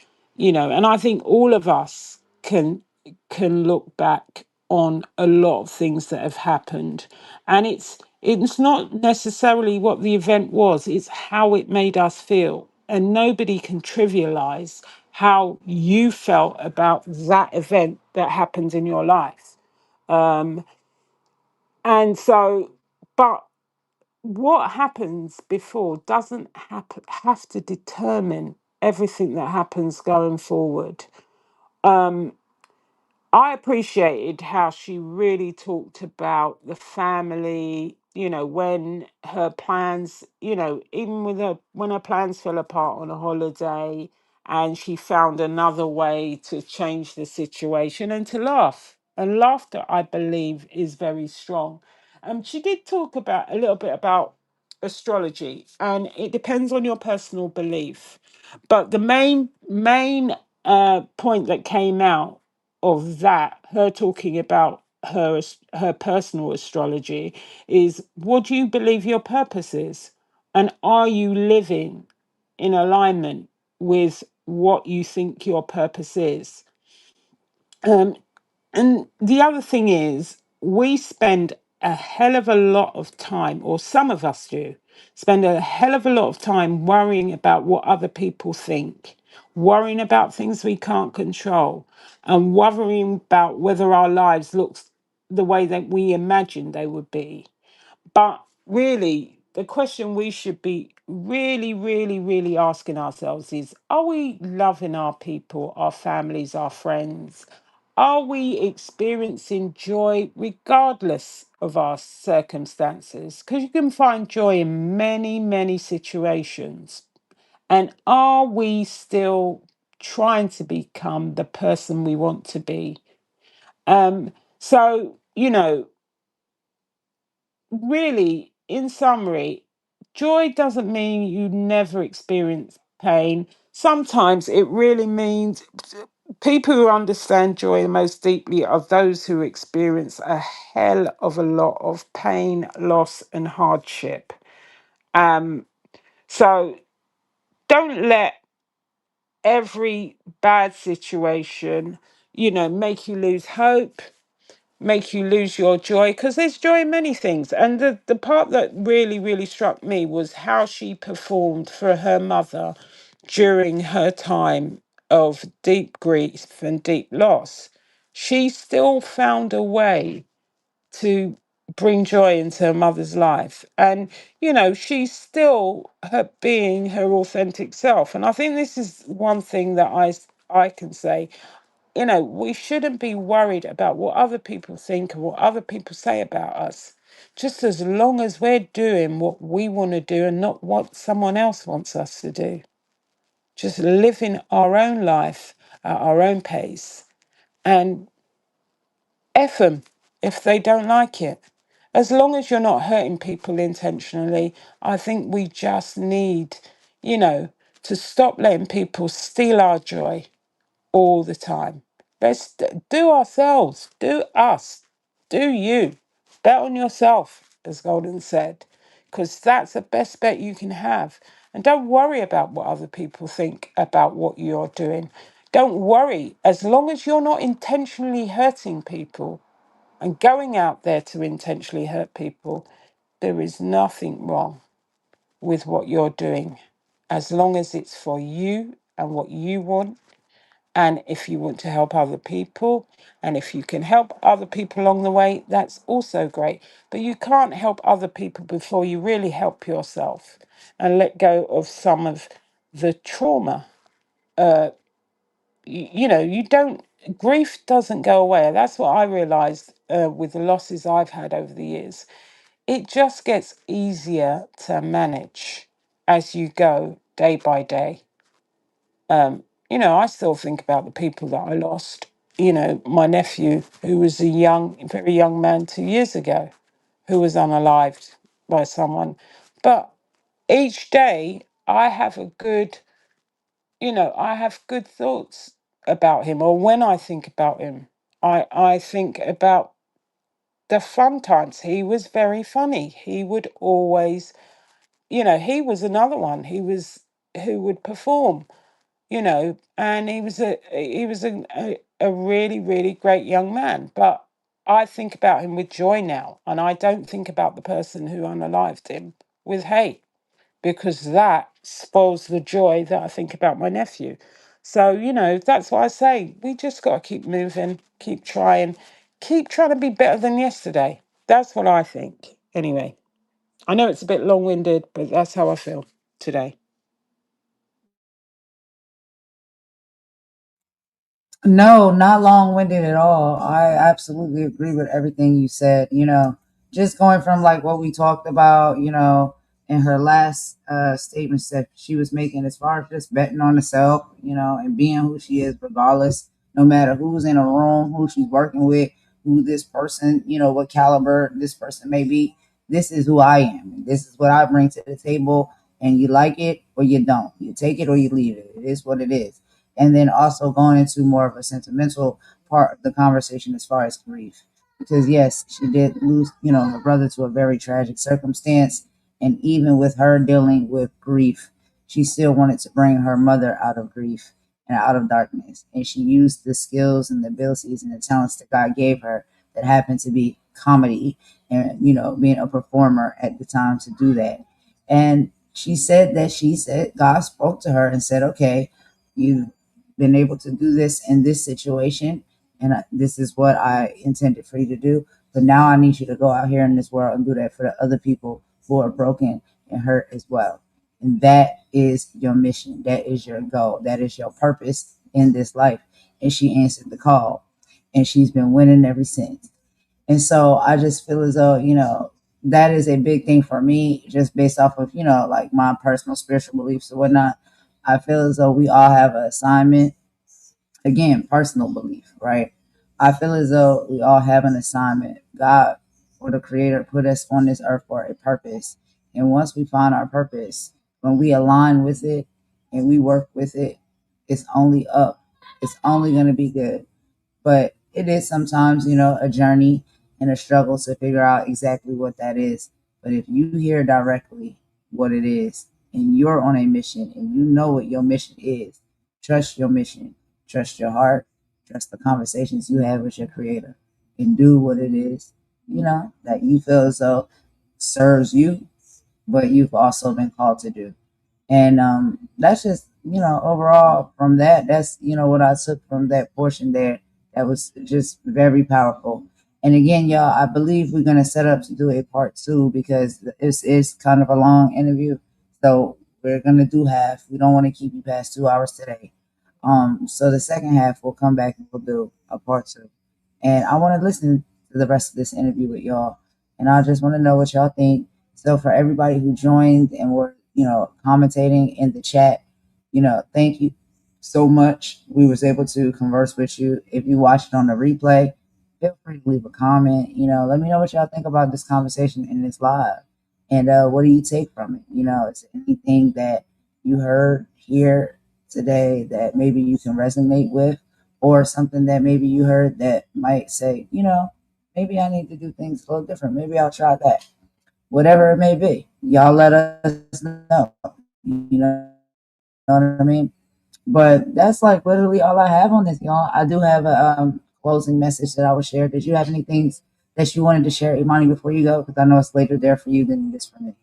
And I think all of us can look back on a lot of things that have happened. And it's not necessarily what the event was, it's how it made us feel. And nobody can trivialize how you felt about that event that happened in your life. Um, and so, but what happens before doesn't have to determine everything that happens going forward. Um, I appreciated how she really talked about the family, when her plans, even with her, when her plans fell apart on a holiday and she found another way to change the situation and to laugh. And laughter, I believe, is very strong. She did talk about a little bit about astrology, and it depends on your personal belief. But the main point that came out of that, her talking about her personal astrology, is what do you believe your purpose is, and are you living in alignment with what you think your purpose is? Um, and the other thing is, we spend a hell of a lot of time, or some of us do, spend a hell of a lot of time worrying about what other people think, worrying about things we can't control, and worrying about whether our lives look the way that we imagined they would be. But really, the question we should be really, really, really asking ourselves is, are we loving our people, our families, our friends? Are we experiencing joy regardless of our circumstances? Because you can find joy in many, many situations. And are we still trying to become the person we want to be? So, really, in summary, joy doesn't mean you never experience pain. Sometimes it really means people who understand joy the most deeply are those who experience a hell of a lot of pain, loss, and hardship. Um, so don't let every bad situation, make you lose hope, make you lose your joy, because there's joy in many things. And the part that really, really struck me was how she performed for her mother during her time of deep grief and deep loss. She still found a way to bring joy into her mother's life. And, she's still her being her authentic self. And I think this is one thing that I can say, we shouldn't be worried about what other people think or what other people say about us, just as long as we're doing what we want to do and not what someone else wants us to do. just living our own life at our own pace, and F them if they don't like it. As long as you're not hurting people intentionally, I think we just need, you know, to stop letting people steal our joy all the time. Let's do ourselves, do us, do you. Bet on yourself, as Golden said, because that's the best bet you can have. And don't worry about what other people think about what you're doing. Don't worry, as long as you're not intentionally hurting people and going out there to intentionally hurt people, there is nothing wrong with what you're doing, as long as it's for you and what you want. And if you want to help other people, and if you can help other people along the way, that's also great. But you can't help other people before you really help yourself and let go of some of the trauma. You know, you don't, grief doesn't go away. That's what I realized with the losses I've had over the years. It just gets easier to manage as you go day by day. You know, I still think about the people that I lost. You know, my nephew, who was a very young man 2 years ago, who was unalived by someone. But each day I have I have good thoughts about him. Or when I think about him, I think about the fun times. He was very funny. He would always, he was another one. He was who would perform, and he was a really, really great young man. But I think about him with joy now, and I don't think about the person who unalived him with hate, because that spoils the joy that I think about my nephew. So, that's why I say we just got to keep moving, keep trying to be better than yesterday. That's what I think. Anyway, I know it's a bit long winded, but that's how I feel today. No, not long winded at all. I absolutely agree with everything you said. Just going from like what we talked about, in her last statements that she was making as far as just betting on herself, and being who she is, regardless, no matter who's in a room, who she's working with, who this person, what caliber this person may be. This is who I am. This is what I bring to the table. And you like it or you don't. You take it or you leave it. It is what it is. And then also going into more of a sentimental part of the conversation as far as grief. Because yes, she did lose, her brother to a very tragic circumstance. And even with her dealing with grief, she still wanted to bring her mother out of grief and out of darkness. And she used the skills and the abilities and the talents that God gave her that happened to be comedy and, being a performer at the time to do that. And she said God spoke to her and said, okay, you been able to do this in this situation, and this is what I intended for you to do. But now I need you to go out here in this world and do that for the other people who are broken and hurt as well. And that is your mission. That is your goal. That is your purpose in this life. And she answered the call, and she's been winning ever since. And so I just feel as though, that is a big thing for me, just based off of, like my personal spiritual beliefs or whatnot. I feel as though we all have an assignment. Again, personal belief, right? I feel as though we all have an assignment. God, or the Creator, put us on this earth for a purpose. And once we find our purpose, when we align with it and we work with it, it's only up. It's only going to be good. But it is sometimes, a journey and a struggle to figure out exactly what that is. But if you hear directly what it is, and you're on a mission and you know what your mission is, trust your mission, trust your heart, trust the conversations you have with your creator, and do what it is, that you feel as though serves you, but you've also been called to do. And that's just, overall from that, that's, what I took from that portion there. That was just very powerful. And again, y'all, I believe we're going to set up to do a part two, because this is kind of a long interview. So we're going to do half. We don't want to keep you past 2 hours today. So the second half, we'll come back and we'll do a part two. And I want to listen to the rest of this interview with y'all. And I just want to know what y'all think. So for everybody who joined and were, commentating in the chat, Thank you so much. We was able to converse with you. If you watched it on the replay, feel free to leave a comment. Let me know what y'all think about this conversation in this live. And what do you take from it? Is there anything that you heard here today that maybe you can resonate with, or something that maybe you heard that might say, maybe I need to do things a little different. Maybe I'll try that. Whatever it may be, y'all let us know. You know what I mean? But that's like literally all I have on this, y'all. I do have a closing message that I will share. Did you have any things that you wanted to share, Imani, before you go? Because I know it's later there for you than it is for me.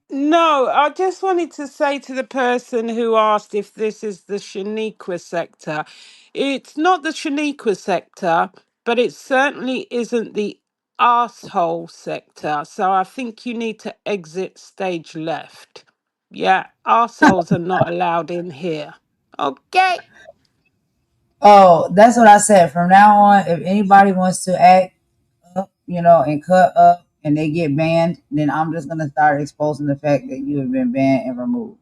No, I just wanted to say to the person who asked if this is the Shaniqua sector, it's not the Shaniqua sector, but it certainly isn't the arsehole sector. So I think you need to exit stage left. Yeah, arseholes are not allowed in here. Okay. Oh, that's what I said. From now on, if anybody wants to act up, and cut up and they get banned, then I'm just gonna start exposing the fact that you have been banned and removed.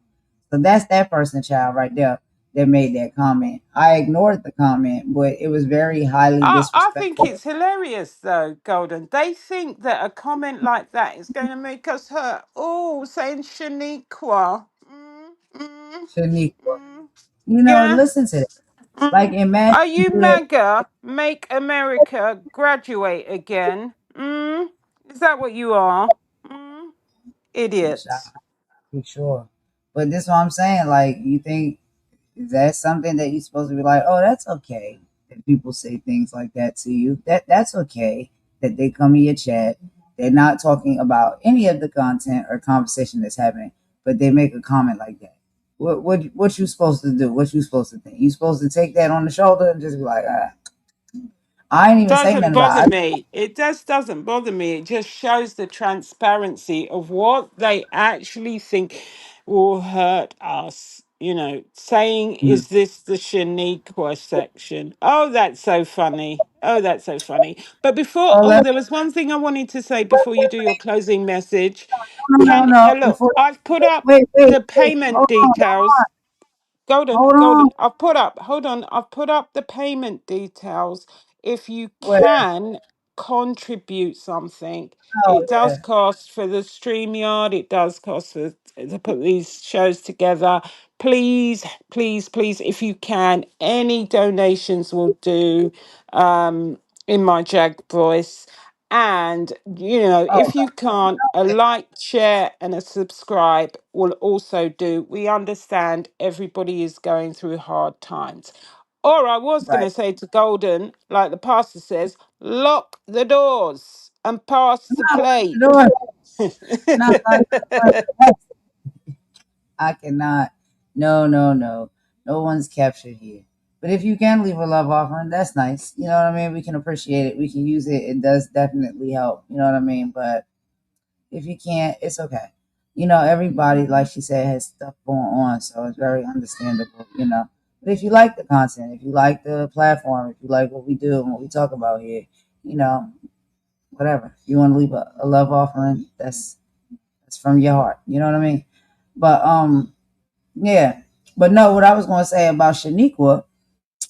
So that's that person, child, right there that made that comment. I ignored the comment, but it was very highly I think disrespectful. it's hilarious though, Golden. They think that a comment like that is going to make us hurt. Oh, saying Shaniqua. Shaniqua. Mm. Yeah. Listen to that. Like, imagine Are you you MAGA? Make America graduate again. Is that what you are? Idiots. be sure. But this is what I'm saying. Like, you think, is that something that you're supposed to be like, oh, that's okay that people say things like that to you? That's okay that they come in your chat. They're not talking about any of the content or conversation that's happening, but they make a comment like that. What you supposed to do? What you supposed to think? You supposed to take that on the shoulder and just be like, I ain't even say Doesn't nothing bother about it. me. It just doesn't bother me. It just shows the transparency of what they actually think will hurt us. Saying, Mm. is this the Shaniqua section? Oh, that's so funny. Oh, that's so funny. But before, Oh, there was one thing I wanted to say before you do your closing message. no, no. Look, Before, I've put up wait. the payment Hold details. Golden, on. Golden, hold on, I've put up the payment details. If you Where? can contribute something, Oh, it does yeah. cost for the StreamYard, it does cost to put these shows together. Please, please, please, if you can, any donations will do, in my Jag voice. And, Oh, if you can't, a like, share, and a subscribe will also do. We understand everybody is going through hard times. Or I was going right. to say to Golden, like the pastor says, lock the doors and pass the plate. No, no. I cannot. No, no, no. No one's captured here. But if you can leave a love offering, that's nice. You know what I mean? We can appreciate it. We can use it. It does definitely help. You know what I mean? But if you can't, it's okay. Everybody, like she said, has stuff going on. So it's very understandable. But if you like the content, if you like the platform, if you like what we do and what we talk about here, you know, whatever. If you want to leave a love offering, that's from your heart. You know what I mean? But yeah. But no, what I was gonna say about Shaniqua,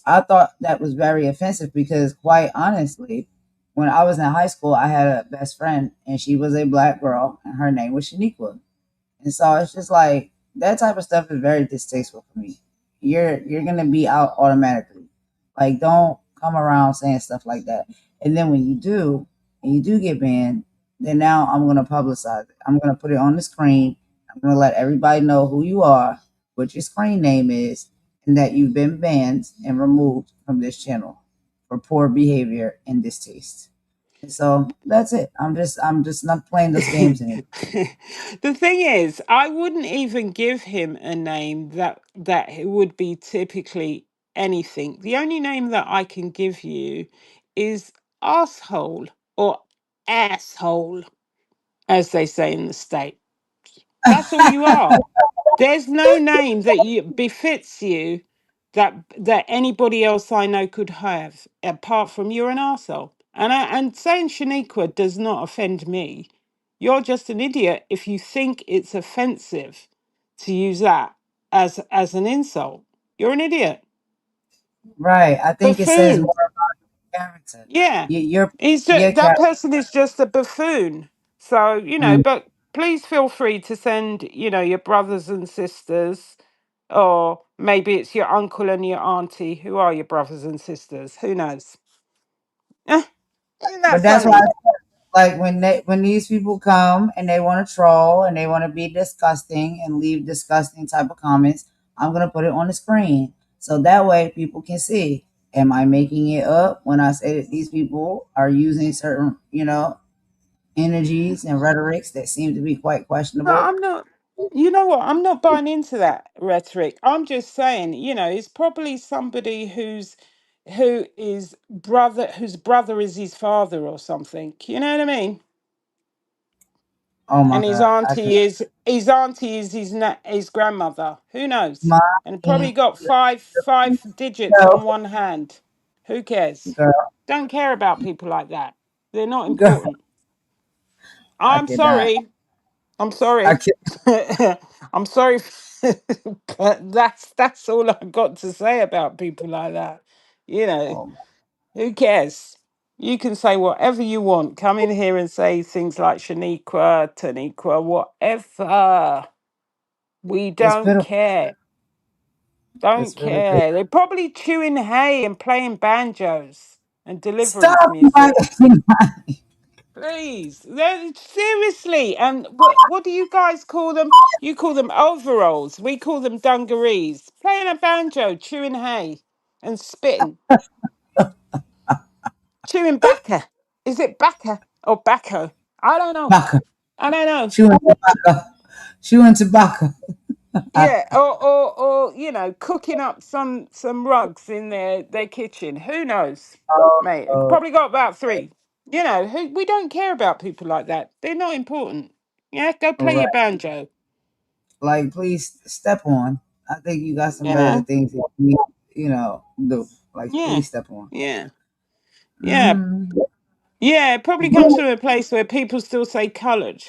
I thought that was very offensive because quite honestly, when I was in high school, I had a best friend and she was a black girl and her name was Shaniqua. And so it's just like that type of stuff is very distasteful for me. You're gonna be out automatically. Like don't come around saying stuff like that. And then when you do, and you do get banned, then now I'm gonna publicize it. I'm gonna put it on the screen. I'm gonna let everybody know who you are, what your screen name is, and that you've been banned and removed from this channel for poor behavior and distaste. And so that's it. I'm just not playing those games anymore. The thing is, I wouldn't even give him a name that it would be typically anything. The only name that I can give you is asshole or asshole, as they say in the state. That's all you are. There's no name that you befits you that anybody else I know could have, apart from you're an arsehole. And saying Shaniqua does not offend me. You're just an idiot if you think it's offensive to use that as an insult. You're an idiot. Right. I think it says more Buffoon. about your character. Yeah. He's Your just, that character. person is just a buffoon. So, but please feel free to send, your brothers and sisters, or maybe it's your uncle and your auntie who are your brothers and sisters. Who knows? Isn't that But that's why, funny? like, when these people come and they want to troll and they want to be disgusting and leave disgusting type of comments, I'm gonna put it on the screen so that way people can see. Am I making it up when I say that these people are using certain, energies and rhetorics that seem to be quite No, questionable? I'm not. You know what? I'm not buying into that rhetoric. I'm just saying, it's probably somebody whose brother is his father or something. You know what I mean? Oh my And his God, I auntie can't. is his grandmother. Who knows? And Mommy, probably got five digits on no, one hand. Who cares? girl, Don't care about people like that. They're not girl, important. I I'm cannot. sorry. I'm I sorry. can't. I'm sorry, but that's all I've got to say about people like that. You know, Oh, who cares? You can say whatever you want. Come in here and say things like Shaniqua, Taniqua, whatever. We it's don't pitiful. care. Don't It's really pitiful. care. They're probably chewing hay and playing banjos and deliverance Stop, my. music. Please, seriously. And what do you guys call them? You call them overalls. We call them dungarees. Playing a banjo, chewing hay, and spitting, chewing bacca. Is it bacca or bacco? I don't know. Baka. I don't know. Chewing tobacco. Chewing tobacco. Yeah, or cooking up some rugs in their kitchen. Who knows, mate? Oh, Probably got about three. We don't care about people like that. They're not important. Yeah, go play right. your banjo. Like, please step on. I think you got some better Yeah, things that you need, do. Like, yeah, please step on. yeah, yeah, Mm, yeah. It probably comes from a place where people still say coloured.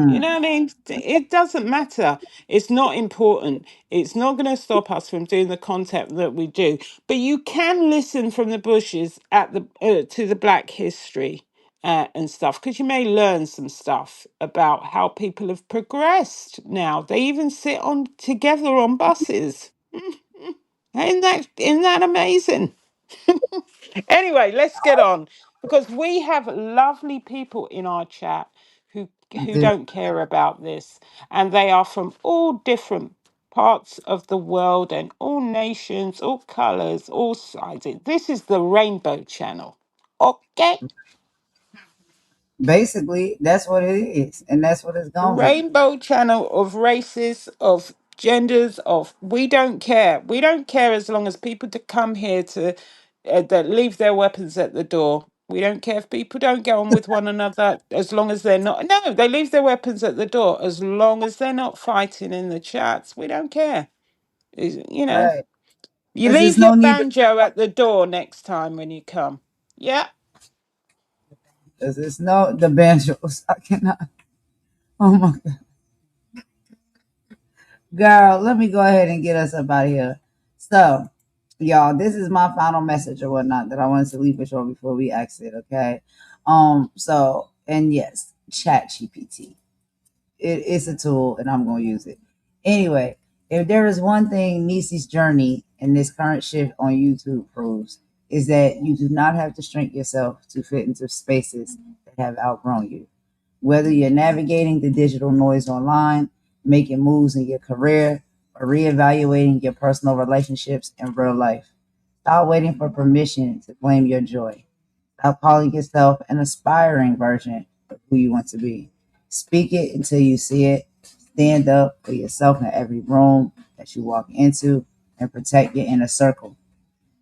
You mm, know what I mean? It doesn't matter. It's not important. It's not going to stop us from doing the content that we do. But you can listen from the bushes at the to the Black history and stuff, because you may learn some stuff about how people have progressed. Now they even sit on together on buses. Isn't that amazing? Anyway, let's get on, because we have lovely people in our chat who the- don't care about this, and they are from all different parts of the world and all nations, all colors, all sizes. This is the Rainbow Channel. Okay? basically, that's what it is. And that's what it's The going to be. Rainbow Channel of races, of genders, of we don't care. We don't care as long as people to come here to that leave their weapons at the door. We don't care if people don't get on with one another as long as they're not. No, they leave their weapons at the door as long as they're not fighting in the chats. We don't care. You know, Right. you Because leave there's your no need to, banjo at the door next time when you come. Yeah. because there's no, the banjos. I cannot. Oh my God. Girl, let me go ahead and get us up out of here. So, y'all, this is my final message or whatnot that I wanted to leave with y'all before we exit, okay? And yes, Chat GPT. It's a tool and I'm gonna use it. Anyway, if there is one thing NIECY's journey and this current shift on YouTube proves, is that you do not have to shrink yourself to fit into spaces that have outgrown you. Whether you're navigating the digital noise online, making moves in your career, or reevaluating your personal relationships in real life, stop waiting for permission to claim your joy. Stop calling yourself an aspiring version of who you want to be. Speak it until you see it. Stand up for yourself in every room that you walk into and protect your inner circle.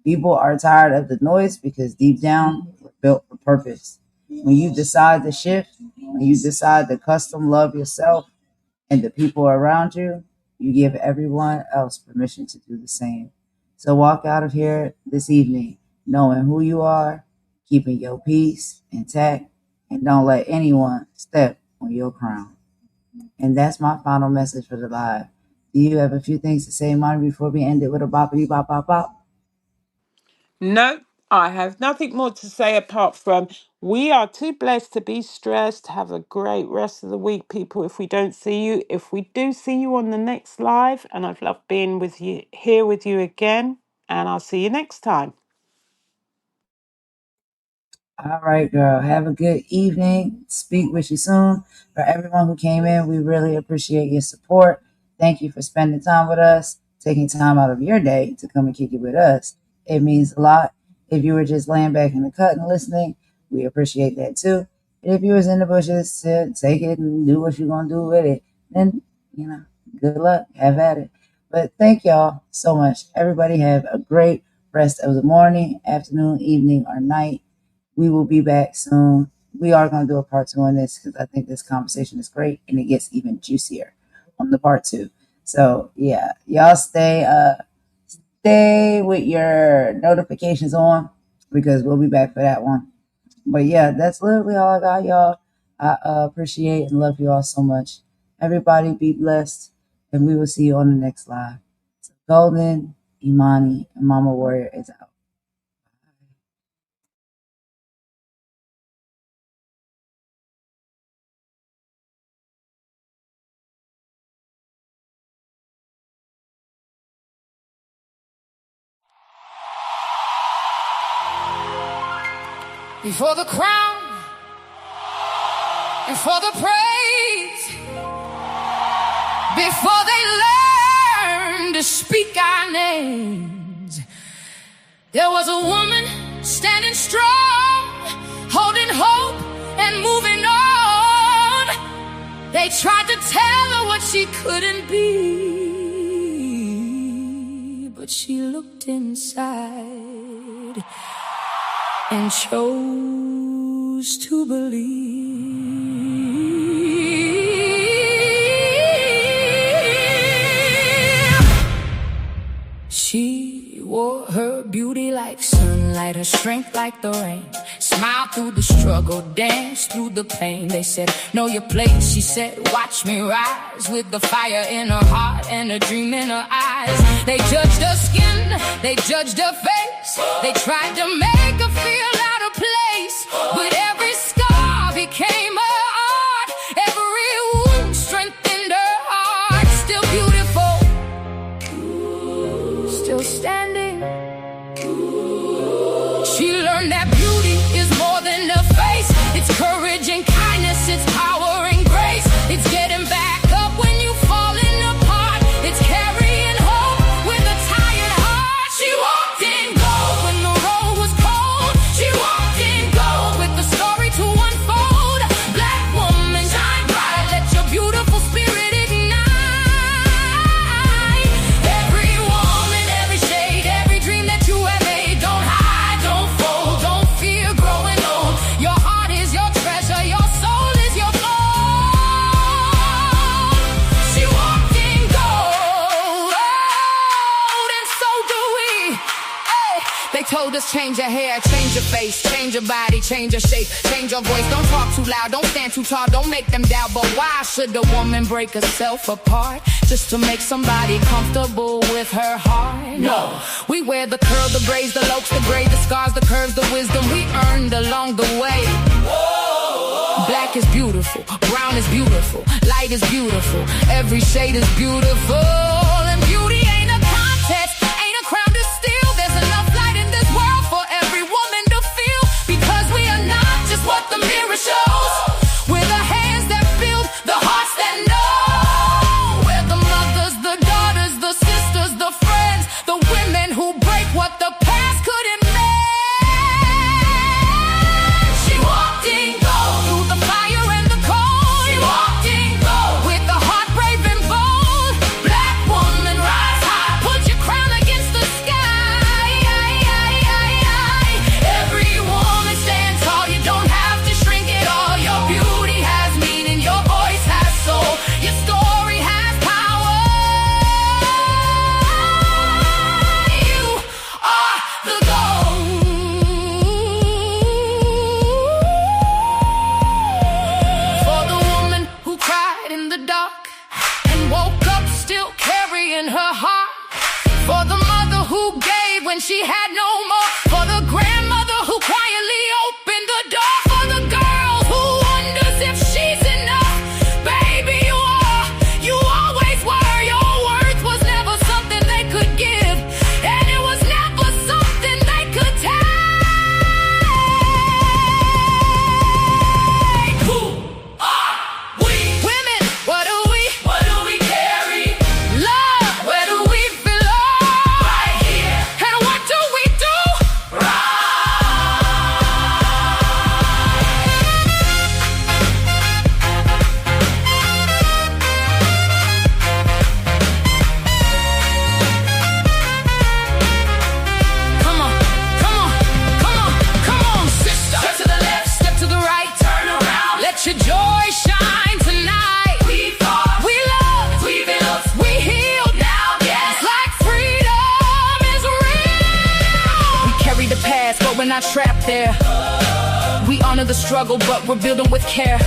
People are tired of the noise because deep down, we're built for purpose. When you decide to shift, when you decide to custom love yourself and the people around you, you give everyone else permission to do the same. So walk out of here this evening knowing who you are, keeping your peace intact, and don't let anyone step on your crown. And that's my final message for the live. Do you have a few things to say, Imani, before we end it with a boppity bop bop bop? No, I have nothing more to say apart from we are too blessed to be stressed. Have a great rest of the week, people. If we don't see you, if we do see you on the next live, and I've loved being with you here with you again, and I'll see you next time. All right, girl. Have a good evening. Speak with you soon. For everyone who came in, we really appreciate your support. Thank you for spending time with us, taking time out of your day to come and kick it with us. It means a lot. If you were just laying back in the cut and listening, we appreciate that too. And if you was in the bushes to take it and do what you're going to do with it, then, good luck. Have at it. But thank y'all so much. Everybody have a great rest of the morning, afternoon, evening, or night. We will be back soon. We are going to do a part 2 on this because I think this conversation is great and it gets even juicier on the part 2. So yeah, y'all stay with your notifications on because we'll be back for that one. But yeah, that's literally all I got, y'all. I appreciate and love you all so much. Everybody be blessed, and we will see you on the next live. So Golden, Imani, and Mama Warrior is out. Before the crown and for the praise, before they learn to speak our names, there was a woman standing strong, holding hope and moving on. They tried to tell her what she couldn't be, but she looked inside and chose to believe. She wore her beauty like sunlight, her strength like the rain. Smile through the struggle, dance through the pain. They said, know your place. She said, watch me rise, with the fire in her heart and a dream in her eyes. They judged her skin, they judged her face. They tried to make her feel out of place, but every scar became her art. Every wound strengthened her heart. Still beautiful, still standing. She learned that beauty is more than a face. It's courage and kindness, it's power and grace. It's getting back up when you've fallen apart. It's carrying hope with a tired heart. She walked in gold when the road was cold. She walked in gold with the story to unfold. Black woman, shine bright, let your beautiful spirit ignite. Every woman, every shade, every dream that you have made. Don't hide, don't fold, don't fear growing old. Your heart is your treasure, your soul is your gold. She walked in gold, and so do we. Hey. They told us change your hair, change your face, change your body, change your shape, change your voice. Don't talk too loud, don't stand too tall, don't make them doubt. But why should a woman break herself apart just to make somebody comfortable with her heart? No, we wear the curl, the braids, the looks, the gray, the scars, the curves, the wisdom we earned along the way. Black is beautiful, brown is beautiful, light is beautiful, every shade is beautiful. And beauty ain't a contest, ain't a crown to steal. There's enough light in this world for every woman to feel, because we are not just what the mirror shows. We're the hands that build, the hearts that know. We're the mothers, the daughters, the sisters, the friends, the women who break what the past couldn't mend. She walked in gold through the fire and the cold. She walked in gold with the heart brave and bold. Black not trapped there. We honor the struggle, but we're building with care.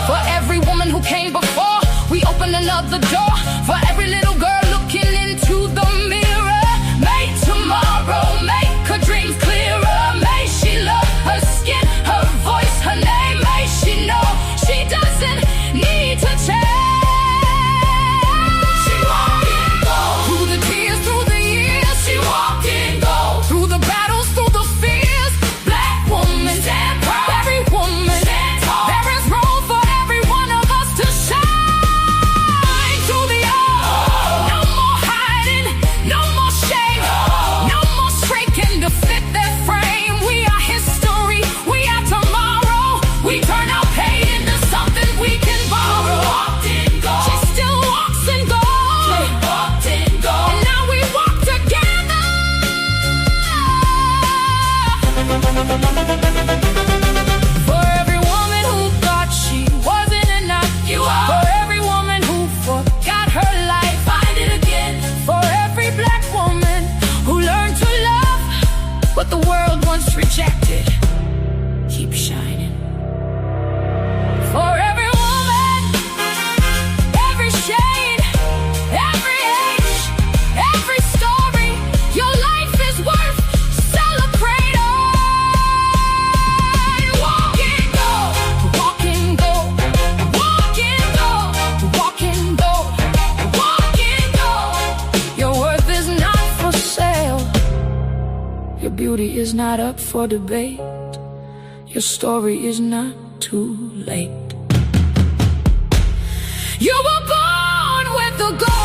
For every woman who came before, we open another door. For every little girl looking into the mirror, may tomorrow make her dreams clearer. May she love her skin, her voice, her name. May she know she doesn't need to change. She walked in gold. Through the tears, through the years, she walked in gold. Through the battles, through the fears, black woman stand proud. Every woman stand tall. There is room for every one of us to shine through the earth. No more hiding, no more shame, no more shrinking to fit their frame. We are history, we are tomorrow. We turn our pain into something we can borrow. Walked in gold. She still walks in gold. She walked in gold. And now we walk together. For every woman who thought she wasn't enough, you are. For every woman who forgot her life, find it again. For every black woman who learned to love what the world once rejected, keep shining. For every woman, every shade, every age, every story, your life is worth celebrating. Walk in gold, walk in gold, walk in gold, walk in gold, walk in gold. Your worth is not for sale. Your beauty is not up for debate. Your story is not too late. You were born with the gold.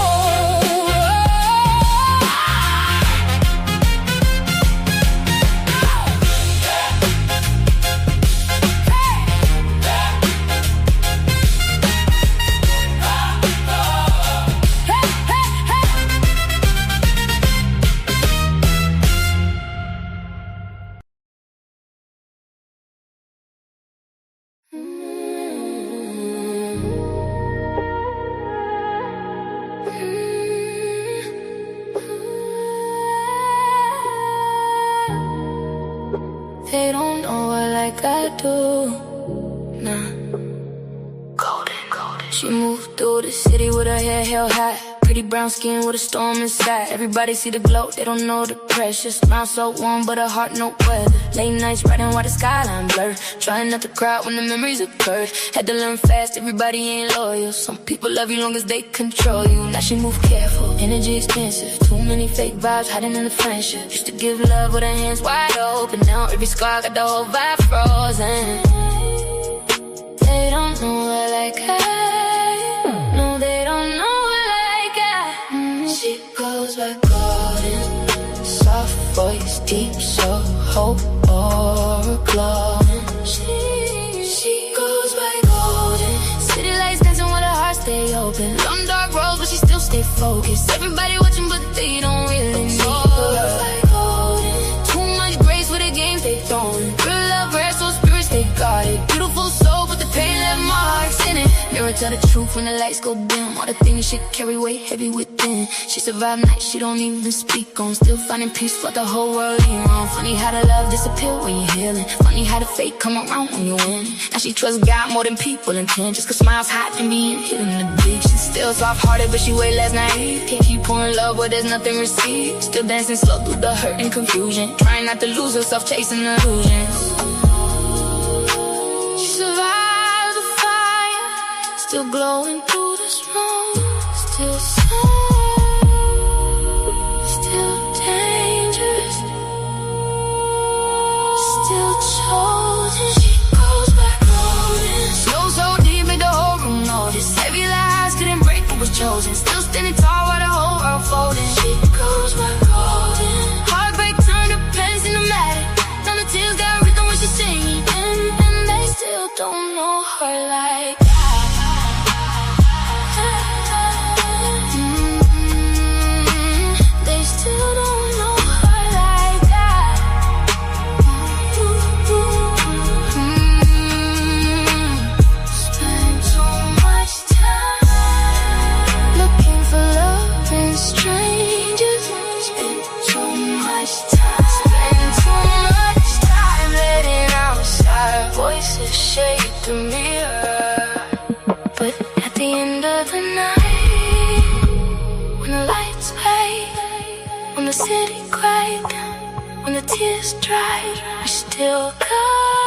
They don't know her like I do. Nah. Golden. She moved through the city with her hair held high. Pretty brown skin with a storm inside. Everybody see the glow, they don't know the pressure. Smile so warm, but her heart no weather. Late nights riding while the skyline blur. Trying not to cry when the memories occurred. Had to learn fast, everybody ain't loyal. Some people love you long as they control you. Now she move careful, energy expensive. Too many fake vibes hiding in the friendship. Used to give love with her hands wide open. Now every scar got the whole vibe frozen. They don't know her like I. No, they don't know her like I. She goes by golden. Soft voice, deep soul, hope or glowing. She goes by golden. City lights dancing with her heart stay open. Long dark roads but she still stay focused. Everybody watching but they don't really know her. Like golden. Too much grace with the games they throwing. Real love, rare soul spirits they got it. Beautiful soul but the pain left marks in it. Mirror tell the truth when the lights go dim. All the things she carry weight heavy within. She survived nights she don't even speak on. Still finding peace while the whole world ain't wrong. Funny how the love disappear when you're healing. Funny how the fate come around when you win. Now she trusts God more than people intend. Just cause smiles hot and being hidden in the big. She's still soft-hearted but she way less naive. Can't keep pouring love where there's nothing received. Still dancing slow through the hurt and confusion. Trying not to lose herself chasing illusions. She survived the fire. Still glowing through the smoke. Still still dangerous. Still chosen. She goes back golden. Snow so deep made the whole room notice. Heavy lies couldn't break what was chosen. Still standing tall while the whole world folding. She goes back golden. Heartbreak turned to pains in the matter. Now the tears got rhythm when she's singing. And they still don't know her like that. They still don't know her like that. Spend too much time looking for love in strangers. Spend too much time. Spend too much time. the mirror. But at the end of the night, when the lights fade, when the city cried, when the tears dried, we still got